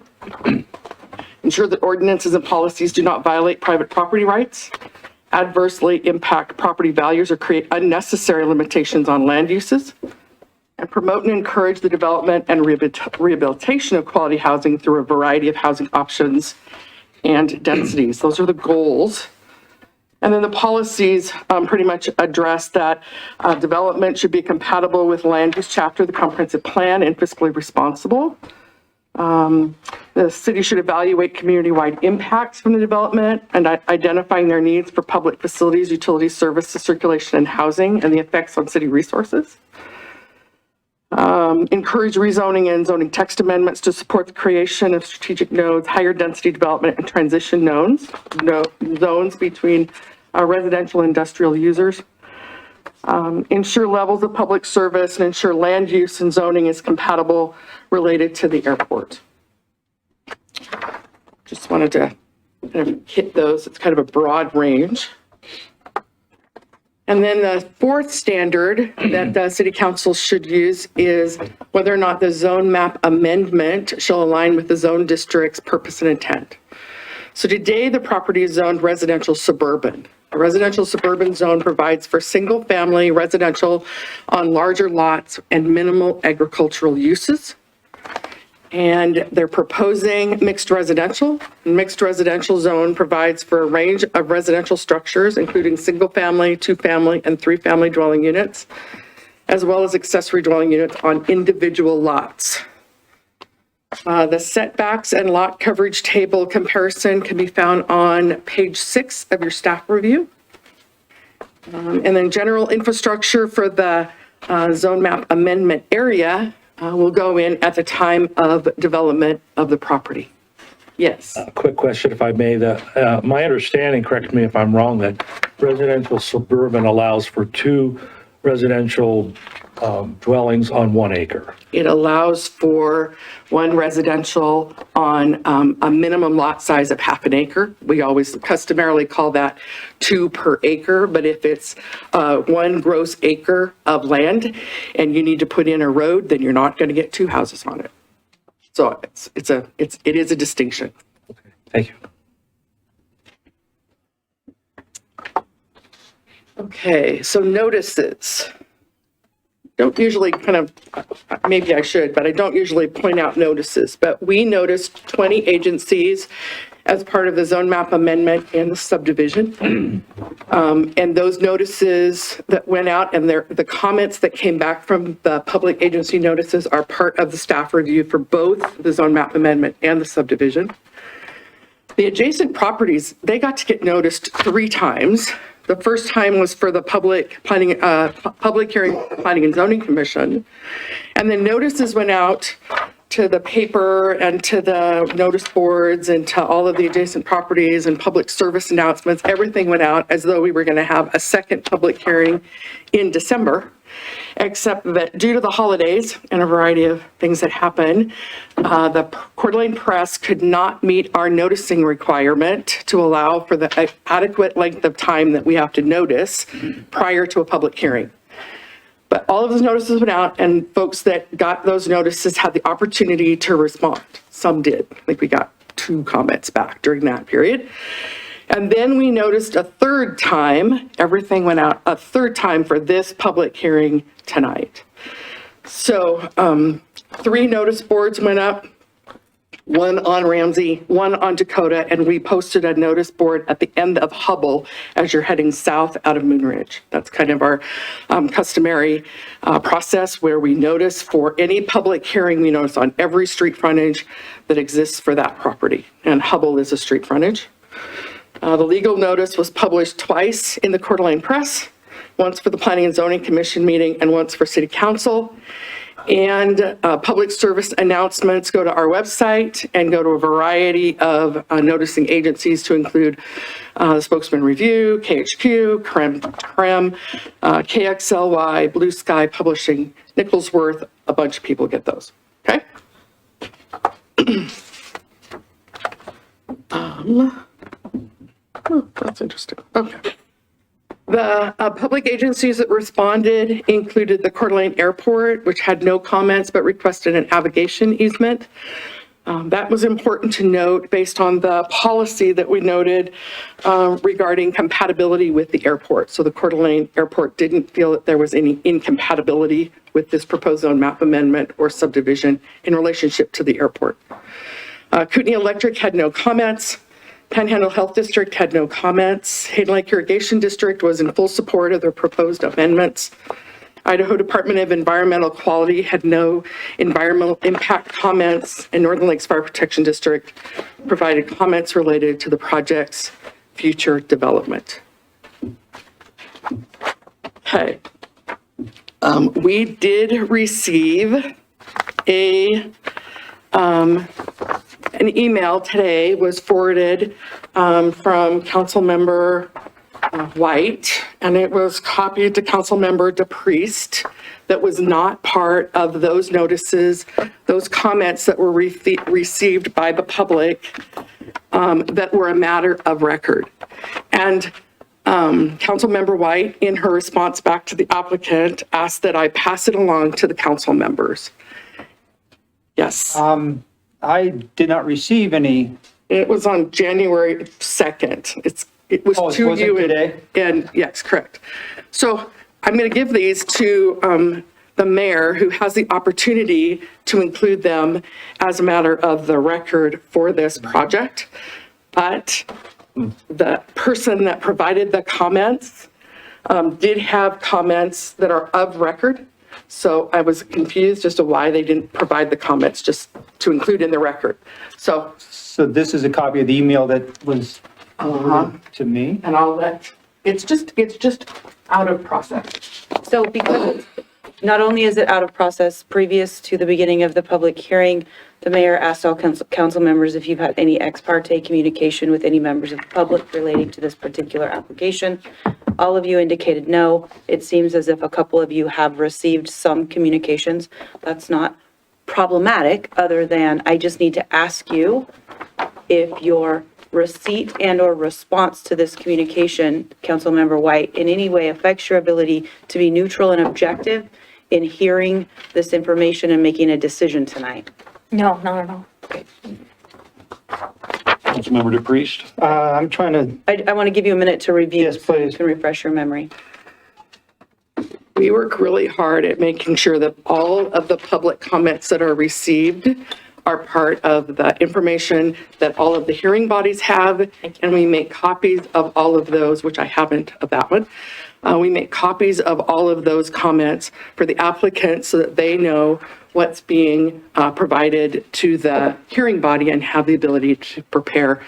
Ensure that ordinances and policies do not violate private property rights, adversely impact property values, or create unnecessary limitations on land uses, and promote and encourage the development and rehabilitation of quality housing through a variety of housing options and densities. Those are the goals. And then the policies pretty much address that development should be compatible with land use chapter of the comprehensive plan and fiscally responsible. The city should evaluate community-wide impacts from the development and identifying their needs for public facilities, utilities, services, circulation, and housing, and the effects on city resources. Encourage rezoning and zoning text amendments to support the creation of strategic nodes, higher density development, and transition zones between residential and industrial users. Ensure levels of public service and ensure land use and zoning is compatible related to the airport. Just wanted to kind of hit those. It's kind of a broad range. And then the fourth standard that the city council should use is whether or not the zone map amendment shall align with the zone district's purpose and intent. So today the property is zoned residential suburban. A residential suburban zone provides for single family residential on larger lots and minimal agricultural uses. And they're proposing mixed residential. Mixed residential zone provides for a range of residential structures, including single family, 2-family, and 3-family dwelling units, as well as accessory dwelling units on individual lots. The setbacks and lot coverage table comparison can be found on page 6 of your staff review. And then general infrastructure for the zone map amendment area will go in at the time of development of the property. Yes. A quick question, if I may. My understanding, correct me if I'm wrong, that residential suburban allows for 2 residential dwellings on 1 acre. It allows for 1 residential on a minimum lot size of half an acre. We always customarily call that 2 per acre, but if it's 1 gross acre of land and you need to put in a road, then you're not going to get 2 houses on it. So it is a distinction. Okay, thank you. Okay, so notices. Don't usually maybe I should, but I don't usually point out notices. But we noticed 20 agencies as part of the zone map amendment and the subdivision. And those notices that went out and the comments that came back from the public agency notices are part of the staff review for both the zone map amendment and the subdivision. The adjacent properties, they got to get noticed 3 times. The first time was for the public hearing, Planning and Zoning Commission. And then notices went out to the paper and to the notice boards and to all of the adjacent properties and public service announcements. Everything went out as though we were going to have a second public hearing in December, except that due to the holidays and a variety of things that happened, the Coeur d'Alene Press could not meet our noticing requirement to allow for the adequate length of time that we have to notice prior to a public hearing. But all of those notices went out, and folks that got those notices had the opportunity to respond. Some did. I think we got 2 comments back during that period. And then we noticed a third time, everything went out a third time for this public hearing tonight. So 3 notice boards went up, 1 on Ramsey, 1 on Dakota, and we posted a notice board at the end of Hubble as you're heading south out of Moon Ridge. That's kind of our customary process where we notice for any public hearing, we notice on every street frontage that exists for that property. And Hubble is a street frontage. The legal notice was published twice in the Coeur d'Alene Press, once for the Planning and Zoning Commission meeting and once for City Council. And public service announcements go to our website and go to a variety of noticing agencies to include Spokesman Review, KHQ, CREM, KXLY, Blue Sky Publishing, Nicholsworth. A bunch of people get those, okay? That's interesting. Okay. The public agencies that responded included the Coeur d'Alene Airport, which had no comments but requested an navigation easement. That was important to note based on the policy that we noted regarding compatibility with the airport. So the Coeur d'Alene Airport didn't feel that there was any incompatibility with this proposed zone map amendment or subdivision in relationship to the airport. Kootenai Electric had no comments. Panhandle Health District had no comments. Hayden Lake Irrigation District was in full support of their proposed amendments. Idaho Department of Environmental Quality had no environmental impact comments, and Northern Lakes Fire Protection District provided comments related to the project's future development. Okay. We did receive an email today was forwarded from Councilmember White, and it was copied to Councilmember DePriest. That was not part of those notices, those comments that were received by the public that were a matter of record. And Councilmember White, in her response back to the applicant, asked that I pass it along to the council members. Yes. I did not receive any. It was on January 2nd. It was to you today? And yes, correct. So I'm going to give these to the mayor, who has the opportunity to include them as a matter of the record for this project. But the person that provided the comments did have comments that are of record. So I was confused as to why they didn't provide the comments just to include in the record. So this is a copy of the email that was forwarded to me. And I'll let, it's just out of process. So because not only is it out of process, previous to the beginning of the public hearing, the mayor asked all council members if you've had any ex parte communication with any members of the public relating to this particular application. All of you indicated no. It seems as if a couple of you have received some communications. That's not problematic, other than I just need to ask you if your receipt and or response to this communication, Councilmember White, in any way affects your ability to be neutral and objective in hearing this information and making a decision tonight. No, not at all. Councilmember DePriest? I'm trying to. I want to give you a minute to review. Yes, please. To refresh your memory. We work really hard at making sure that all of the public comments that are received are part of the information that all of the hearing bodies have, and we make copies of all of those, which I haven't of that one. We make copies of all of those comments for the applicant so that they know what's being provided to the hearing body and have the ability to prepare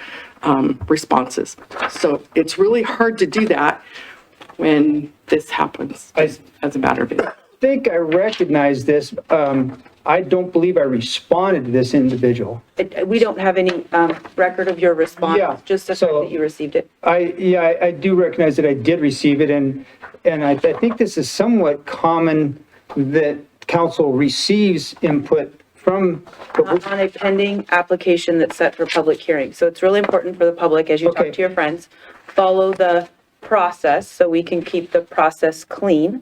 responses. So it's really hard to do that when this happens, as a matter of fact. I think I recognize this. I don't believe I responded to this individual. We don't have any record of your response, Yeah, just the fact that you received it. I do recognize that I did receive it, and I think this is somewhat common that council receives input from. On a pending application that's set for public hearing. So it's really important for the public, as you talk to your friends, follow the process so we can keep the process clean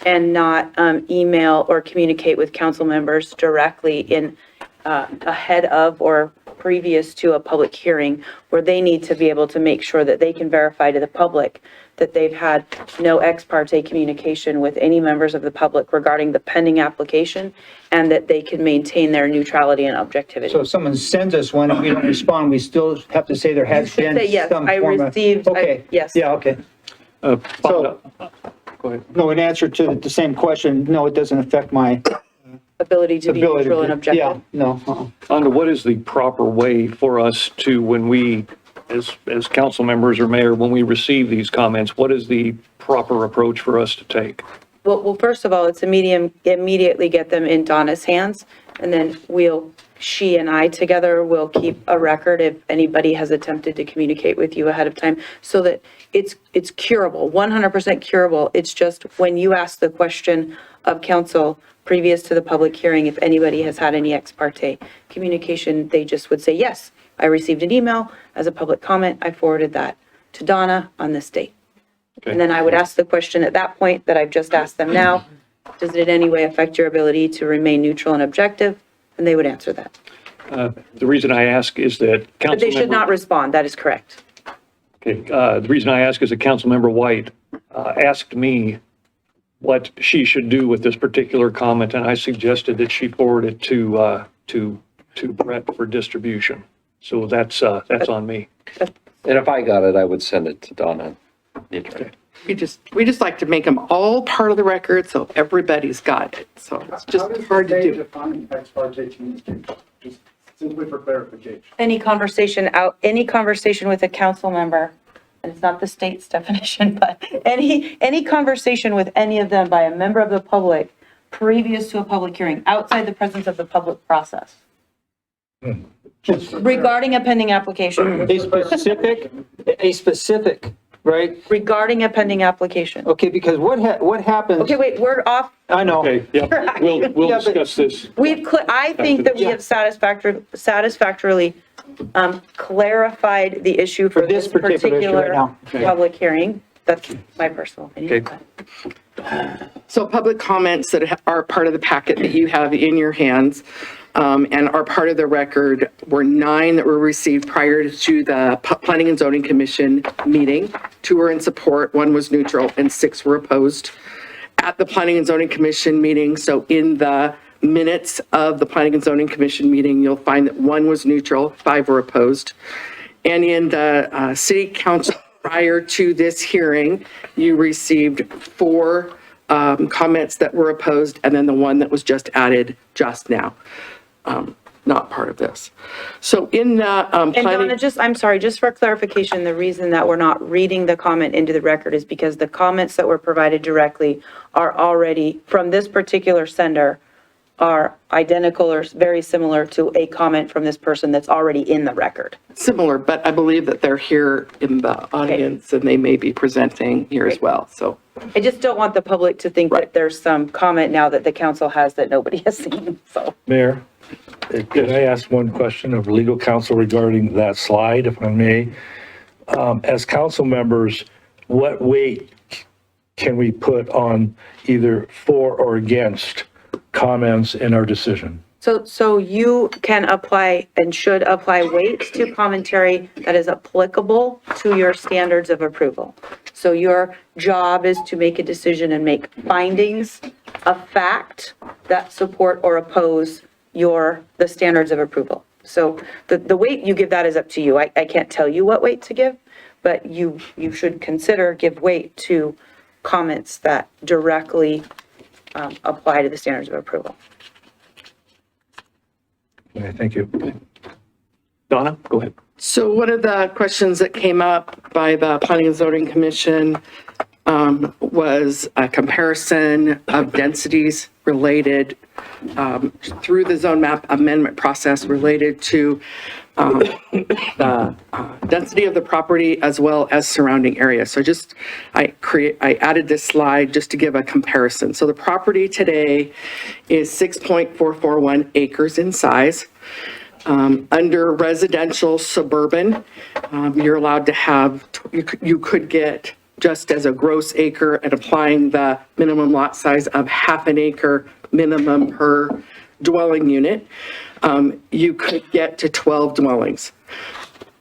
and not email or communicate with council members directly in ahead of or previous to a public hearing, where they need to be able to make sure that they can verify to the public that they've had no ex parte communication with any members of the public regarding the pending application, and that they can maintain their neutrality and objectivity. So if someone sends us one and we don't respond, we still have to say there has been Say, yes, some I form of. received, Okay. yes. Yeah, okay. So, So, go ahead. no, in answer to the same question, no, it doesn't affect my Ability to be ability. neutral and objective. Yeah, no. Rhonda, what is the proper way for us to, when we, as council members or mayor, when we receive these comments, what is the proper approach for us to take? Well, first of all, it's immediately get them in Donna's hands, and then she and I together will keep a record if anybody has attempted to communicate with you ahead of time, so that it's curable, 100% curable. It's just when you ask the question of council previous to the public hearing, if anybody has had any ex parte communication, they just would say, yes, I received an email as a public comment. I forwarded that to Donna on this date. Okay. And then I would ask the question at that point that I've just asked them now, does it in any way affect your ability to remain neutral and objective? And they would answer that. The reason I ask is that But they should not respond, that is correct. Okay, the reason I ask is that Councilmember White asked me what she should do with this particular comment, and I suggested that she forward it to Brett for distribution. So that's on me. And if I got it, I would send it to Donna. Okay. We just like to make them all part of the record so everybody's got it. So it's just hard to do. Define ex parte communication, just simply for clarification. Any conversation with a council member, and it's not the state's definition, but any conversation with any of them by a member of the public previous to a public hearing, outside the presence of the public process. Regarding a pending application. A specific, right? Regarding a pending application. Okay, because what happens? Okay, wait, we're off. I know. Okay, yeah, we'll discuss this. I think that we have satisfactorily clarified the issue for this particular issue right particular now. Okay. public hearing. That's my personal opinion. Okay. So public comments that are part of the packet that you have in your hands and are part of the record were 9 that were received prior to the Planning and Zoning Commission meeting. 2 were in support, 1 was neutral, and 6 were opposed. At the Planning and Zoning Commission meeting, so in the minutes of the Planning and Zoning Commission meeting, you'll find that 1 was neutral, 5 were opposed. And in the City Council prior to this hearing, you received 4 comments that were opposed, and then the 1 that was just added just now, not part of this. So in the And planning. Donna, I'm sorry, just for clarification, the reason that we're not reading the comment into the record is because the comments that were provided directly are already, from this particular sender, are identical or very similar to a comment from this person that's already in the record. Similar, but I believe that they're here in the audience and they may be presenting here as well, so. I just don't want the public to think that there's some comment now that the council has that nobody has seen, so. Mayor, could I ask one question of legal counsel regarding that slide, if I may? As council members, what weight can we put on either for or against comments in our decision? So you can apply and should apply weight to commentary that is applicable to your standards of approval. So your job is to make a decision and make findings of fact that support or oppose the standards of approval. So the weight you give, that is up to you. I can't tell you what weight to give, but you should give weight to comments that directly apply to the standards of approval. Okay, thank you. Donna, go ahead. So one of the questions that came up by the Planning and Zoning Commission was a comparison of densities related, through the zone map amendment process related to the density of the property as well as surrounding areas. So I added this slide just to give a comparison. So the property today is 6.441 acres in size. Under residential suburban, you're allowed to have, you could get just as a gross acre and applying the minimum lot size of half an acre minimum per dwelling unit, you could get to 12 dwellings.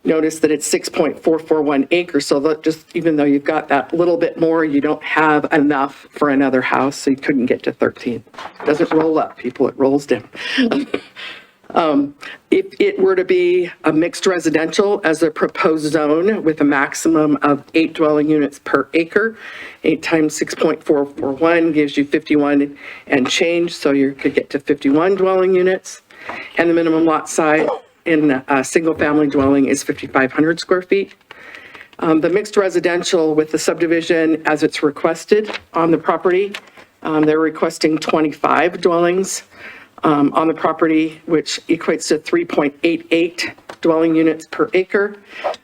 Notice that it's 6.441 acres, so that just, even though you've got that little bit more, you don't have enough for another house, so you couldn't get to 13. It doesn't roll up, people, it rolls down. If it were to be a mixed residential as a proposed zone with a maximum of 8 dwelling units per acre, 8 times 6.441 gives you 51 and change, so you could get to 51 dwelling units. And the minimum lot size in a single-family dwelling is 5,500 square feet. The mixed residential with the subdivision as it's requested on the property, they're requesting 25 dwellings on the property, which equates to 3.88 dwelling units per acre.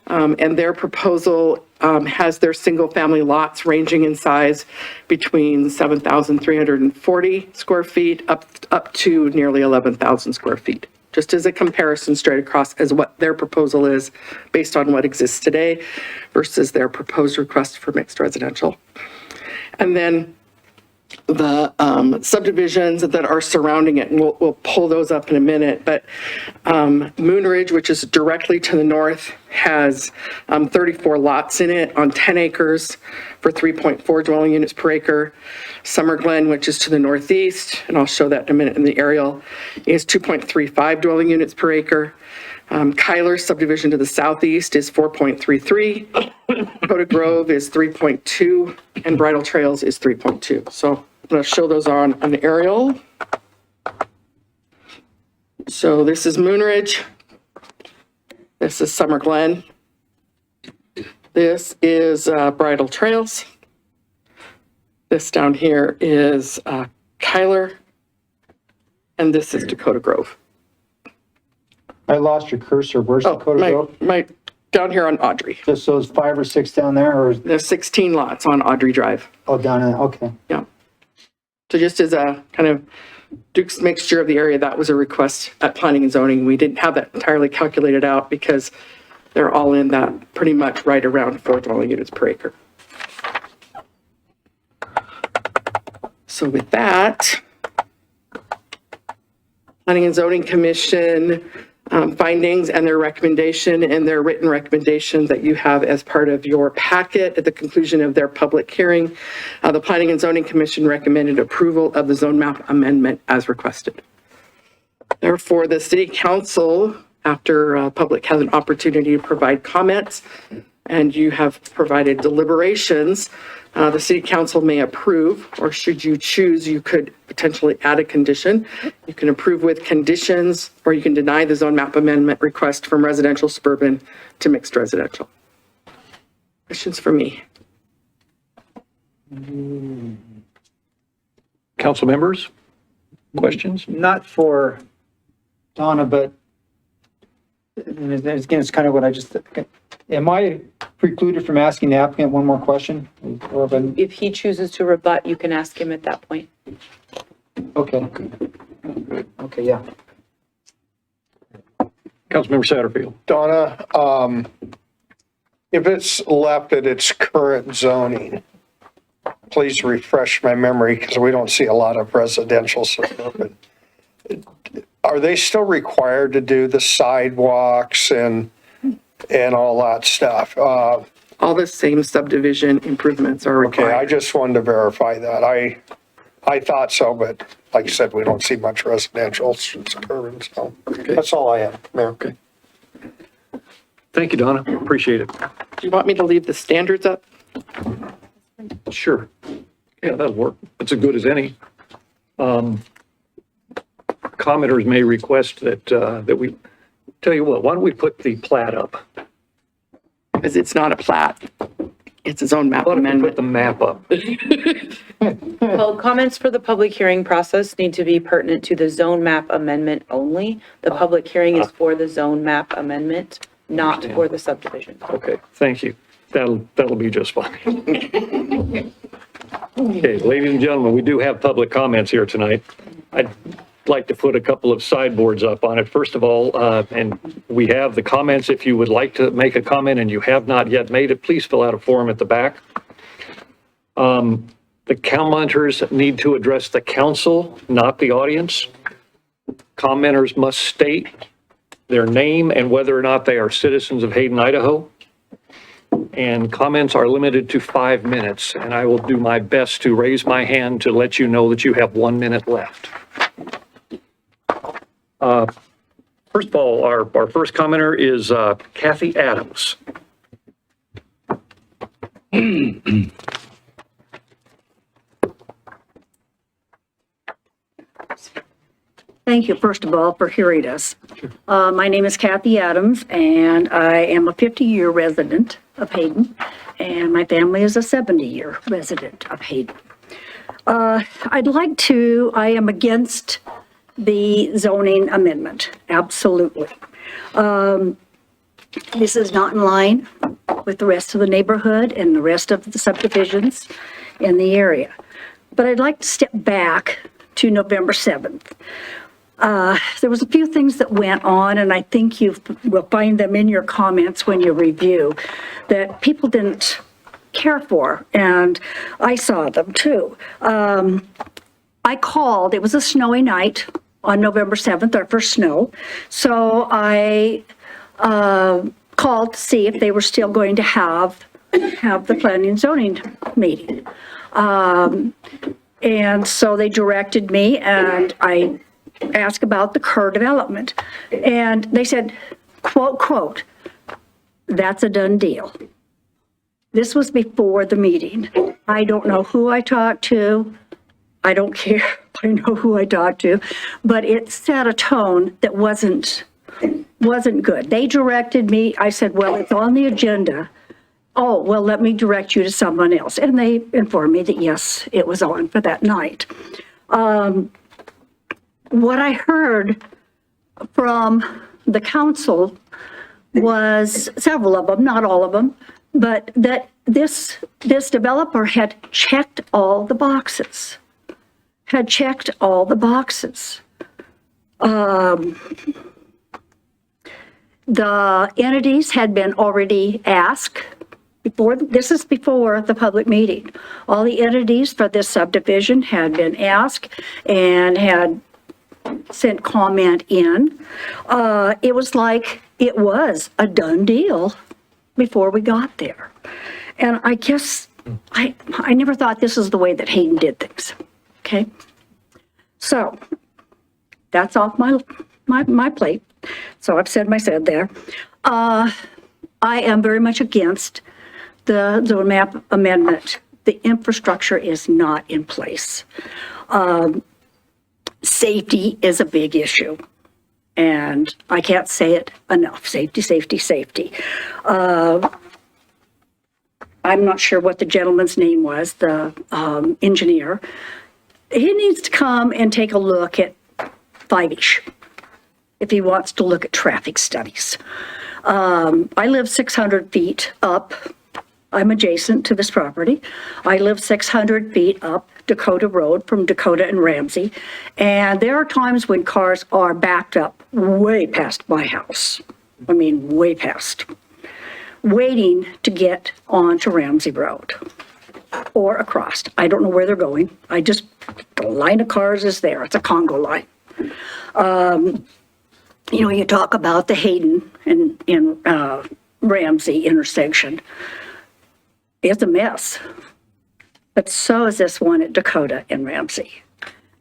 And their proposal has their single-family lots ranging in size between 7,340 square feet up to nearly 11,000 square feet. Just as a comparison straight across as what their proposal is based on what exists today versus their proposed request for mixed residential. And then the subdivisions that are surrounding it, and we'll pull those up in a minute, but Moon Ridge, which is directly to the north, has 34 lots in it on 10 acres for 3.4 dwelling units per acre. Summer Glen, which is to the northeast, and I'll show that in a minute in the aerial, is 2.35 dwelling units per acre. Kyler subdivision to the southeast is 4.33. Dakota Grove is 3.2, and Bridle Trails is 3.2. So I'm going to show those on an aerial. So this is Moon Ridge. This is Summer Glen. This is Bridle Trails. This down here is Kyler. And this is Dakota Grove. I lost your cursor. Where's Dakota Grove? Down here on Audrey. Just those 5 or 6 down there, or? There's 16 lots on Audrey Drive. Oh, down in, okay. Yeah. So just as a kind of Duke's mixture of the area, that was a request at planning and zoning. We didn't have that entirely calculated out because they're all in that pretty much right around 4 dwelling units per acre. So with that, Planning and Zoning Commission findings and their recommendation and their written recommendation that you have as part of your packet at the conclusion of their public hearing. The Planning and Zoning Commission recommended approval of the zone map amendment as requested. Therefore, the City Council, after public has an opportunity to provide comments and you have provided deliberations, the City Council may approve, or should you choose, you could potentially add a condition. You can approve with conditions, or you can deny the zone map amendment request from residential suburban to mixed residential. Questions for me? Council members, questions? Not for Donna, but and again, it's kind of what I just, am I precluded from asking the applicant one more question? Or If he chooses to rebut, you can ask him at that point. Okay. Okay, yeah. Councilmember Satterfield. Donna, if it's left at its current zoning, please refresh my memory because we don't see a lot of residential suburban. Are they still required to do the sidewalks and all that stuff? All the same subdivision improvements are required. Okay, I just wanted to verify that. I thought so, but like I said, we don't see much residential suburban, so that's all I have, Mayor. Okay. Thank you, Donna. Appreciate it. Do you want me to leave the standards up? Sure. Yeah, that'll work. It's as good as any. Commenters may request that we, tell you what, why don't we put the plat up? Because it's not a plat. It's a zone map Put amendment. the map up. Well, comments for the public hearing process need to be pertinent to the zone map amendment only. The public hearing is for the zone map amendment, not for the subdivision. Okay, thank you. That'll be just fine. Okay, ladies and gentlemen, we do have public comments here tonight. I'd like to put a couple of sideboards up on it. First of all, and we have the comments. If you would like to make a comment and you have not yet made it, please fill out a form at the back. The commenters need to address the council, not the audience. Commenters must state their name and whether or not they are citizens of Hayden, Idaho. And comments are limited to 5 minutes, and I will do my best to raise my hand to let you know that you have 1 minute left. First of all, our first commenter is Kathy Adams. Thank you, first of all, for hearing us. My name is Kathy Adams, and I am a 50-year resident of Hayden, and my family is a 70-year resident of Hayden. I am against the zoning amendment, absolutely. This is not in line with the rest of the neighborhood and the rest of the subdivisions in the area. But I'd like to step back to November 7th. There was a few things that went on, and I think you will find them in your comments when you review, that people didn't care for, and I saw them too. I called, it was a snowy night on November 7th, our first snow, so I called to see if they were still going to have the planning and zoning meeting. And so they directed me, and I asked about the Kerr development. And they said, quote, "That's a done deal." This was before the meeting. I don't know who I talked to. I don't care. I know who I talked to. But it set a tone that wasn't good. They directed me. I said, well, it's on the agenda. Oh, well, let me direct you to someone else. And they informed me that, yes, it was on for that night. What I heard from the council was several of them, not all of them, but that this developer had checked all the boxes. The entities had been already asked before, this is before the public meeting. All the entities for this subdivision had been asked and had sent comment in. It was like it was a done deal before we got there. And I guess I never thought this is the way that Hayden did things. Okay? So that's off my plate. So I've said my said there. I am very much against the zone map amendment. The infrastructure is not in place. Safety is a big issue, and I can't say it enough. Safety, safety, safety. I'm not sure what the gentleman's name was, the engineer. He needs to come and take a look at 5-ish if he wants to look at traffic studies. I live 600 feet up. I'm adjacent to this property. I live 600 feet up Dakota Road from Dakota and Ramsey. And there are times when cars are backed up way past my house. I mean, way past. Waiting to get onto Ramsey Road or across. I don't know where they're going. The line of cars is there. It's a Congo line. You talk about the Hayden and Ramsey intersection. It's a mess. But so is this one at Dakota and Ramsey.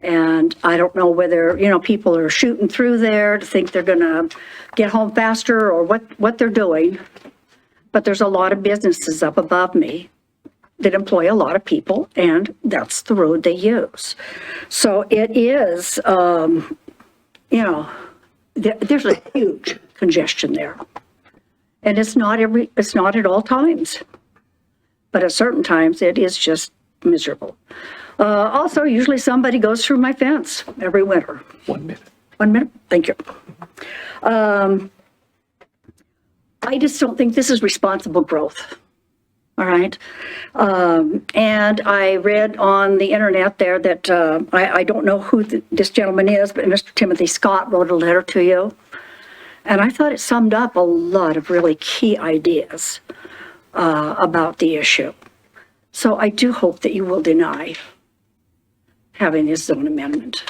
And I don't know whether, people are shooting through there to think they're going to get home faster or what they're doing. But there's a lot of businesses up above me that employ a lot of people, and that's the road they use. So it is, there's a huge congestion there. And it's not at all times. but at certain times it is just miserable. Also, usually somebody goes through my fence every winter. 1 minute. 1 minute? Thank you. I just don't think this is responsible growth. All right. And I read on the internet there that I don't know who this gentleman is, but Mr. Timothy Scott wrote a letter to you. And I thought it summed up a lot of really key ideas about the issue. So I do hope that you will deny having this zone amendment.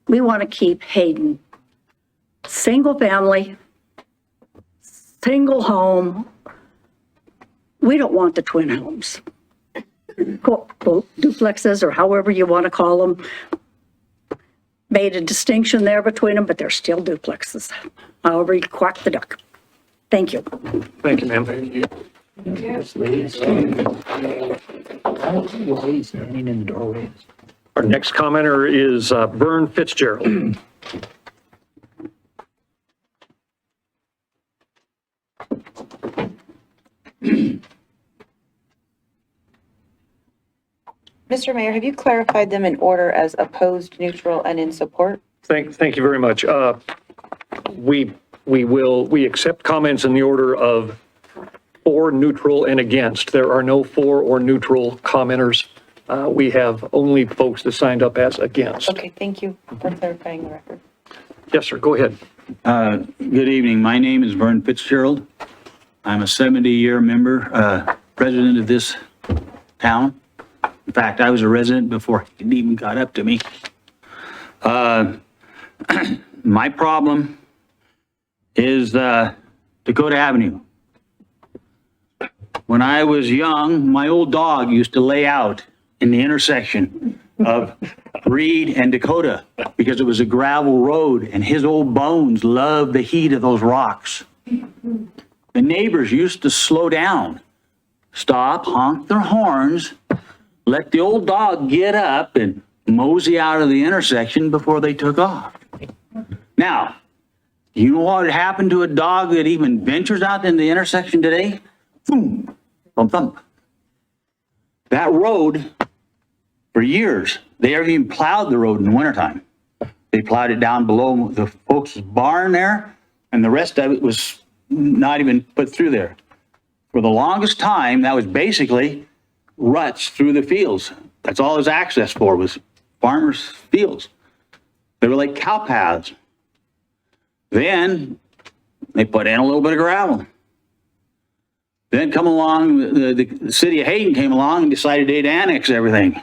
We want to keep Hayden single family, single home. We don't want the twin homes, quote, duplexes, or however you want to call them. Made a distinction there between them, but they're still duplexes, however you quack the duck. Thank you. Thank you, ma'am. Thank you. Our next commenter is Vern Fitzgerald. Mr. Mayor, have you clarified them in order as opposed, neutral, and in support? Thank you very much. We accept comments in the order of for, neutral, and against. There are no for or neutral commenters. We have only folks that signed up as against. Okay, thank you for clarifying the record. Yes, sir, go ahead. Good evening. My name is Vern Fitzgerald. I'm a 70-year member, resident of this town. In fact, I was a resident before it even got up to me. My problem is Dakota Avenue. When I was young, my old dog used to lay out in the intersection of Reed and Dakota because it was a gravel road and his old bones loved the heat of those rocks. The neighbors used to slow down, stop, honk their horns, let the old dog get up and mosey out of the intersection before they took off. Now, you know what happened to a dog that even ventures out in the intersection today? Boom, thump, thump. That road, for years, they haven't even plowed the road in the wintertime. They plowed it down below the folks' barn there, and the rest of it was not even put through there. For the longest time, that was basically ruts through the fields. That's all it was access for, was farmers' fields. They were like cow paths. Then they put in a little bit of gravel. Then come along, the city of Hayden came along and decided they'd annex everything.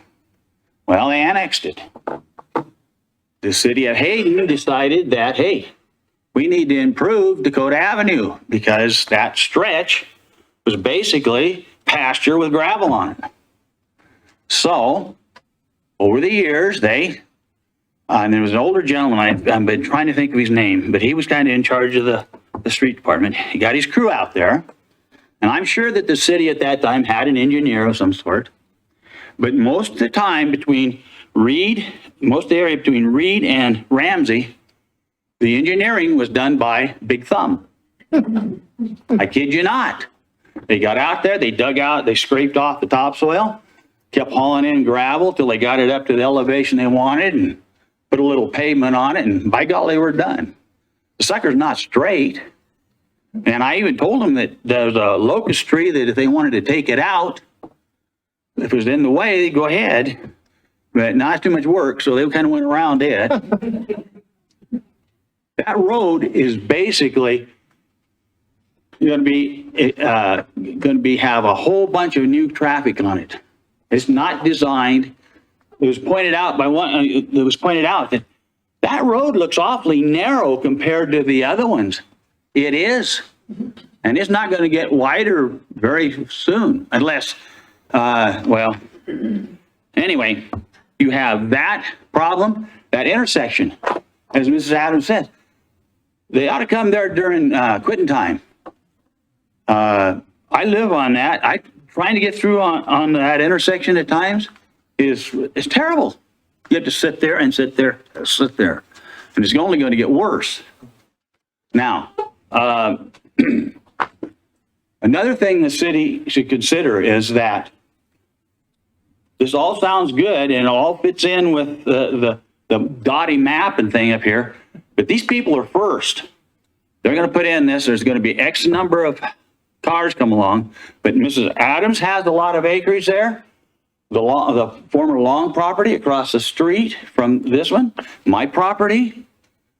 Well, they annexed it. The city of Hayden decided that, hey, we need to improve Dakota Avenue because that stretch was basically pasture with gravel on it. So, over the years, and there was an older gentleman, I've been trying to think of his name, but he was kind of in charge of the street department. He got his crew out there, and I'm sure that the city at that time had an engineer of some sort, but most of the time most of the area between Reed and Ramsey, the engineering was done by Big Thumb. I kid you not. They got out there, they dug out, they scraped off the topsoil, kept hauling in gravel till they got it up to the elevation they wanted and put a little pavement on it, and by golly, we're done. The sucker's not straight. And I even told them that there's a locust tree that if they wanted to take it out, if it was in the way, they'd go ahead. But not too much work, so they kind of went around it. That road is basically going to have a whole bunch of new traffic on it. It's not designed. It was pointed out that that road looks awfully narrow compared to the other ones. It is, and it's not going to get wider very soon, unless, anyway, you have that problem, that intersection, as Mrs. Adams said. They ought to come there during quitting time. I live on that. Trying to get through on that intersection at times is terrible. You have to sit there and sit there, sit there. And it's only going to get worse. Now, Another thing the city should consider is that this all sounds good and it all fits in with the dotty map and thing up here, but these people are first. They're going to put in this, there's going to be X number of cars come along, but Mrs. Adams has a lot of acreage there. The former Long property across the street from this one, my property.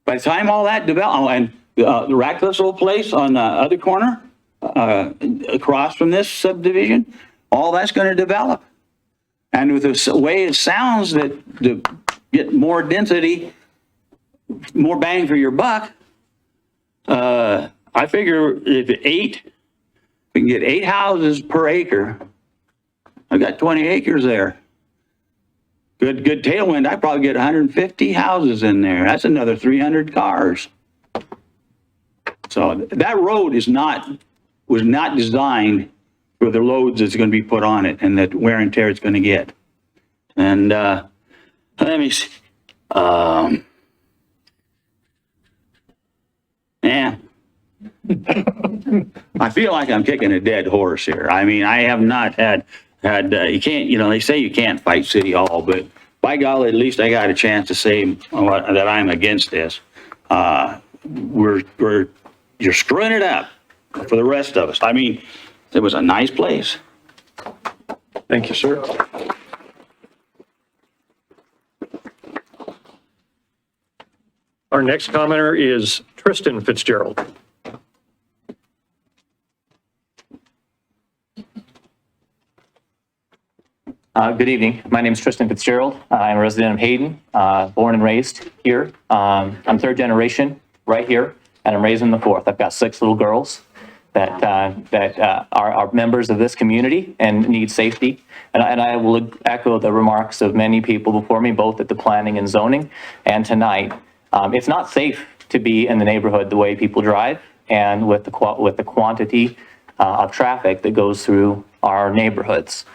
By the time all that develop, and the Ratcliffe's old place on the other corner, across from this subdivision, all that's going to develop. And with the way it sounds that to get more density, more bang for your buck, I figure if we can get 8 houses per acre, I've got 20 acres there. Good tailwind, I probably get 150 houses in there. That's another 300 cars. So that road was not designed for the loads that's going to be put on it and the wear and tear it's going to get. And let me see. Yeah. I feel like I'm kicking a dead horse here. I mean, I have not had you can't, they say you can't fight City Hall, but by golly, at least I got a chance to say that I'm against this. You're screwing it up for the rest of us. I mean, it was a nice place. Thank you, sir. Our next commenter is Tristan Fitzgerald. Good evening. My name is Tristan Fitzgerald. I'm a resident of Hayden, born and raised here. I'm third generation right here, and I'm raising the fourth. I've got 6 little girls that are members of this community and need safety. And I will echo the remarks of many people before me, both at the planning and zoning and tonight. It's not safe to be in the neighborhood the way people drive and with the quantity of traffic that goes through our neighborhoods.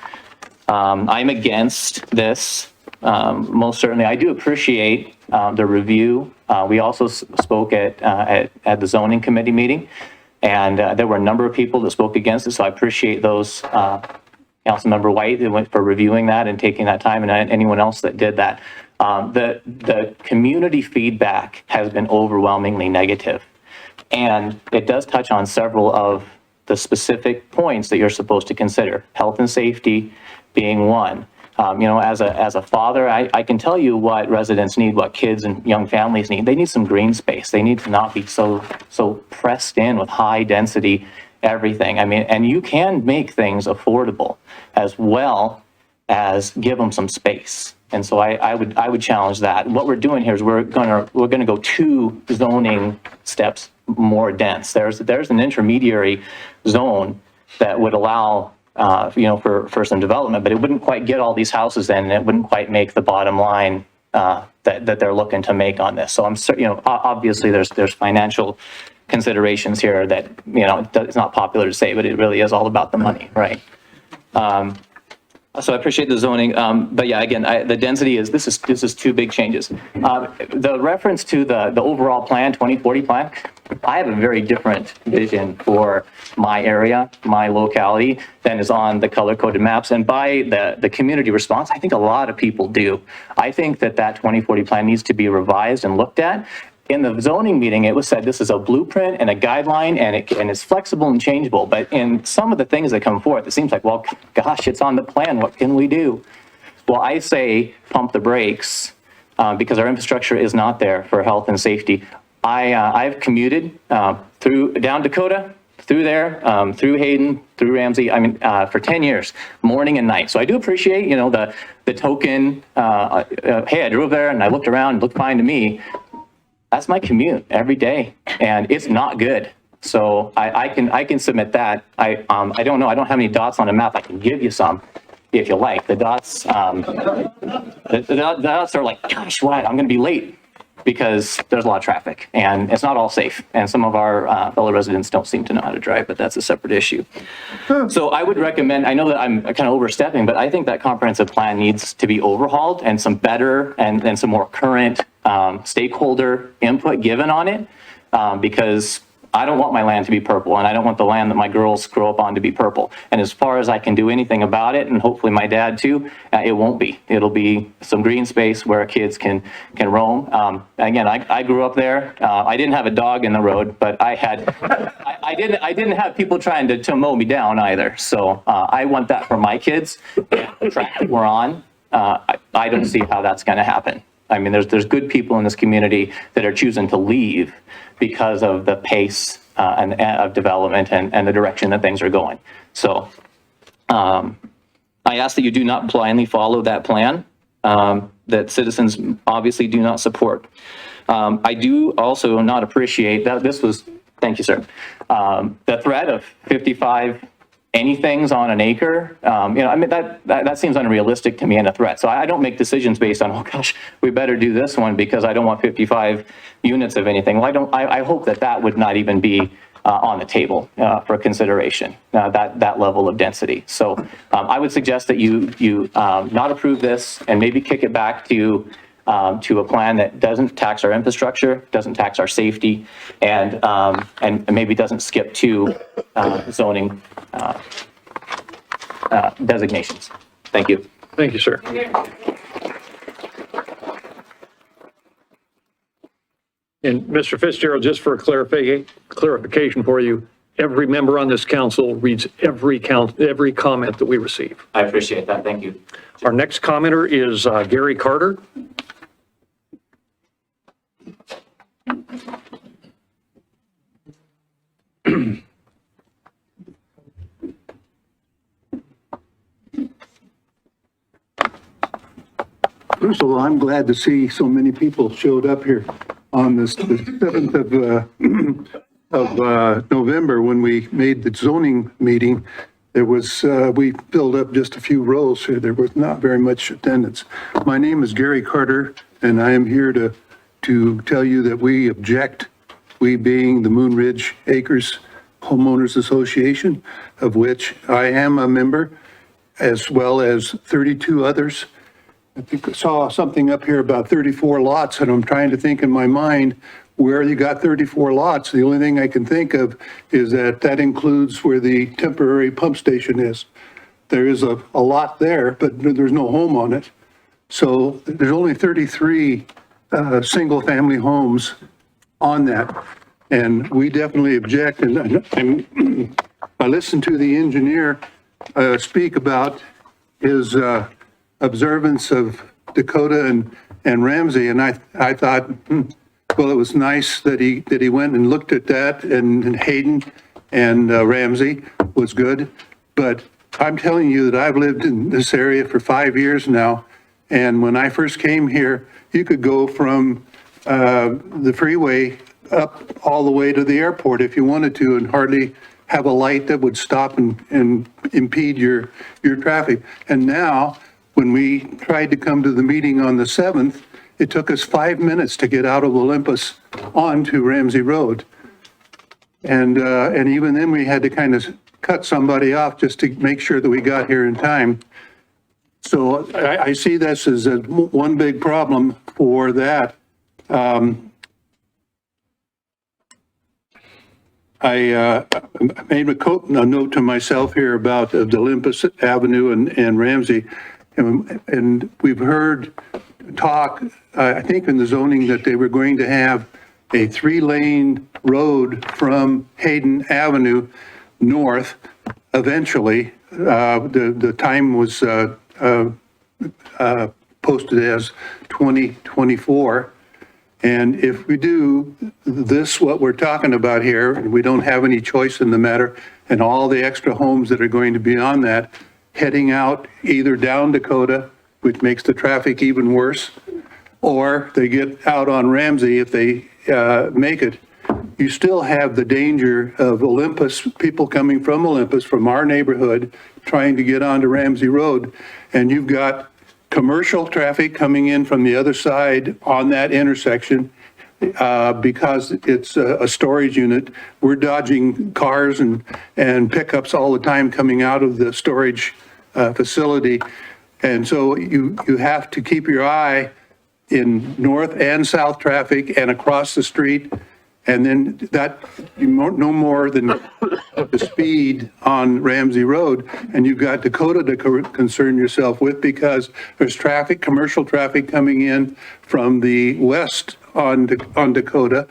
I'm against this, most certainly. I do appreciate the review. We also spoke at the zoning committee meeting, and there were a number of people that spoke against it, so I appreciate those. Councilmember White that went for reviewing that and taking that time, and anyone else that did that. The community feedback has been overwhelmingly negative, and it does touch on several of the specific points that you're supposed to consider, health and safety being one. As a father, I can tell you what residents need, what kids and young families need. They need some green space. They need to not be so pressed in with high density everything. I mean, and you can make things affordable as well as give them some space. And so I would challenge that. What we're doing here is we're gonna go 2 zoning steps more dense. There's an intermediary zone that would allow for some development, but it wouldn't quite get all these houses in, and it wouldn't quite make the bottom line that they're looking to make on this. So obviously there's financial considerations here that it's not popular to say, but it really is all about the money, right? So I appreciate the zoning, but yeah, again, the density this is 2 big changes. The reference to the overall plan, 2040 plan, I have a very different vision for my area, my locality, than is on the color-coded maps. And by the community response, I think a lot of people do. I think that 2040 plan needs to be revised and looked at. In the zoning meeting, it was said this is a blueprint and a guideline, and it's flexible and changeable. But in some of the things that come forth, it seems like, well, gosh, it's on the plan. What can we do? Well, I say pump the brakes because our infrastructure is not there for health and safety. I've commuted through down Dakota, through there, through Hayden, through Ramsey, for 10 years, morning and night. So I do appreciate, the token, hey, I drove there and I looked around, it looked fine to me. That's my commute every day, and it's not good. So I can submit that. I don't know. I don't have any dots on a map. I can give you some if you like. The dots, the dots are like, gosh, what? I'm going to be late because there's a lot of traffic, and it's not all safe. And some of our fellow residents don't seem to know how to drive, but that's a separate issue. So I would recommend, I know that I'm kind of overstepping, but I think that comprehensive plan needs to be overhauled and some better and some more current stakeholder input given on it, because I don't want my land to be purple, and I don't want the land that my girls grow up on to be purple. And as far as I can do anything about it, and hopefully my dad too, it won't be. It'll be some green space where kids can roam. Again, I grew up there. I didn't have a dog in the road, but I didn't have people trying to mow me down either. So I want that for my kids. And the track that we're on, I don't see how that's going to happen. I mean, there's good people in this community that are choosing to leave because of the pace of development and the direction that things are going. So I ask that you do not blindly follow that plan that citizens obviously do not support. I do also not appreciate that thank you, sir, the threat of 55 anythings on an acre. I mean, that seems unrealistic to me and a threat. So I don't make decisions based on, oh gosh, we better do this one because I don't want 55 units of anything. Well, I hope that would not even be on the table for consideration, that level of density. So I would suggest that you not approve this and maybe kick it back to a plan that doesn't tax our infrastructure, doesn't tax our safety, and maybe doesn't skip to zoning designations. Thank you. Thank you, sir. And Mr. Fitzgerald, just for clarification for you, every member on this council reads every comment that we receive. I appreciate that. Thank you. Our next commenter is Gary Carter. First of all, I'm glad to see so many people showed up here on the 7th of November when we made the zoning meeting. There was, we filled up just a few rows here. There was not very much attendance. My name is Gary Carter, and I am here to tell you that we object, we being the Moon Ridge Acres Homeowners Association, of which I am a member, as well as 32 others. I think I saw something up here about 34 lots, and I'm trying to think in my mind where you got 34 lots. The only thing I can think of is that includes where the temporary pump station is. There is a lot there, but there's no home on it. So there's only 33 single-family homes on that, and we definitely object. And I listened to the engineer speak about his observance of Dakota and Ramsey, and I thought, well, it was nice that he went and looked at that, and Hayden and Ramsey was good. But I'm telling you that I've lived in this area for 5 years now, and when I first came here, you could go from the freeway up all the way to the airport if you wanted to, and hardly have a light that would stop and impede your traffic. And now, when we tried to come to the meeting on the 7th, it took us 5 minutes to get out of Olympus onto Ramsey Road. And even then we had to kind of cut somebody off just to make sure that we got here in time. So I see this as one big problem for that. I made a note to myself here about the Olympus Avenue and Ramsey. And we've heard talk, I think in the zoning, that they were going to have a 3-lane road from Hayden Avenue north eventually. The time was posted as 2024. And if we do this, what we're talking about here, and we don't have any choice in the matter, and all the extra homes that are going to be on that, heading out either down Dakota, which makes the traffic even worse, or they get out on Ramsey if they make it, you still have the danger of Olympus, people coming from Olympus, from our neighborhood, trying to get onto Ramsey Road. And you've got commercial traffic coming in from the other side on that intersection because it's a storage unit. We're dodging cars and pickups all the time coming out of the storage facility. And so you have to keep your eye in north and south traffic and across the street. And then that, no more than the speed on Ramsey Road. And you've got Dakota to concern yourself with because there's traffic, commercial traffic coming in from the west on Dakota.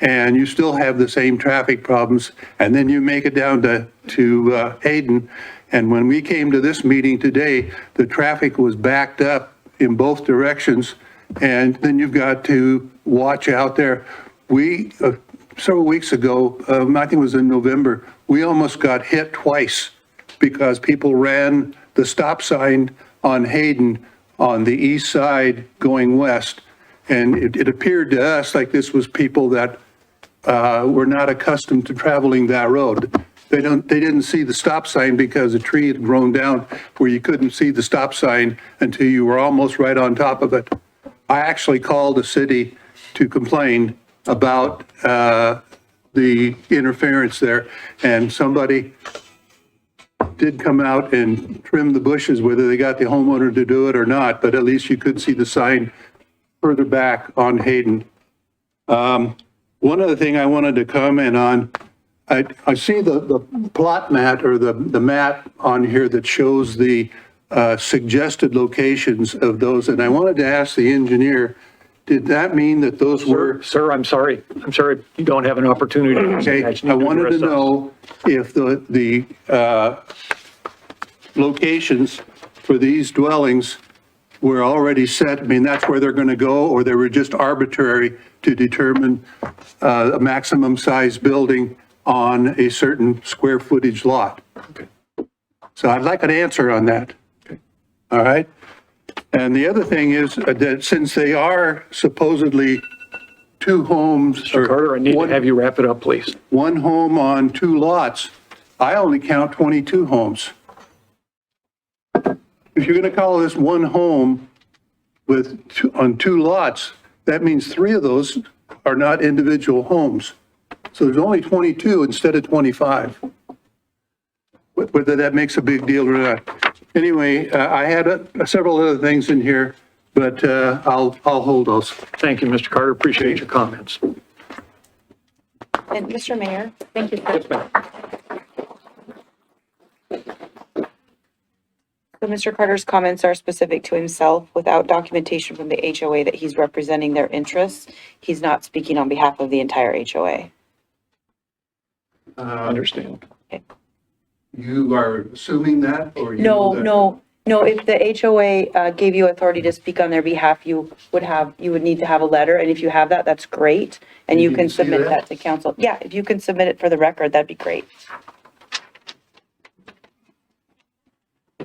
And you still have the same traffic problems. And then you make it down to Hayden. And when we came to this meeting today, the traffic was backed up in both directions. And then you've got to watch out there. We, several weeks ago, I think it was in November, we almost got hit twice because people ran the stop sign on Hayden on the east side going west. And it appeared to us like this was people that were not accustomed to traveling that road. They didn't see the stop sign because a tree had grown down where you couldn't see the stop sign until you were almost right on top of it. I actually called the city to complain about the interference there, and somebody did come out and trim the bushes, whether they got the homeowner to do it or not, but at least you could see the sign further back on Hayden. One other thing I wanted to comment on, I see the plot mat or the map on here that shows the suggested locations of those, and I wanted to ask the engineer, did that mean that those were? Sir, I'm sorry. You don't have an opportunity. Okay, I wanted to know if the locations for these dwellings were already set. I mean, that's where they're going to go, or they were just arbitrary to determine a maximum size building on a certain square footage lot. Okay. So I'd like an answer on that. Okay. All right. And the other thing is that since they are supposedly two homes. Mr. Carter, I need to have you wrap it up, please. One home on two lots, I only count 22 homes. If you're going to call this one home on two lots, that means 3 of those are not individual homes. So there's only 22 instead of 25. Whether that makes a big deal or not. Anyway, I had several other things in here, but I'll hold those. Thank you, Mr. Carter. Appreciate your comments. And Mr. Mayor? Thank you. Yes, ma'am. So Mr. Carter's comments are specific to himself without documentation from the HOA that he's representing their interests. He's not speaking on behalf of the entire HOA. Understand. Okay. You are assuming that, or you? No. If the HOA gave you authority to speak on their behalf, you would need to have a letter, and if you have that, that's great. And you can submit that to council. Yeah, if you can submit it for the record, that'd be great.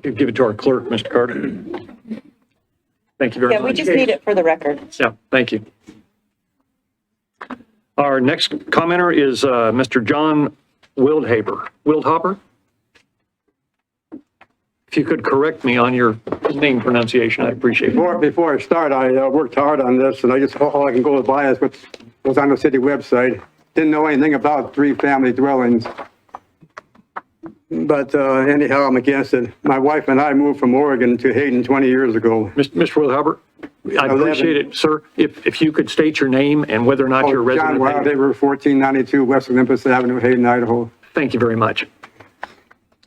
You give it to our clerk, Mr. Carter. Thank you very much. Yeah, we just need it for the record. Yeah, thank you. Our next commenter is Mr. John Wildhaber. If you could correct me on your name pronunciation, I'd appreciate it. Before I start, I worked hard on this, and all I can go by is what was on the city website. Didn't know anything about 3-family dwellings. But anyhow, I'm against it. My wife and I moved from Oregon to Hayden 20 years ago. Mr. Wildhaber, I appreciate it, sir. If you could state your name and whether or not you're a resident. John Wildhaber, 1492 West Olympus Avenue, Hayden, Idaho. Thank you very much.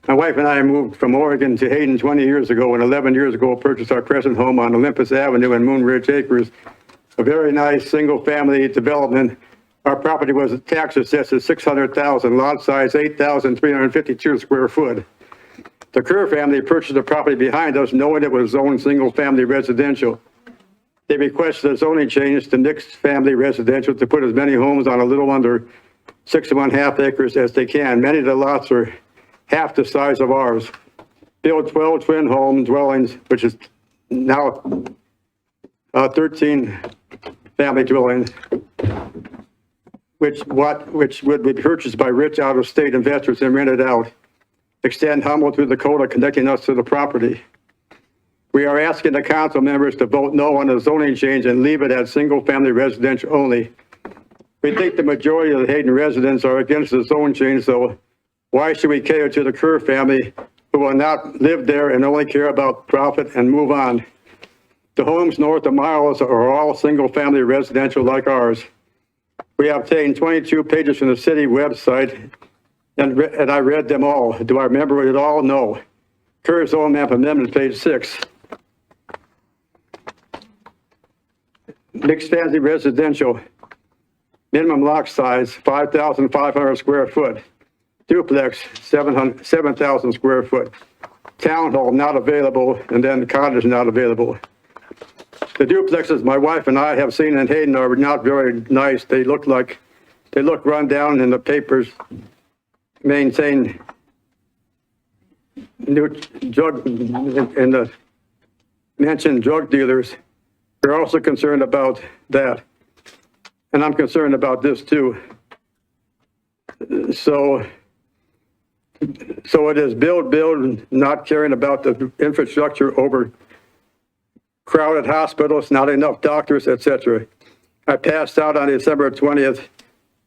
My wife and I moved from Oregon to Hayden 20 years ago, and 11 years ago purchased our present home on Olympus Avenue in Moon Ridge Acres. A very nice single-family development. Our property was tax assessed at $600,000, lot size 8,352 square foot. The Kerr family purchased the property behind us knowing it was zoned single-family residential. They requested a zoning change to mixed-family residential to put as many homes on a little under 6½ acres as they can. Many of the lots are half the size of ours. Build 12 twin home dwellings, which is now 13 family dwellings, which would be purchased by rich out-of-state investors and rented out. Extend Hummel to Dakota, connecting us to the property. We are asking the council members to vote no on the zoning change and leave it as single-family residential only. We think the majority of the Hayden residents are against the zone change, so why should we cater to the Kerr family who will not live there and only care about profit and move on? The homes north of Miles are all single-family residential like ours. We obtained 22 pages from the city website, and I read them all. Do I remember it all? No. Current zone map amendment, page 6. Mixed family residential, minimum lot size, 5,500 square foot. Duplex, 7,000 square foot. Town hall not available, and then the cottage not available. The duplexes my wife and I have seen in Hayden are not very nice. They look run down, and the papers maintain new drug, and the mentioned drug dealers. We're also concerned about that. And I'm concerned about this too. So it is build, not caring about the infrastructure over crowded hospitals, not enough doctors, etc. I passed out on December 20th.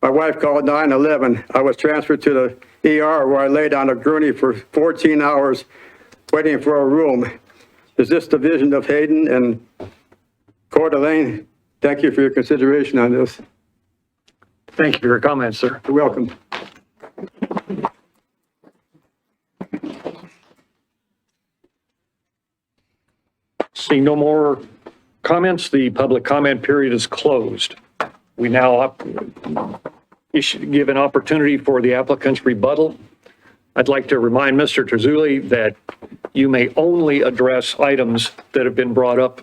My wife called 911. I was transferred to the ER where I laid on a gurney for 14 hours waiting for a room. Is this the vision of Hayden and Coeur d'Alene? Thank you for your consideration on this. Thank you for your comments, sir. You're welcome. Seeing no more comments, the public comment period is closed. We now give an opportunity for the applicant's rebuttal. I'd like to remind Mr. Terzulli that you may only address items that have been brought up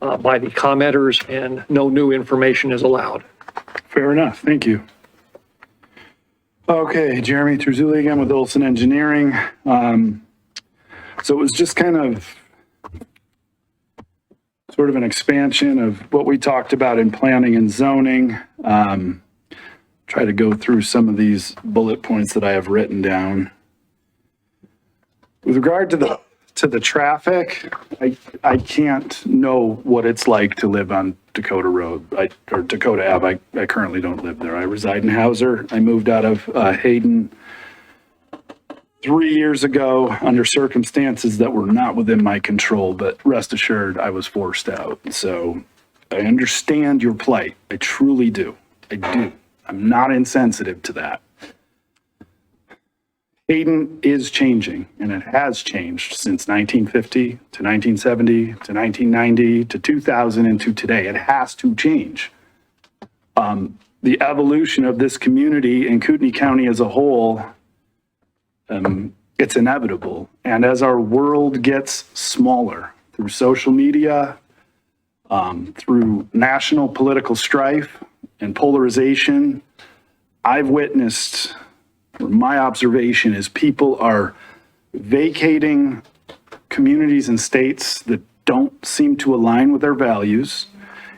by the commenters, and no new information is allowed. Fair enough. Thank you. Okay, Jeremy Terzulli again with Olson Engineering. So it was just kind of sort of an expansion of what we talked about in planning and zoning. Try to go through some of these bullet points that I have written down. With regard to the traffic, I can't know what it's like to live on Dakota Road, or Dakota Ave. I currently don't live there. I reside in Hauser. I moved out of Hayden 3 years ago under circumstances that were not within my control, but rest assured I was forced out. So I understand your plight. I truly do. I do. I'm not insensitive to that. Hayden is changing, and it has changed since 1950 to 1970 to 1990 to 2000 and to today. It has to change. The evolution of this community and Kootenai County as a whole, it's inevitable. And as our world gets smaller through social media, through national political strife and polarization, I've witnessed, or my observation is, people are vacating communities and states that don't seem to align with their values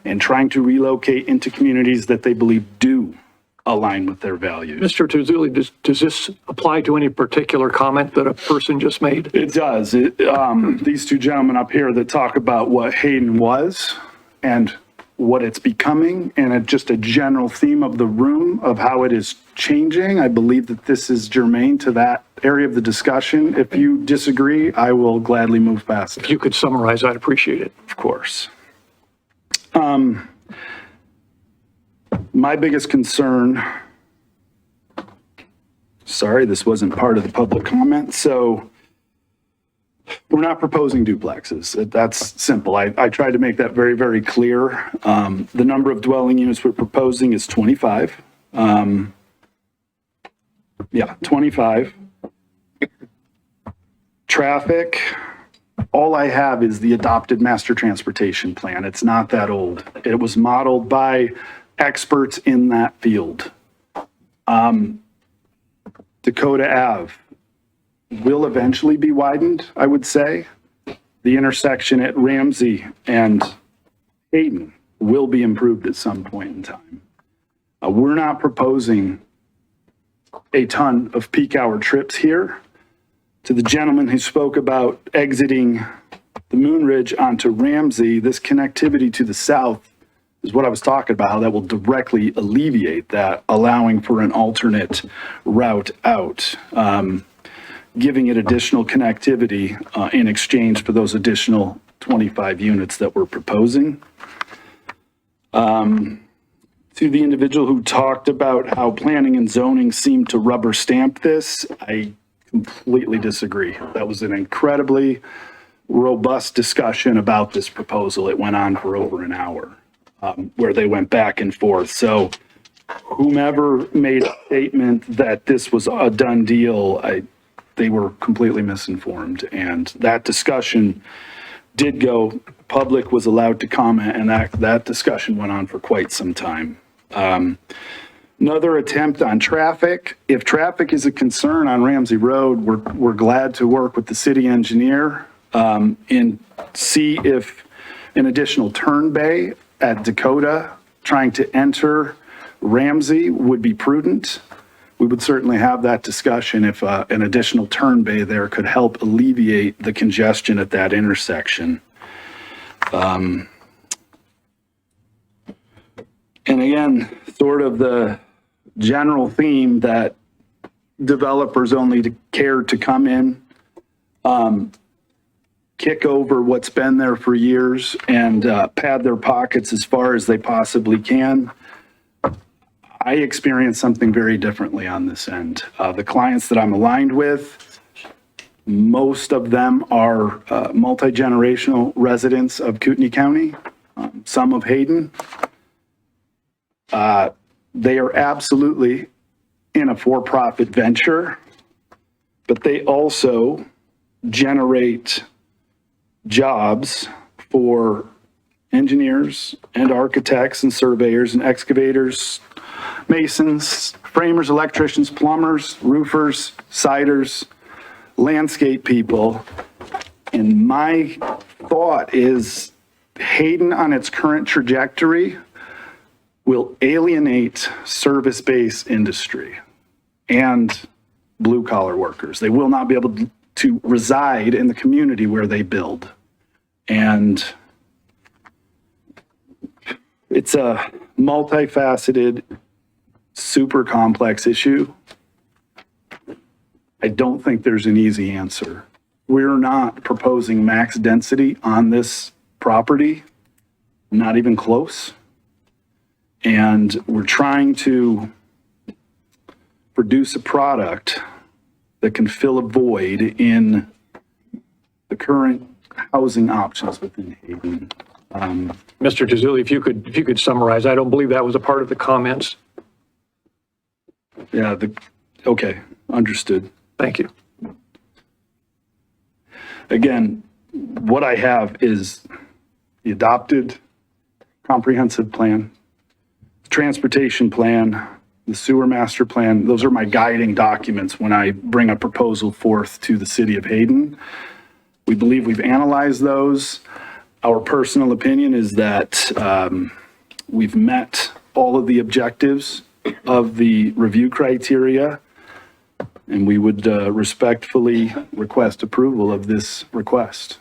and trying to relocate into communities that they believe do align with their values. Mr. Terzulli, does this apply to any particular comment that a person just made? It does. These two gentlemen up here that talk about what Hayden was and what it's becoming, and just a general theme of the room of how it is changing. I believe that this is germane to that area of the discussion. If you disagree, I will gladly move past it. If you could summarize, I'd appreciate it. Of course. My biggest concern, sorry, this wasn't part of the public comment, so we're not proposing duplexes. That's simple. I tried to make that very, very clear. The number of dwelling units we're proposing is 25. 25. Traffic, all I have is the adopted master transportation plan. It's not that old. It was modeled by experts in that field. Dakota Ave will eventually be widened, I would say. The intersection at Ramsey and Hayden will be improved at some point in time. We're not proposing a ton of peak hour trips here. To the gentleman who spoke about exiting the Moon Ridge onto Ramsey, this connectivity to the south is what I was talking about, how that will directly alleviate that, allowing for an alternate route out, giving it additional connectivity in exchange for those additional 25 units that we're proposing. To To the individual who talked about how planning and zoning seemed to rubber stamp this, I completely disagree. That was an incredibly robust discussion about this proposal. It went on for over an hour, where they went back and forth. So whomever made a statement that this was a done deal, they were completely misinformed. And that discussion did go, public was allowed to comment, and that discussion went on for quite some time. Another attempt on traffic. If traffic is a concern on Ramsey Road, we're glad to work with the city engineer and see if an additional turn bay at Dakota trying to enter Ramsey would be prudent. We would certainly have that discussion if an additional turn bay there could help alleviate the congestion at that intersection. And again, sort of the general theme that developers only care to come in, kick over what's been there for years and pad their pockets as far as they possibly can. I experience something very differently on this end. The clients that I'm aligned with, most of them are multi-generational residents of Kootenai County, some of Hayden. They are absolutely in a for-profit venture, but they also generate jobs for engineers and architects and surveyors and excavators, masons, framers, electricians, plumbers, roofers, siders, landscape people. And my thought is Hayden on its current trajectory will alienate service-based industry and blue-collar workers. They will not be able to reside in the community where they build. And it's a multifaceted, super complex issue. I don't think there's an easy answer. We're not proposing max density on this property, not even close. And we're trying to produce a product that can fill a void in the current housing options within Hayden. Mr. Tizuli, if you could summarize, I don't believe that was a part of the comments. Yeah, okay, understood. Thank you. Again, what I have is the adopted comprehensive plan, transportation plan, the sewer master plan. Those are my guiding documents when I bring a proposal forth to the city of Hayden. We believe we've analyzed those. Our personal opinion is that we've met all of the objectives of the review criteria, and we would respectfully request approval of this request.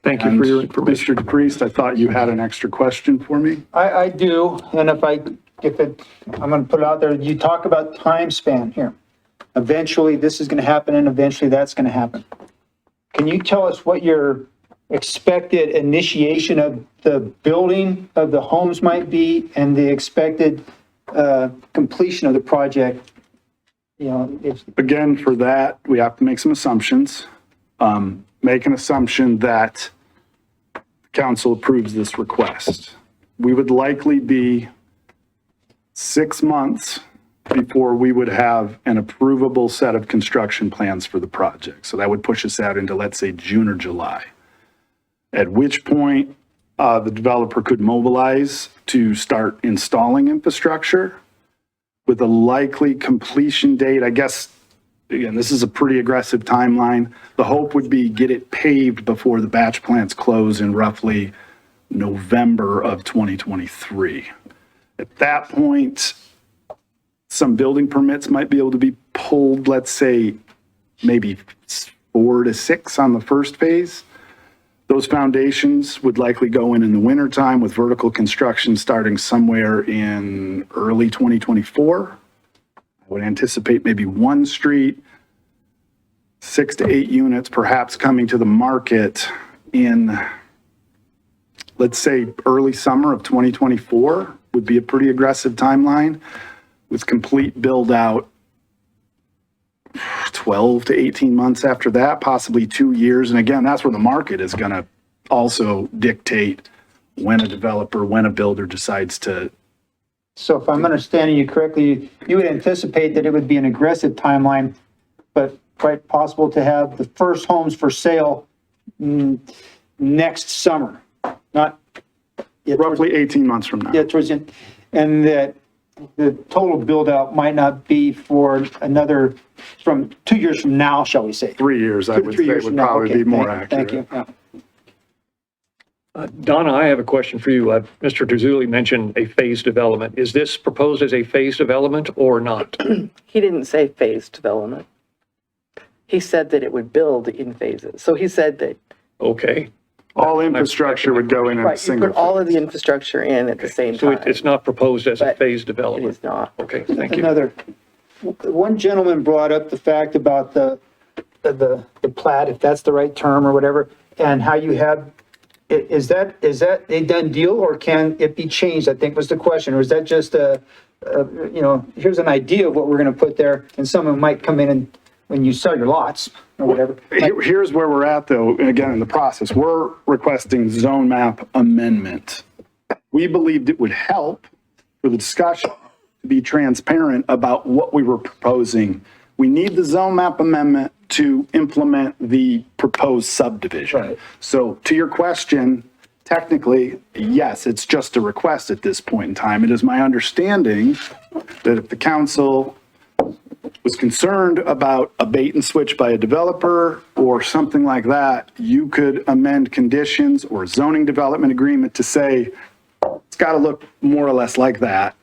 Thank you for your information. Mr. DePriest, I thought you had an extra question for me. I do, and I'm going to put it out there, you talk about time span here. Eventually, this is going to happen, and eventually that's going to happen. Can you tell us what your expected initiation of the building of the homes might be and the expected completion of the project? You know, Again, for that, we have to make some assumptions. Make an assumption that council approves this request. We would likely be 6 months before we would have an approvable set of construction plans for the project. So that would push us out into, let's say, June or July. At which point, the developer could mobilize to start installing infrastructure with a likely completion date. I guess, again, this is a pretty aggressive timeline. The hope would be get it paved before the batch plants close in roughly November of 2023. At that point, some building permits might be able to be pulled, let's say, maybe 4 to 6 on the first phase. Those foundations would likely go in the wintertime with vertical construction starting somewhere in early 2024. I would anticipate maybe 1 street, 6 to 8 units, perhaps coming to the market in, let's say, early summer of 2024. would be a pretty aggressive timeline with complete build out 12 to 18 months after that, possibly 2 years. And again, that's where the market is going to also dictate when a developer, when a builder decides to. So if I'm understanding you correctly, you would anticipate that it would be an aggressive timeline, but quite possible to have the first homes for sale next summer, not. Roughly 18 months from now. Yeah, towards the end. And that the total build out might not be for another, from 2 years from now, shall we say? 3 years, I would say, would probably be more accurate. Thank you. Yeah. Donna, I have a question for you. Mr. Terzulli mentioned a phased development. Is this proposed as a phased development or not? He didn't say phased development. He said that it would build in phases. So he said that. Okay. All infrastructure would go in a Right, you single. put all of the infrastructure in at the same So time. it's not proposed as a phased development? It is not. Okay, thank you. Another, one gentleman brought up the fact about the plat, if that's the right term or whatever, and how you have, is that a done deal or can it be changed, I think was the question, or is that just here's an idea of what we're gonna put there, and someone might come in and, when you sell your lots or whatever. Here's where we're at though, and again, in the process, we're requesting zone map amendment. We believed it would help for the discussion to be transparent about what we were proposing. We need the zone map amendment to implement the proposed subdivision. Right. So to your question, technically, yes, it's just a request at this point in time. It is my understanding that if the council was concerned about a bait and switch by a developer or something like that, you could amend conditions or zoning development agreement to say, it's got to look more or less like that,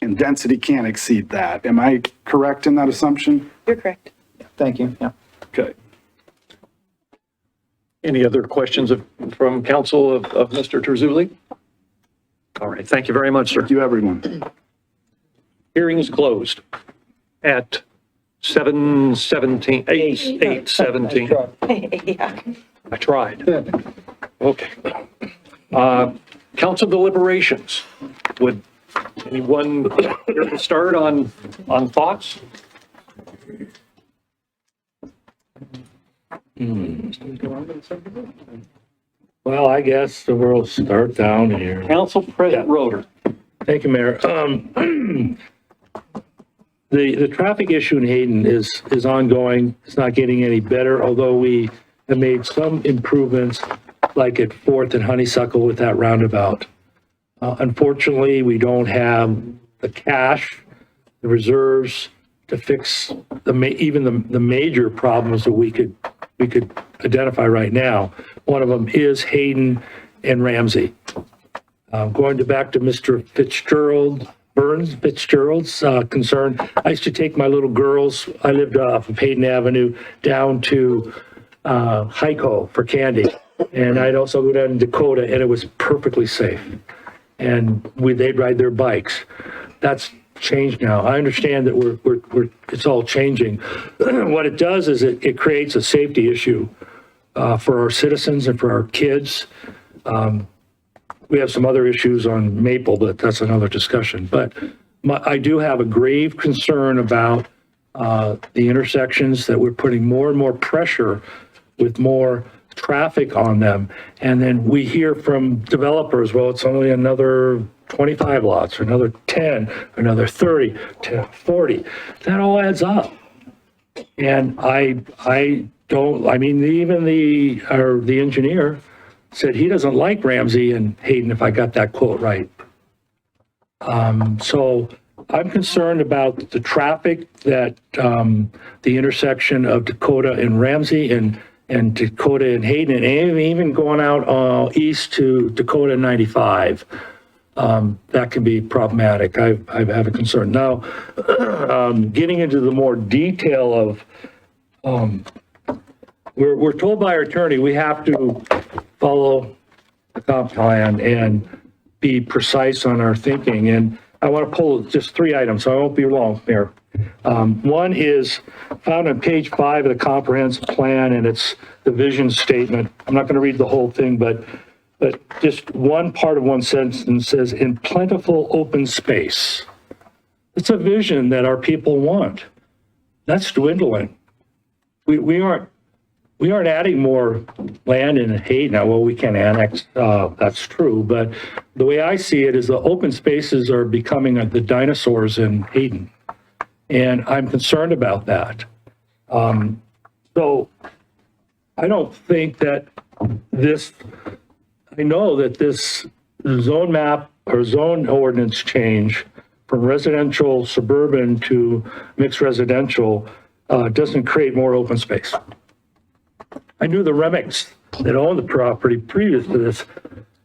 and density can't exceed that. Am I correct in that assumption? You're correct. Thank you, yeah. Okay. Any other questions from council of Mr. Terzulli? All right, thank you very much, sir. Thank you, everyone. Hearing is closed at 8:17. Yeah. I tried. Okay. Council deliberations. Would anyone care to start on thoughts? Well, I guess we'll start down here. Council President Roeder. Thank you, Mayor. The traffic issue in Hayden is ongoing. It's not getting any better, although we have made some improvements, like at 4th and Honeysuckle with that roundabout. Unfortunately, we don't have the cash, the reserves to fix even the major problems that we could identify right now. One of them is Hayden and Ramsey. Going back to Mr. Fitzgerald's concern, I used to take my little girls, I lived off of Hayden Avenue, down to Idaho for candy. And I'd also go down to Dakota, and it was perfectly safe. And they'd ride their bikes. That's changed now. I understand that it's all changing. What it does is it creates a safety issue for our citizens and for our kids. We have some other issues on Maple, but that's another discussion. But I do have a grave concern about the intersections, that we're putting more and more pressure with more traffic on them. And then we hear from developers, well, it's only another 25 lots, or another 10, or another 30, to 40. That all adds up. And even the engineer said he doesn't like Ramsey and Hayden, if I got that quote right. So I'm concerned about the traffic that the intersection of Dakota and Ramsey and Dakota and Hayden, and even going out east to Dakota 95. That can be problematic. I have a concern. Now, getting into the more detail of, we're told by our attorney we have to follow the comp plan and be precise on our thinking. And I want to pull just 3 items, so I won't be long, Mayor. One is found on page 5 of the comprehensive plan, and it's the vision statement. I'm not going to read the whole thing, but but just one part of one sentence says, in plentiful open space. It's a vision that our people want. That's dwindling. We aren't adding more land in Hayden. Now, well, we can annex, that's true, but the way I see it is the open spaces are becoming the dinosaurs in Hayden. And I'm concerned about that. So I don't think that I know that this zone map or zone ordinance change from residential suburban to mixed residential doesn't create more open space. I knew the Remicks that owned the property previous to this,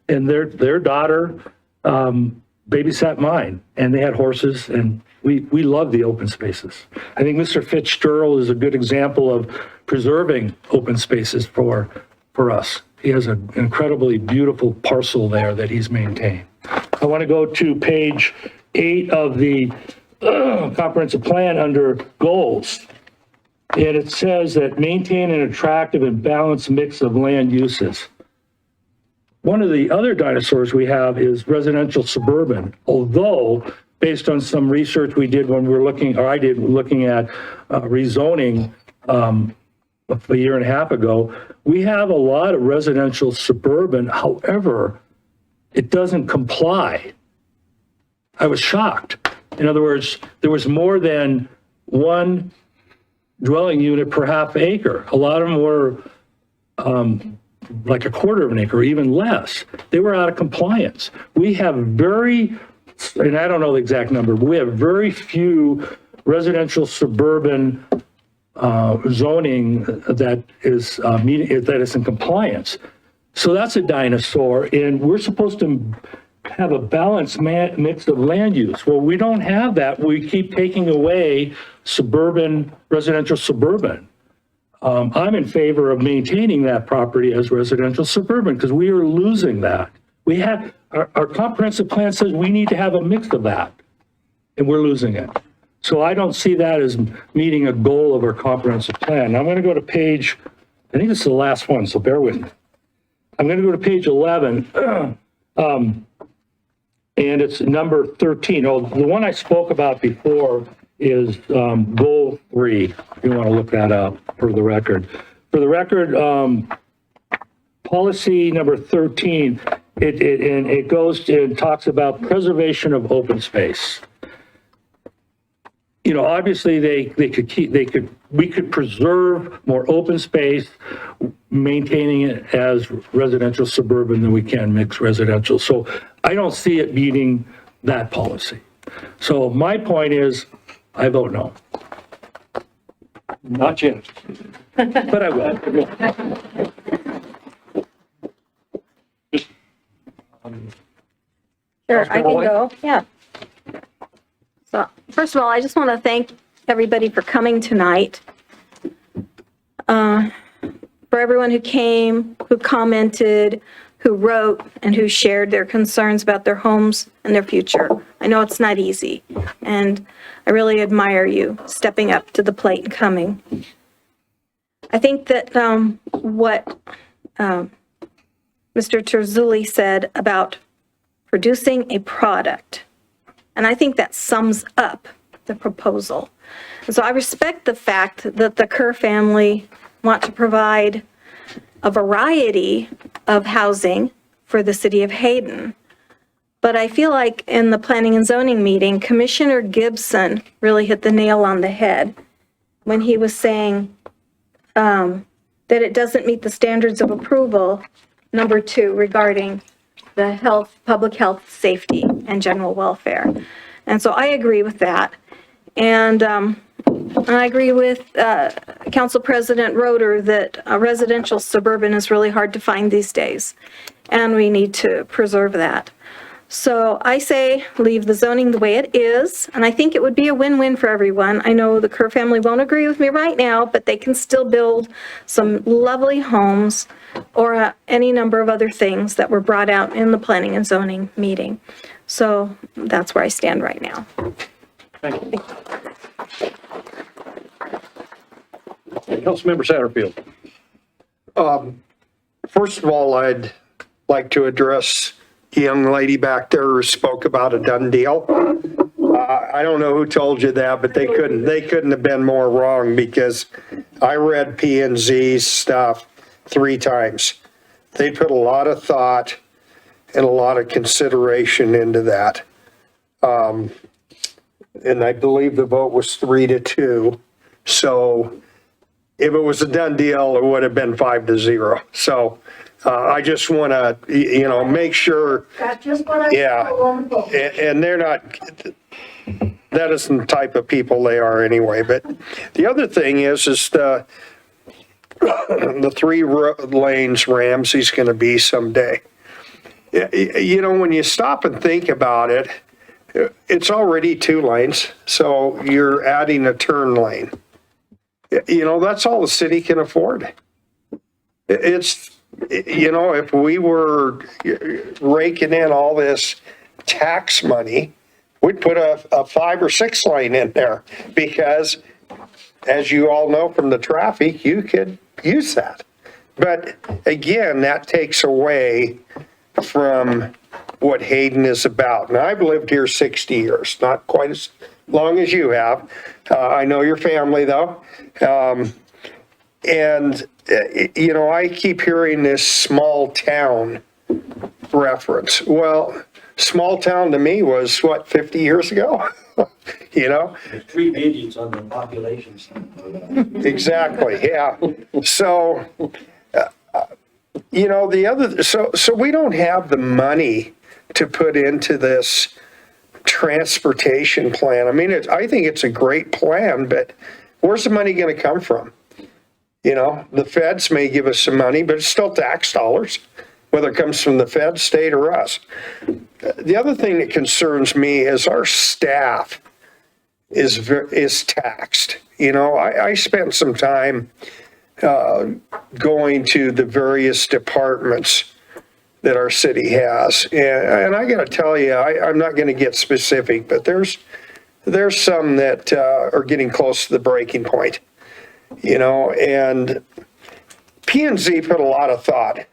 and their daughter babysat mine, and they had horses, and we love the open spaces. I think Mr. Fitzgerald is a good example of preserving open spaces for us. He has an incredibly beautiful parcel there that he's maintained. I want to go to page 8 of the comprehensive plan under goals. And it says that maintain an attractive and balanced mix of land uses. One of the other dinosaurs we have is residential suburban, although based on some research we did when we were looking at rezoning a year and a half ago, we have a lot of residential suburban. However, it doesn't comply. I was shocked. In other words, there was more than one dwelling unit per half acre. A lot of them were like a quarter of an acre, or even less. They were out of compliance. We have and I don't know the exact number, but we have very few residential suburban zoning that is in compliance. So that's a dinosaur, and we're supposed to have a balanced mix of land use. Well, we don't have that. We keep taking away residential suburban. I'm in favor of maintaining that property as residential suburban because we are losing that. We have, our comprehensive plan says we need to have a mix of that, and we're losing it. So I don't see that as meeting a goal of our comprehensive plan. Now I'm going to go to page, I think this is the last one, so bear with me. I'm going to go to page 11. And it's number 13. Oh, the one I spoke about before is goal 3, if you want to look that up for the record. For the record, policy number 13, it goes and talks about preservation of open space. You know, obviously we could preserve more open space, maintaining it as residential suburban than we can mixed residential. So I don't see it meeting that policy. So my point is, I vote no. Not yet. But I will. Sure, I can go, yeah. So, first of all, I just want to thank everybody for coming tonight. For everyone who came, who commented, who wrote, and who shared their concerns about their homes and their future. I know it's not easy, and I really admire you stepping up to the plate and coming. I think that what Mr. Terzulli said about producing a product, and I think that sums up the proposal. And so I respect the fact that the Kerr family want to provide a variety of housing for the city of Hayden. But I feel like in the planning and zoning meeting, Commissioner Gibson really hit the nail on the head when he was saying that it doesn't meet the standards of approval, number 2, regarding the health, public health, safety, and general welfare. And so I agree with that. And I agree with Council President Roeder that residential suburban is really hard to find these days, and we need to preserve that. So I say leave the zoning the way it is, and I think it would be a win-win for everyone. I know the Kerr family won't agree with me right now, but they can still build some lovely homes or any number of other things that were brought out in the planning and zoning meeting. So that's where I stand right now. Thank you. Councilmember Satterfield. First of all, I'd like to address the young lady back there who spoke about a done deal. I don't know who told you that, but they couldn't have been more wrong, because I read P&Z's stuff 3 times. They put a lot of thought and a lot of consideration into that. And I believe the vote was 3-2. So if it was a done deal, it would have been 5-0. So I just want to, make sure. That's just what I. Yeah. And they're not, that isn't the type of people they are anyway. But the other thing is the 3 lanes Ramsey's going to be someday. When you stop and think about it, it's already 2 lanes, so you're adding a turn lane. That's all the city can afford. It's, if we were raking in all this tax money, we'd put a 5 or 6 lane in there, because as you all know from the traffic, you could use that. But again, that takes away from what Hayden is about. Now, I've lived here 60 years, not quite as long as you have. I know your family, though. I keep hearing this small town reference. Well, small town to me was, 50 years ago? There's 3 digits on the population. Exactly, yeah. So, so we don't have the money to put into this transportation plan. I mean, I think it's a great plan, but where's the money going to come from? The feds may give us some money, but it's still tax dollars, whether it comes from the fed, state, or us. The other thing that concerns me is our staff is taxed. I spent some time going to the various departments that our city has. And I got to tell you, I'm not going to get specific, but there's some that are getting close to the breaking point, and P&Z put a lot of thought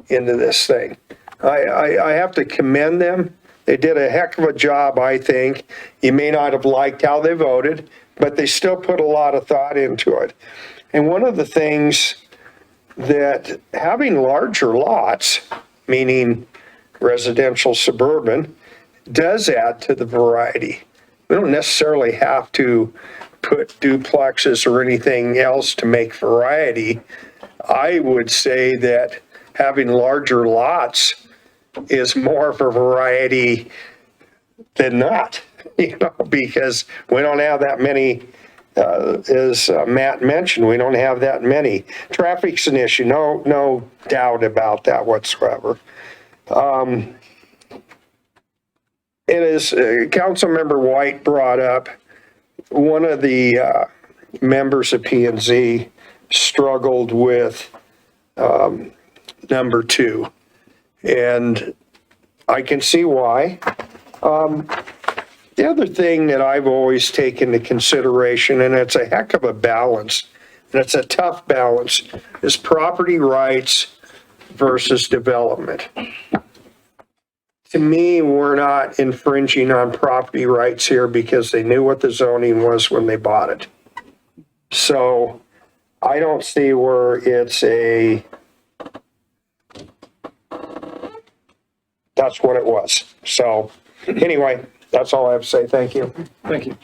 into this thing. I have to commend them. They did a heck of a job, I think. You may not have liked how they voted, but they still put a lot of thought into it. And one of the things that having larger lots, meaning residential suburban, does add to the variety. We don't necessarily have to put duplexes or anything else to make variety. I would say that having larger lots is more of a variety than not, because we don't have that many, as Matt mentioned, we don't have that many. Traffic's an issue, no doubt about that whatsoever. And as Councilmember White brought up, one of the members of P&Z struggled with number 2. And I can see why. The other thing that I've always taken into consideration, and it's a heck of a balance, and it's a tough balance, is property rights versus development. To me, we're not infringing on property rights here because they knew what the zoning was when they bought it. So I don't see where it's that's what it was. So anyway, that's all I have to say. Thank you. Thank you.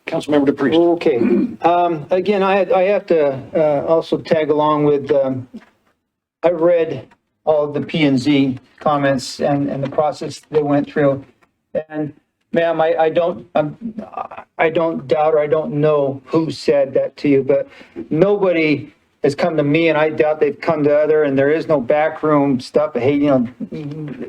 Councilmember DePriest. Okay. Again, I have to also tag along with, I read all of the P&Z comments and the process they went through. And ma'am, I don't doubt, or I don't know who said that to you, but nobody has come to me, and I doubt they've come to other, and there is no backroom stuff. Hey,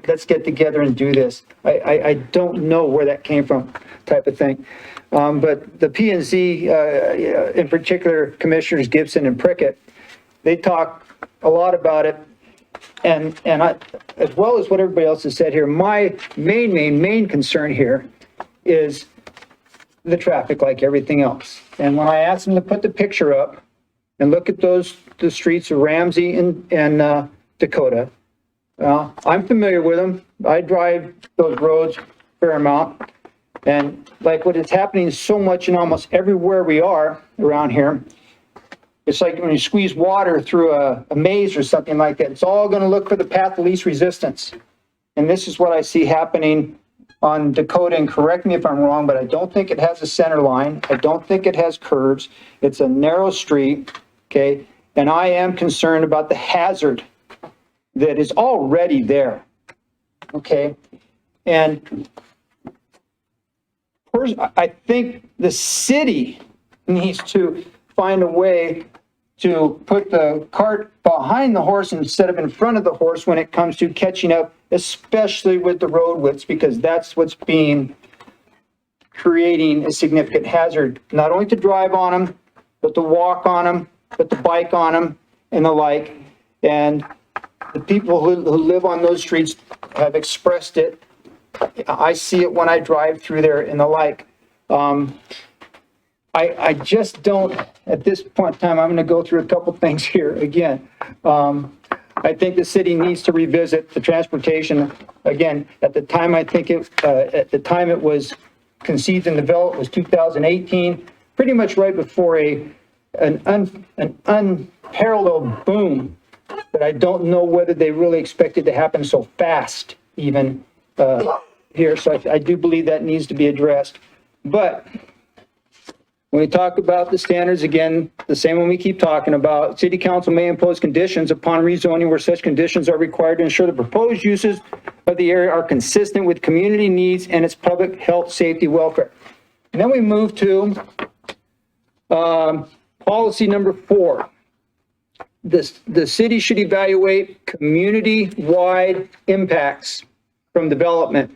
let's get together and do this. I don't know where that came from, type of thing. But the P&Z, in particular, Commissioners Gibson and Prickett, they talk a lot about it. And I, as well as what everybody else has said here, my main concern here is the traffic, like everything else. And when I asked them to put the picture up and look at the streets of Ramsey and Dakota, I'm familiar with them. I drive those roads a fair amount. And like what is happening so much in almost everywhere we are around here, it's like when you squeeze water through a maze or something like that. It's all going to look for the path of least resistance. And this is what I see happening on Dakota, and correct me if I'm wrong, but I don't think it has a center line. I don't think it has curves. It's a narrow street, okay? And I am concerned about the hazard that is already there, okay? And I think the city needs to find a way to put the cart behind the horse instead of in front of the horse when it comes to catching up, especially with the road widths, because that's what's creating a significant hazard, not only to drive on them, but to walk on them, but to bike on them and the like. And the people who live on those streets have expressed it. I see it when I drive through there and the like. I just don't, at this point in time, I'm going to go through a couple things here again. I think the city needs to revisit the transportation. Again, at the time, I think at the time it was conceived and developed was 2018, pretty much right before an unparalleled boom. But I don't know whether they really expected to happen so fast even here. So I do believe that needs to be addressed. But when we talk about the standards, again, the same one we keep talking about, city council may impose conditions upon rezoning where such conditions are required to ensure the proposed uses of the area are consistent with community needs and its public health, safety, welfare. And then we move to policy number 4. The city should evaluate community-wide impacts from development,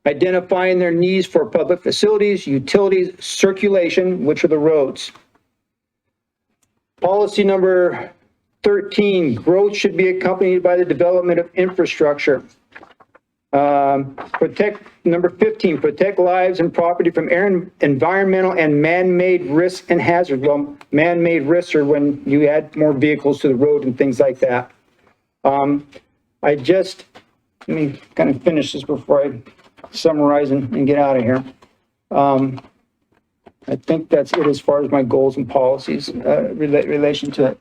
identifying their needs for public facilities, utilities, circulation, which are the roads. Policy number 13, growth should be accompanied by the development of infrastructure. Number 15, protect lives and property from environmental and man-made risks and hazards. Well, man-made risks are when you add more vehicles to the road and things like that. Let me kind of finish this before I summarize and get out of here. I think that's it as far as my goals and policies relation to it.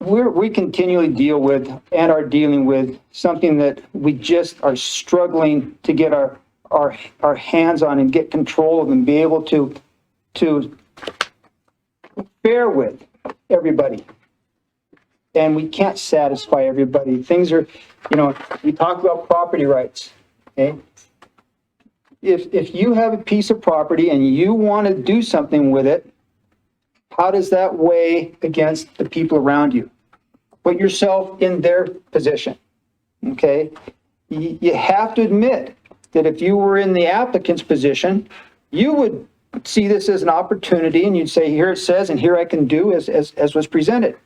We continually deal with and are dealing with something that we just are struggling to get our hands on and get control of and be able to bear with everybody. And we can't satisfy everybody. Things are, we talk about property rights, okay? If you have a piece of property and you want to do something with it, how does that weigh against the people around you? Put yourself in their position, okay? You have to admit that if you were in the applicant's position, you would see this as an opportunity and you'd say, here it says, and here I can do as was presented.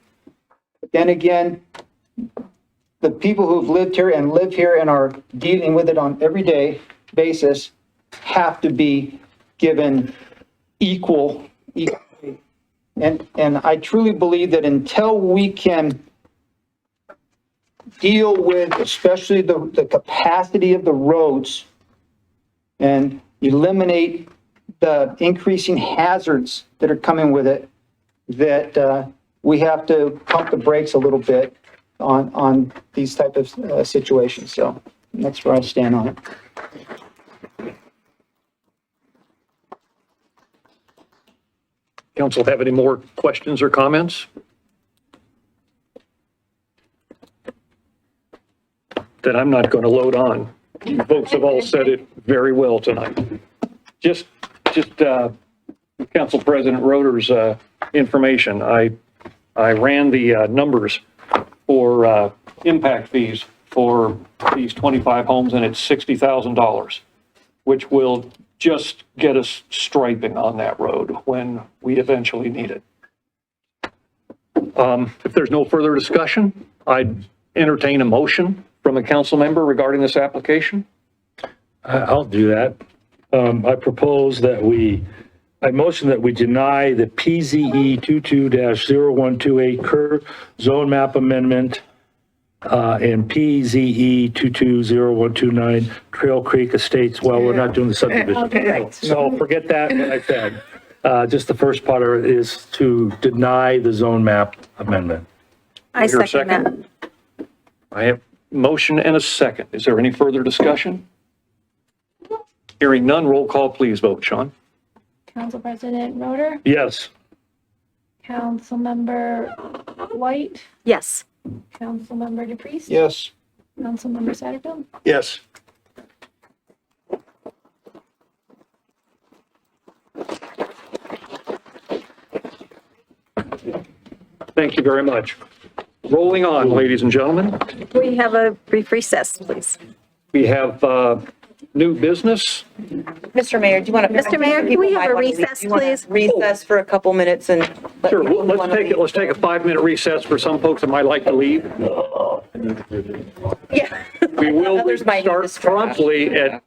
But then again, the people who've lived here and live here and are dealing with it on everyday basis have to be given equal. And I truly believe that until we can deal with especially the capacity of the roads and eliminate the increasing hazards that are coming with it, that we have to pump the brakes a little bit on these type of situations. So that's where I stand on it. Council have any more questions or comments? Then I'm not going to load on. You folks have all said it very well tonight. Just Council President Roeder's information. I ran the numbers for impact fees for these 25 homes, and it's $60,000, which will just get us striping on that road when we eventually need it. If there's no further discussion, I'd entertain a motion from a council member regarding this application. I'll do that. I propose I motion that we deny the PZE 22-0128 curve zone map amendment and PZE 220129 Trail Creek Estates. Well, we're not doing the subdivision. Okay. So forget that, what I said. Just the first part is to deny the zone map amendment. I Hear a second that. I have motion and a second. Is there any further discussion? Hearing none, roll call, please vote. Sean? Council President Roder, Yes. Councilmember White, Yes. Councilmember DePriest. Yes. Councilmember Satterfield. Yes. Thank you very much. Rolling on, ladies and gentlemen. We have a brief recess, please. We have new business. Mr. Mayor, do you want to? Mr. Mayor, can we have a recess, please? Recess for a couple minutes and. let Sure, people who let's wanna take it. leave. Let's take a 5-minute recess for some folks that might like to leave. Yeah. We will Others might need start this trash. promptly at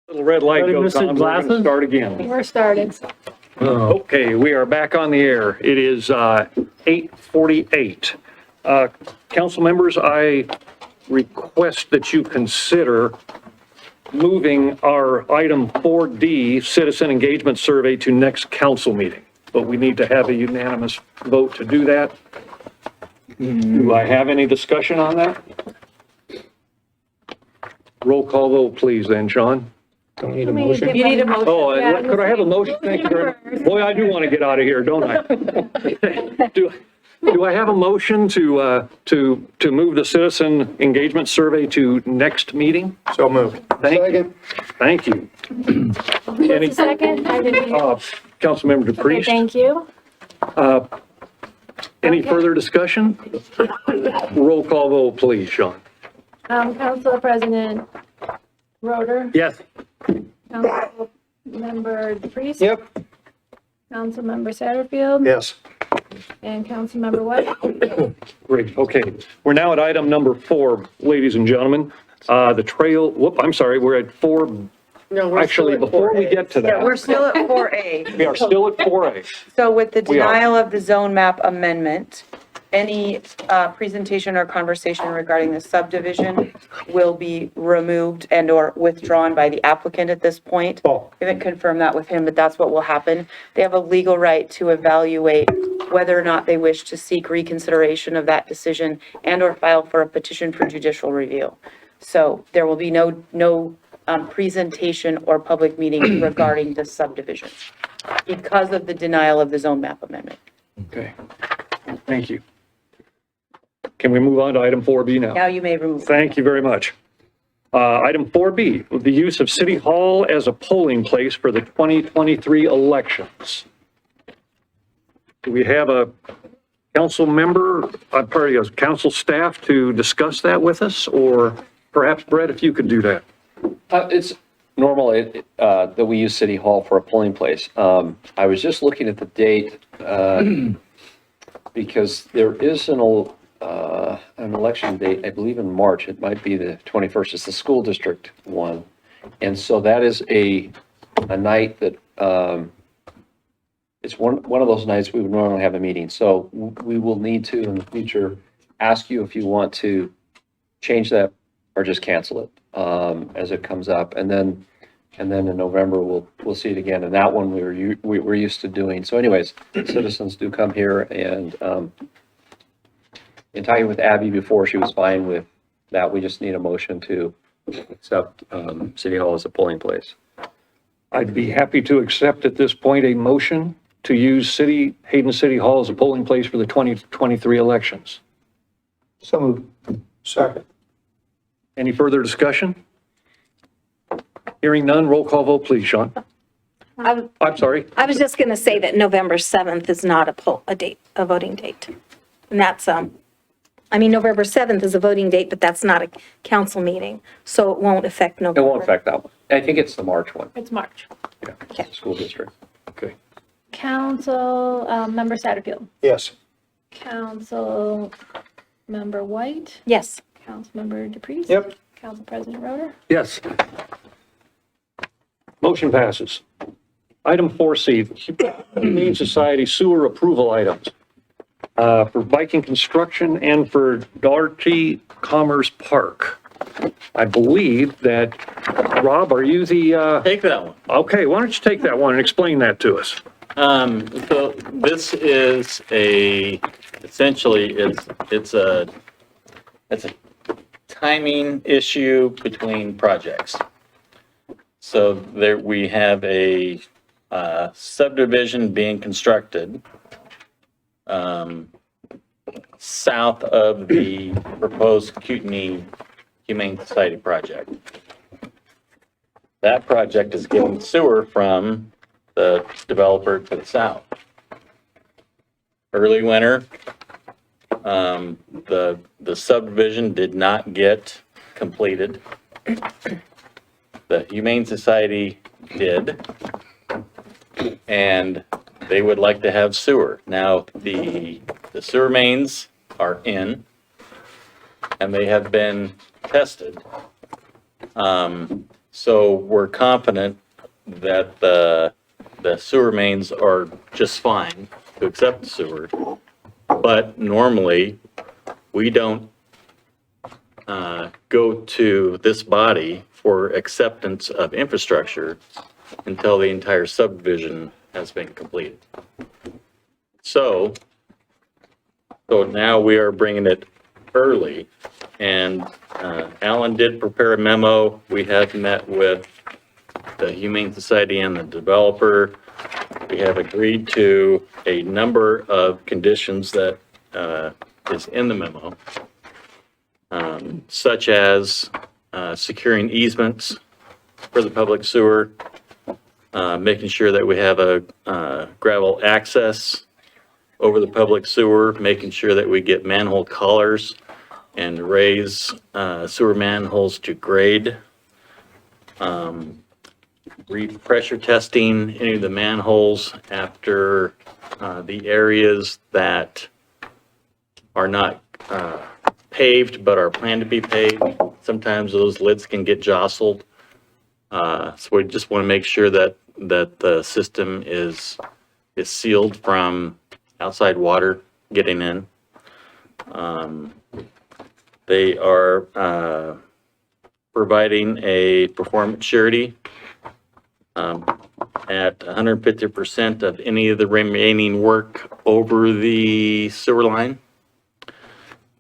Little red light Anybody goes missing on, we're going to glasses? start again. We're started. Okay, we are back on the air. It is 8:48. Council members, I request that you consider moving our item 4D, Citizen Engagement Survey, to next council meeting. But we need to have a unanimous vote to do that. Do I have any discussion on that? Roll call vote, please, then, Sean. Don't need a You motion. need a motion. Oh, and could I have a motion? Thank you very much. Boy, I do want to get out of here, don't I? Do I have a motion to move the citizen engagement survey to next meeting? So moved. Thank you. Any second? I didn't. Councilmember Okay, DePriest, thank you. any further discussion? Roll call vote, please, Sean. Council President Roder, Yes. Councilmember DePriest. Yep. Councilmember Satterfield. Yes. And Councilmember White. Great, okay. We're now at item number 4, ladies and gentlemen. The trail, I'm sorry, we're at 4. No, we're Actually, still at before 4A. we get to that. Yeah, we're still at 4A. We are still at 4A. So with the We are. denial of the zone map amendment, any presentation or conversation regarding the subdivision will be removed and/or withdrawn by the applicant at this point. Oh. We haven't confirmed that with him, but that's what will happen. They have a legal right to evaluate whether or not they wish to seek reconsideration of that decision and/or file for a petition for judicial review. So there will be no presentation or public meeting regarding the subdivision because of the denial of the zone map amendment. Okay, thank you. Can we move on to item 4B now? Now you may remove. Thank you very much. Item 4B, the use of City Hall as a polling place for the 2023 elections. Do we have a council member, council staff to discuss that with us? Or perhaps Brett, if you could do that? It's normal that we use City Hall for a polling place. I was just looking at the date because there is an election date, I believe in March. It might be the 21st. It's the school district one. And so that is a night that it's one of those nights we would normally have a meeting. So we will need to in the future ask you if you want to change that or just cancel it as it comes up. And then in November, we'll see it again. And that one we're used to doing. So anyways, citizens do come here, and in talking with Abby before, she was fine with that. We just need a motion to accept City Hall as a polling place. I'd be happy to accept at this point a motion to use Hayden City Hall as a polling place for the 2023 elections. So moved. Second. Any further discussion? Hearing none, roll call vote, please, Sean. I'm sorry. I was just going to say that November 7th is not a voting date. And that's, November 7th is a voting date, but that's not a council meeting, so it won't affect It November. won't affect that one. I think it's the March one. It's March. Yeah, school district. Okay. Council Member Satterfield. Yes. Council Member White. Yes. Councilmember DePriest. Yep. Council President Roder. Yes. Motion passes. Item 4C, Humane Society sewer approval items for Viking Construction and for Darty Commerce Park. I believe that, Rob, are you the... Take that one. Okay, why don't you take that one and explain that to us? So this is essentially it's a timing issue between projects. So there we have a subdivision being constructed south of the proposed Kootenai Humane Society project. That project is getting sewer from the developer to the south. Early winter, the subdivision did not get completed. The Humane Society did, and they would like to have sewer. Now, the sewer mains are in, and they have been tested. So we're confident that the sewer mains are just fine to accept the sewer. But normally, we don't go to this body for acceptance of infrastructure until the entire subdivision has been completed. So now we are bringing it early, and Alan did prepare a memo. We have met with the Humane Society and the developer. We have agreed to a number of conditions that is in the memo, such as securing easements for the public sewer, making sure that we have a gravel access over the public sewer, making sure that we get manhole collars and raise sewer manholes to grade, pressure testing any of the manholes after the areas that are not paved but are planned to be paved. Sometimes those lids can get jostled. So we just want to make sure that the system is sealed from outside water getting in. They are providing a performance surety at 150% of any of the remaining work over the sewer line.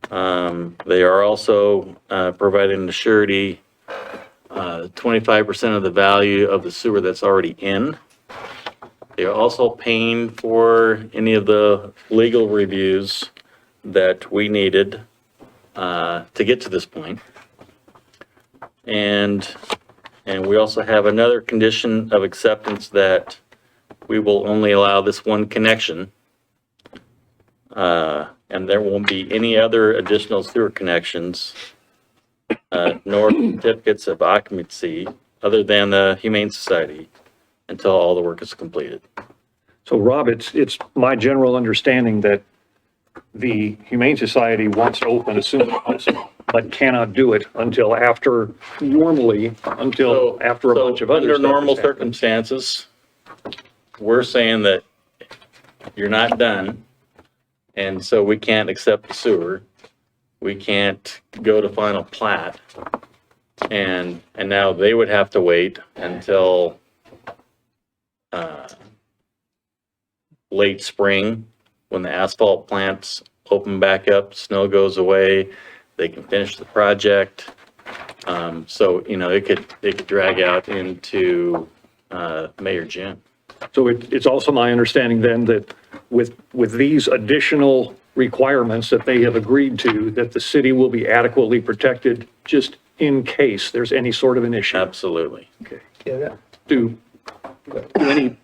They are also providing a surety 25% of the value of the sewer that's already in. They are also paying for any of the legal reviews that we needed to get to this point. And we also have another condition of acceptance that we will only allow this one connection. And there won't be any other additional sewer connections, nor certificates of occupancy other than the Humane Society until all the work is completed. So Rob, it's my general understanding that the Humane Society wants to open as soon as possible, but cannot do it until after a bunch of other stuff. Under normal circumstances, we're saying that you're not done, and so we can't accept the sewer. We can't go to final plat, and now they would have to wait until late spring when the asphalt plants open back up, snow goes away, they can finish the project. So, it could drag out into May or June. So it's also my understanding then that with these additional requirements that they have agreed to, that the city will be adequately protected just in case there's any sort of an issue. Absolutely. Okay. Yeah, Do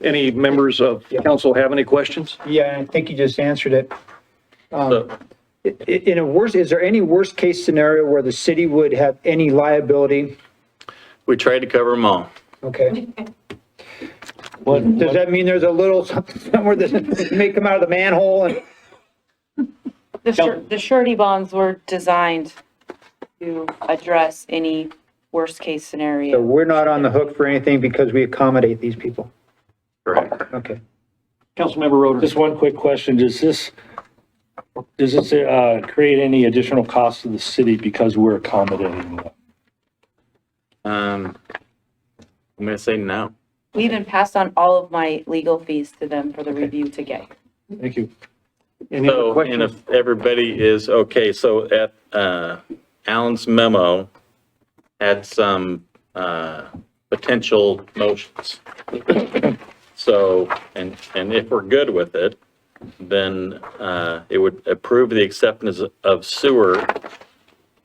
any members of council have any questions? yeah, I think you just answered it. So, Is there any worst case scenario where the city would have any liability? we tried to cover them all. Okay. Does that mean there's a little something somewhere that may come out of the manhole and? The surety bonds were designed to address any worst-case So scenario. we're not on the hook for anything because we accommodate these people? Correct. Okay. Councilmember Roder. Just one quick question. Does this create any additional cost to the city because we're accommodating them? I'm going to say no. We even passed on all of my legal fees to them for the review to get. Thank you. Any other So, and questions? if everybody is okay, so at Alan's memo had some potential motions. So, and if we're good with it, then it would approve the acceptance of sewer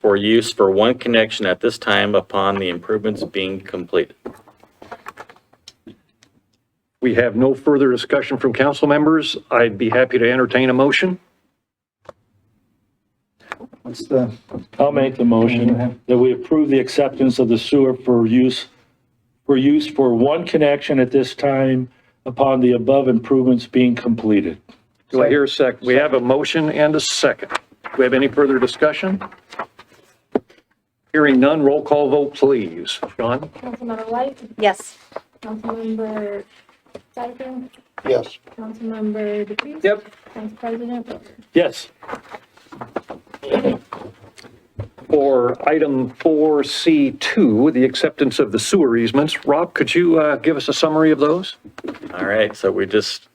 for use for one connection at this time upon the improvements being completed. We have no further discussion from council members. I'd be happy to entertain a motion. I'll make the motion that we approve the acceptance of the sewer for use for one connection at this time upon the above improvements being completed. Do I hear a second? We have a motion and a second. Do we have any further discussion? Hearing none, roll call vote, please. Sean? Councilmember White, Yes. Councilmember Satterfield, Yes. Councilmember DePreez. Yep. Council President Roder. Yes. For item 4C2, the acceptance of the sewer easements, Rob, could you give us a summary of those? All right, so we just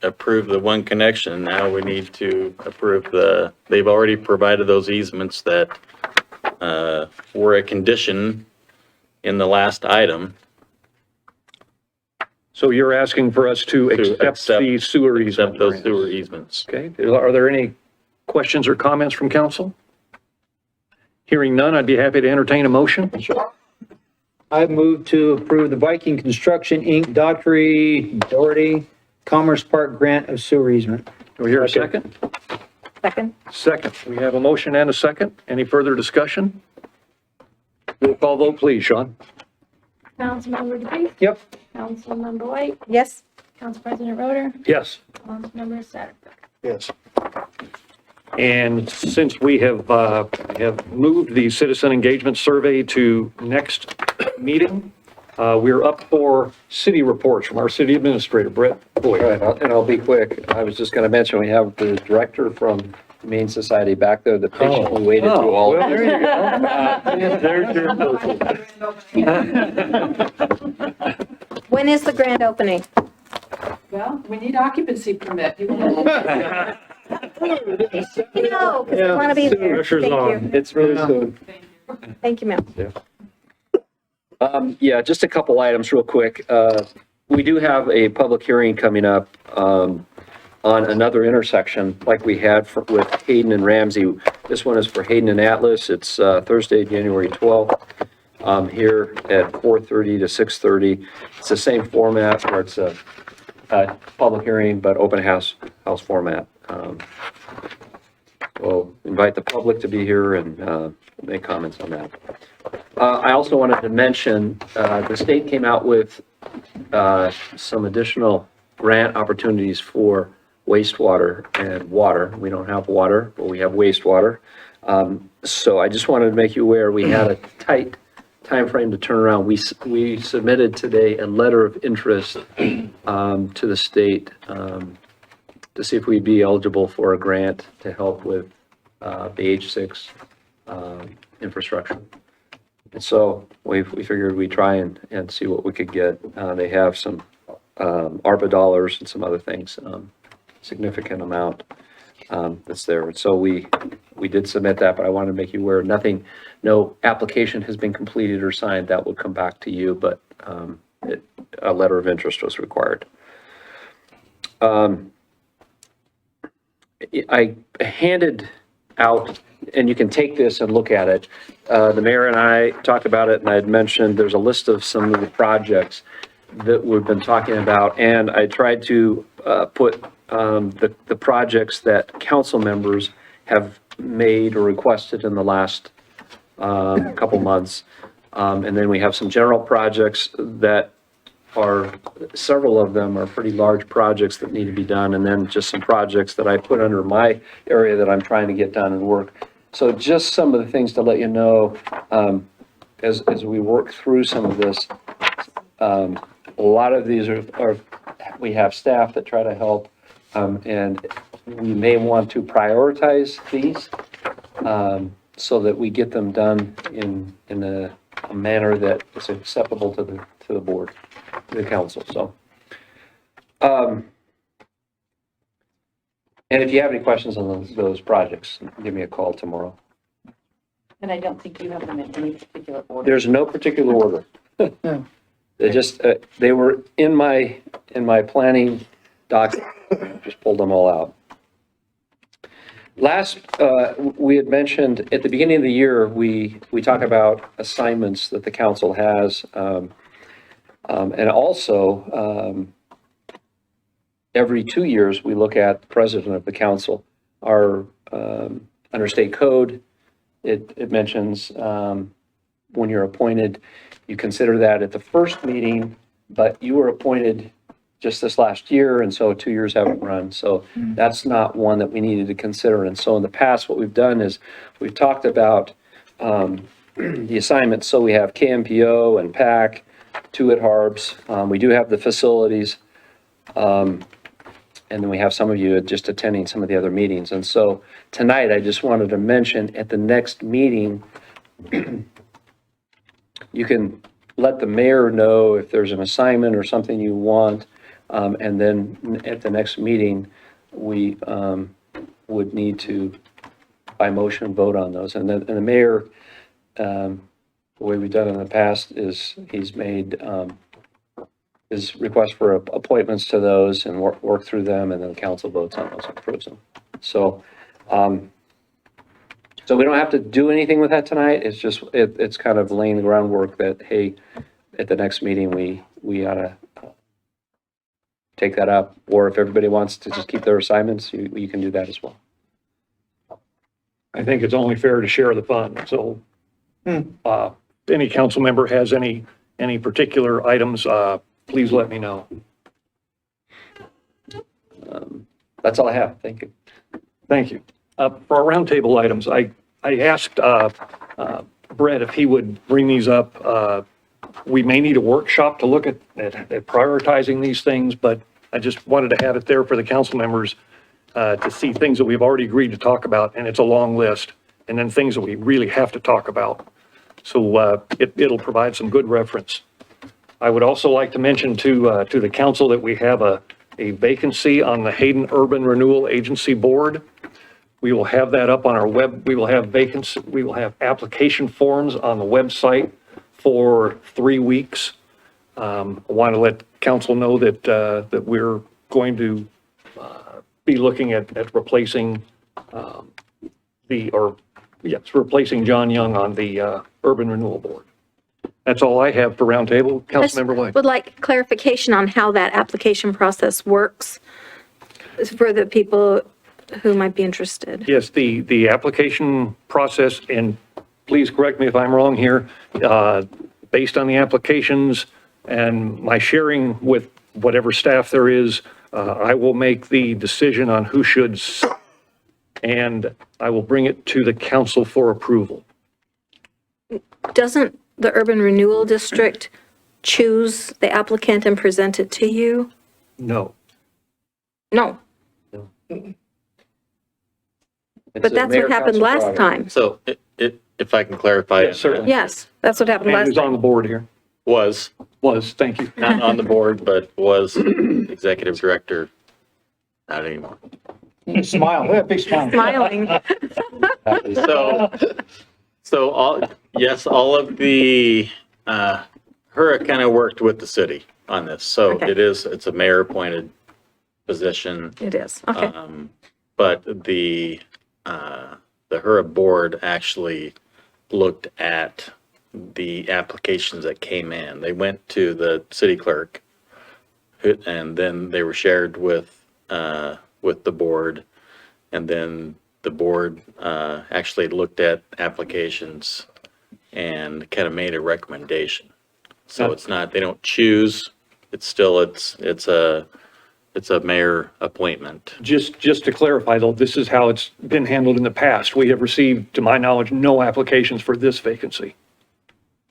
approved the one connection. Now we need to approve they've already provided those easements that were a condition in the last item. So you're asking for us to accept the sewer easement? Accept those sewer easements. Okay, are there any questions or comments from council? Hearing none, I'd be happy to entertain a motion. I move to approve the Viking Construction, Inc., Doherty Commerce Park grant of sewer easement. Do we hear a second? Second. Second. We have a motion and a second. Any further discussion? Roll call vote, please, Sean. Councilmember DePreez. Yep. Councilmember White, Yes. Council President Roder, Yes. Councilmember Satterfield. Yes. And since we have moved the citizen engagement survey to next meeting, we're up for city reports from our city administrator, Brett Boyd. Right, and I'll be quick. I was just going to mention, we have the director from Humane Society back there that patiently waited through all of Well, this. there you go. There's your person. When is the grand opening? Well, we need occupancy permit. No, because I want to be there. Pressure's Thank on. you. It's really soon. Thank you, ma'am. Yeah, just a couple items real quick. We do have a public hearing coming up on another intersection like we had with Hayden and Ramsey. This one is for Hayden and Atlas. It's Thursday, January 12th, here at 4:30 to 6:30. It's the same format where it's a public hearing, but open house format. We'll invite the public to be here and make comments on that. I also wanted to mention, the state came out with some additional grant opportunities for wastewater and water. We don't have water, but we have wastewater. So I just wanted to make you aware, we had a tight timeframe to turn around. We submitted today a letter of interest to the state to see if we'd be eligible for a grant to help with the H6 infrastructure. And so we figured we'd try and see what we could get. They have some ARPA dollars and some other things, significant amount that's there. And so we did submit that, but I wanted to make you aware, no application has been completed or signed. That will come back to you, but a letter of interest was required. I handed out, and you can take this and look at it. The mayor and I talked about it, and I had mentioned there's a list of some of the projects that we've been talking about, and I tried to put the projects that council members have made or requested in the last couple months. And then we have some general projects that several of them are pretty large projects that need to be done, and then just some projects that I put under my area that I'm trying to get done and work. So just some of the things to let you know, as we work through some of this, a lot of these are we have staff that try to help, and we may want to prioritize these so that we get them done in a manner that is acceptable to the board, to the council. So, and if you have any questions on those projects, give me a call tomorrow. And I don't think you have them in any particular order. There's no particular order. They just, they were in my planning document, just pulled them all out. Last, we had mentioned at the beginning of the year, we talk about assignments that the council has. And also, every 2 years, we look at the president of the council. Our, under state code, it mentions when you're appointed, you consider that at the first meeting, but you were appointed just this last year, and so 2 years haven't run. So that's not one that we needed to consider. And so in the past, what we've done is we've talked about the assignments. So we have KMPO and PAC, 2 at Harbs. We do have the facilities. And then we have some of you just attending some of the other meetings. And so tonight, I just wanted to mention at the next meeting, you can let the mayor know if there's an assignment or something you want. And then at the next meeting, we would need to, by motion, vote on those. And the mayor, the way we've done in the past is he's made his request for appointments to those and work through them, and then the council votes on those and approves them. So, so we don't have to do anything with that tonight. It's just, it's kind of laying the groundwork that, hey, at the next meeting, we ought to take that up. Or if everybody wants to just keep their assignments, you can do that as well. I think it's only fair to share the fun. So any council member has any particular items, please let me know. That's all I have. Thank you. Thank you. For our roundtable items, I asked Brett if he would bring these up. We may need a workshop to look at prioritizing these things, but I just wanted to have it there for the council members to see things that we've already agreed to talk about, and it's a long list, and then things that we really have to talk about. So it'll provide some good reference. I would also like to mention to the council that we have a vacancy on the Hayden Urban Renewal Agency Board. We will have that up on our web. We will have application forms on the website for 3 weeks. I want to let council know that we're going to be looking at replacing replacing John Young on the Urban Renewal Board. That's all I have for roundtable. Councilmember White. Would like clarification on how that application process works for the people who might be interested. Yes, the application process, and please correct me if I'm wrong here, based on the applications and my sharing with whatever staff there is, I will make the decision on who should, and I will bring it to the council for approval. Doesn't the Urban Renewal District choose the applicant and present it to you? No. No. But that's what happened last time. So if I can clarify. Yes, certainly. Yes, that's what happened last Who's on time. the board here? Was, thank you. not on the board, but was executive director, not anymore. Smile, yeah, big smile. Smiling. So all of the, HURA kind of worked with the city on this. So Okay. it's a mayor appointed position. It is, okay. But the HURA board actually looked at the applications that came in. They went to the city clerk, and then they were shared with the board, and then the board actually looked at applications and kind of made a recommendation. So it's not, they don't choose, it's still, it's a mayor appointment. Just to clarify though, this is how it's been handled in the past. We have received, to my knowledge, no applications for this vacancy.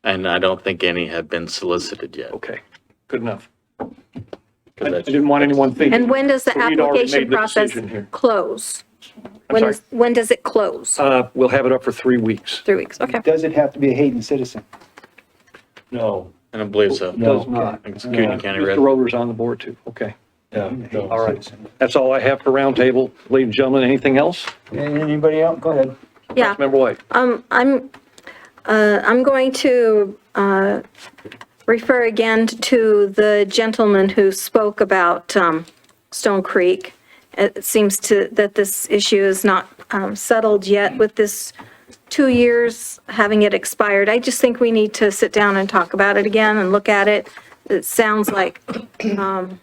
And I don't think any have been solicited yet. Okay, good enough. I didn't want anyone thinking. And when does the that we'd already application made the process decision here. close? I'm sorry? When does it close? We'll have it up for 3 weeks. 3 weeks, okay. Does it have to be a Hayden citizen? No. I don't believe so. Does not. I think it's Union County Mr. resident. Rover's on the board too. Okay. Yeah. All right. That's all I have for roundtable. Ladies and gentlemen, anything else? Anybody else? Go ahead. Yeah. Councilmember White. I'm going to refer again to the gentleman who spoke about Stone Creek. It seems that this issue is not settled yet with this 2 years having it expired. I just think we need to sit down and talk about it again and look at it. It sounds like an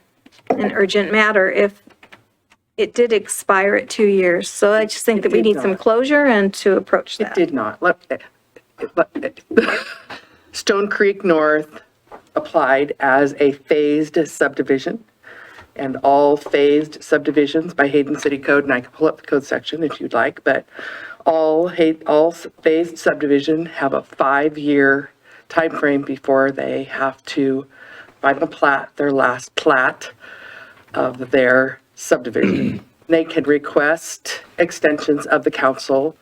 urgent matter if it did expire at 2 years. So I just think that we need some closure and to approach that. It did not. Stone Creek North applied as a phased subdivision, and all phased subdivisions by Hayden City Code, and I can pull up the code section if you'd like, but all phased subdivision have a 5-year timeframe before they have to final plat, their last plat of their subdivision. They can request extensions of the council,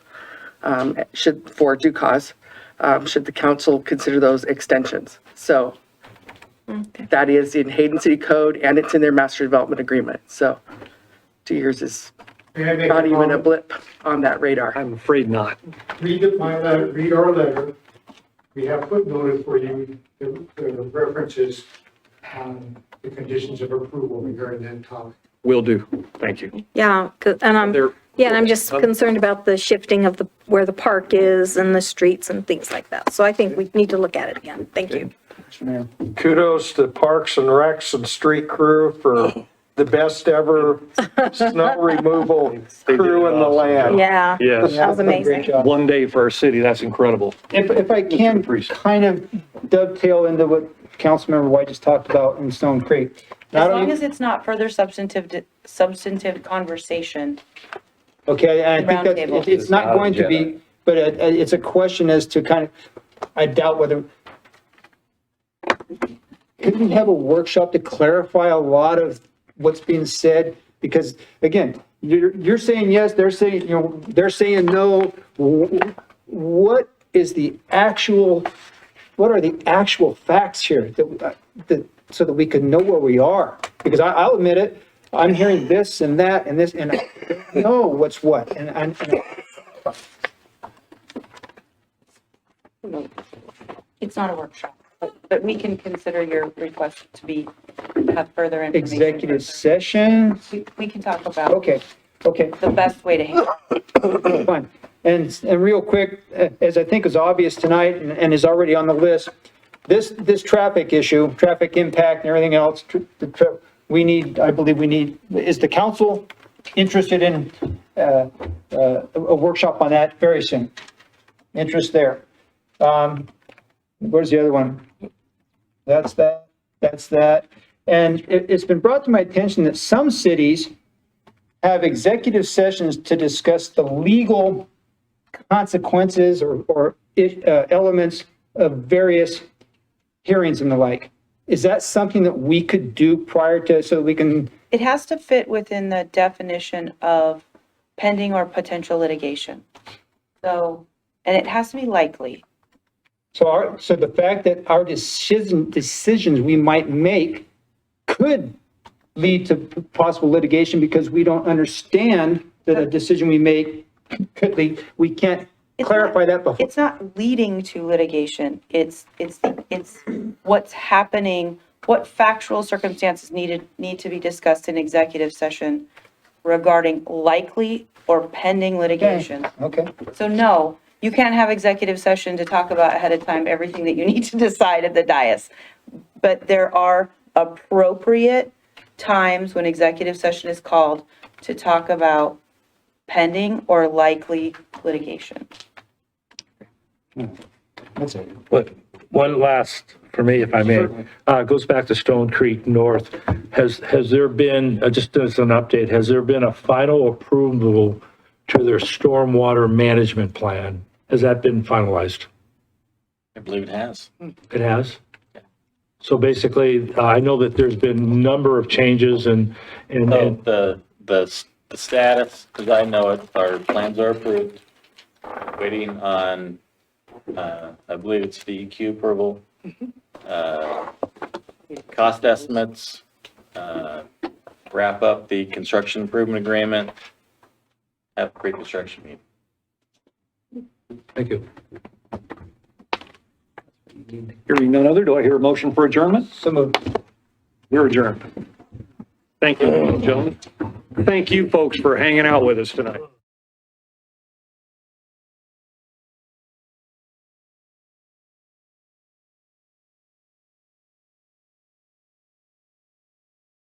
for due cause, should the council consider those extensions. So that is in Hayden City Code and it's in their master development agreement. So 2 years is not even a blip on that radar. I'm afraid not. Read my letter, read our letter. We have footnoted for you the references on the conditions of approval regarding that topic. Will do. Thank you. Yeah, and I'm just concerned about the shifting of where the park is and the streets and things like that. So I think we need to look at it again. Thank you. Kudos to Parks and Recs and street crew for the best ever snow removal crew in the land. Yeah. Yes. That was amazing. Great job. One day for our city, that's incredible. If I can kind of dovetail into what Councilmember White just talked about in Stone Creek. As long as it's not further substantive conversation. Okay, I think that it's not going to be, but it's a question as to kind of, I doubt whether, could we have a workshop to clarify a lot of what's being said? Because again, you're saying yes, they're saying, they're saying no. What is the actual, what are the actual facts here so that we can know where we are? Because I'll admit it, I'm hearing this and that and this, and I don't know what's what. It's not a workshop, but we can consider your request to have further information. Executive session? We can talk about. Okay. The best way to handle it. Fine. And real quick, as I think is obvious tonight and is already on the list, this traffic issue, traffic impact and everything else, I believe we need, is the council interested in a workshop on that very soon? Interest there. Where's the other one? That's that. And it's been brought to my attention that some cities have executive sessions to discuss the legal consequences or elements of various hearings and the like. Is that something that we could do prior to, so we can? It has to fit within the definition of pending or potential litigation. So, and it has to be likely. So the fact that our decisions we might make could lead to possible litigation because we don't understand that a decision we make could lead, we can't clarify that before. It's not leading to litigation. It's what's happening, what factual circumstances need to be discussed in executive session regarding likely or pending litigation. Okay. So no, you can't have executive session to talk about ahead of time everything that you need to decide at the dais. But there are appropriate times when executive session is called to talk about pending or likely litigation. That's it. But one last, for me, if I may, goes back to Stone Creek North. Has there been, just as an update, has there been a final approval to their stormwater management plan? Has that been finalized? I believe it has. It has? So basically, I know that there's been a number of changes and The status, as I know it, our plans are approved. Waiting on, I believe it's DEQ approval. Cost estimates, wrap up the construction improvement agreement, have a pre-construction meeting. Thank you. Hearing none other, do I hear a motion for adjournment? So moved. You're adjourned. Thank you, gentlemen. Thank you, folks, for hanging out with us tonight.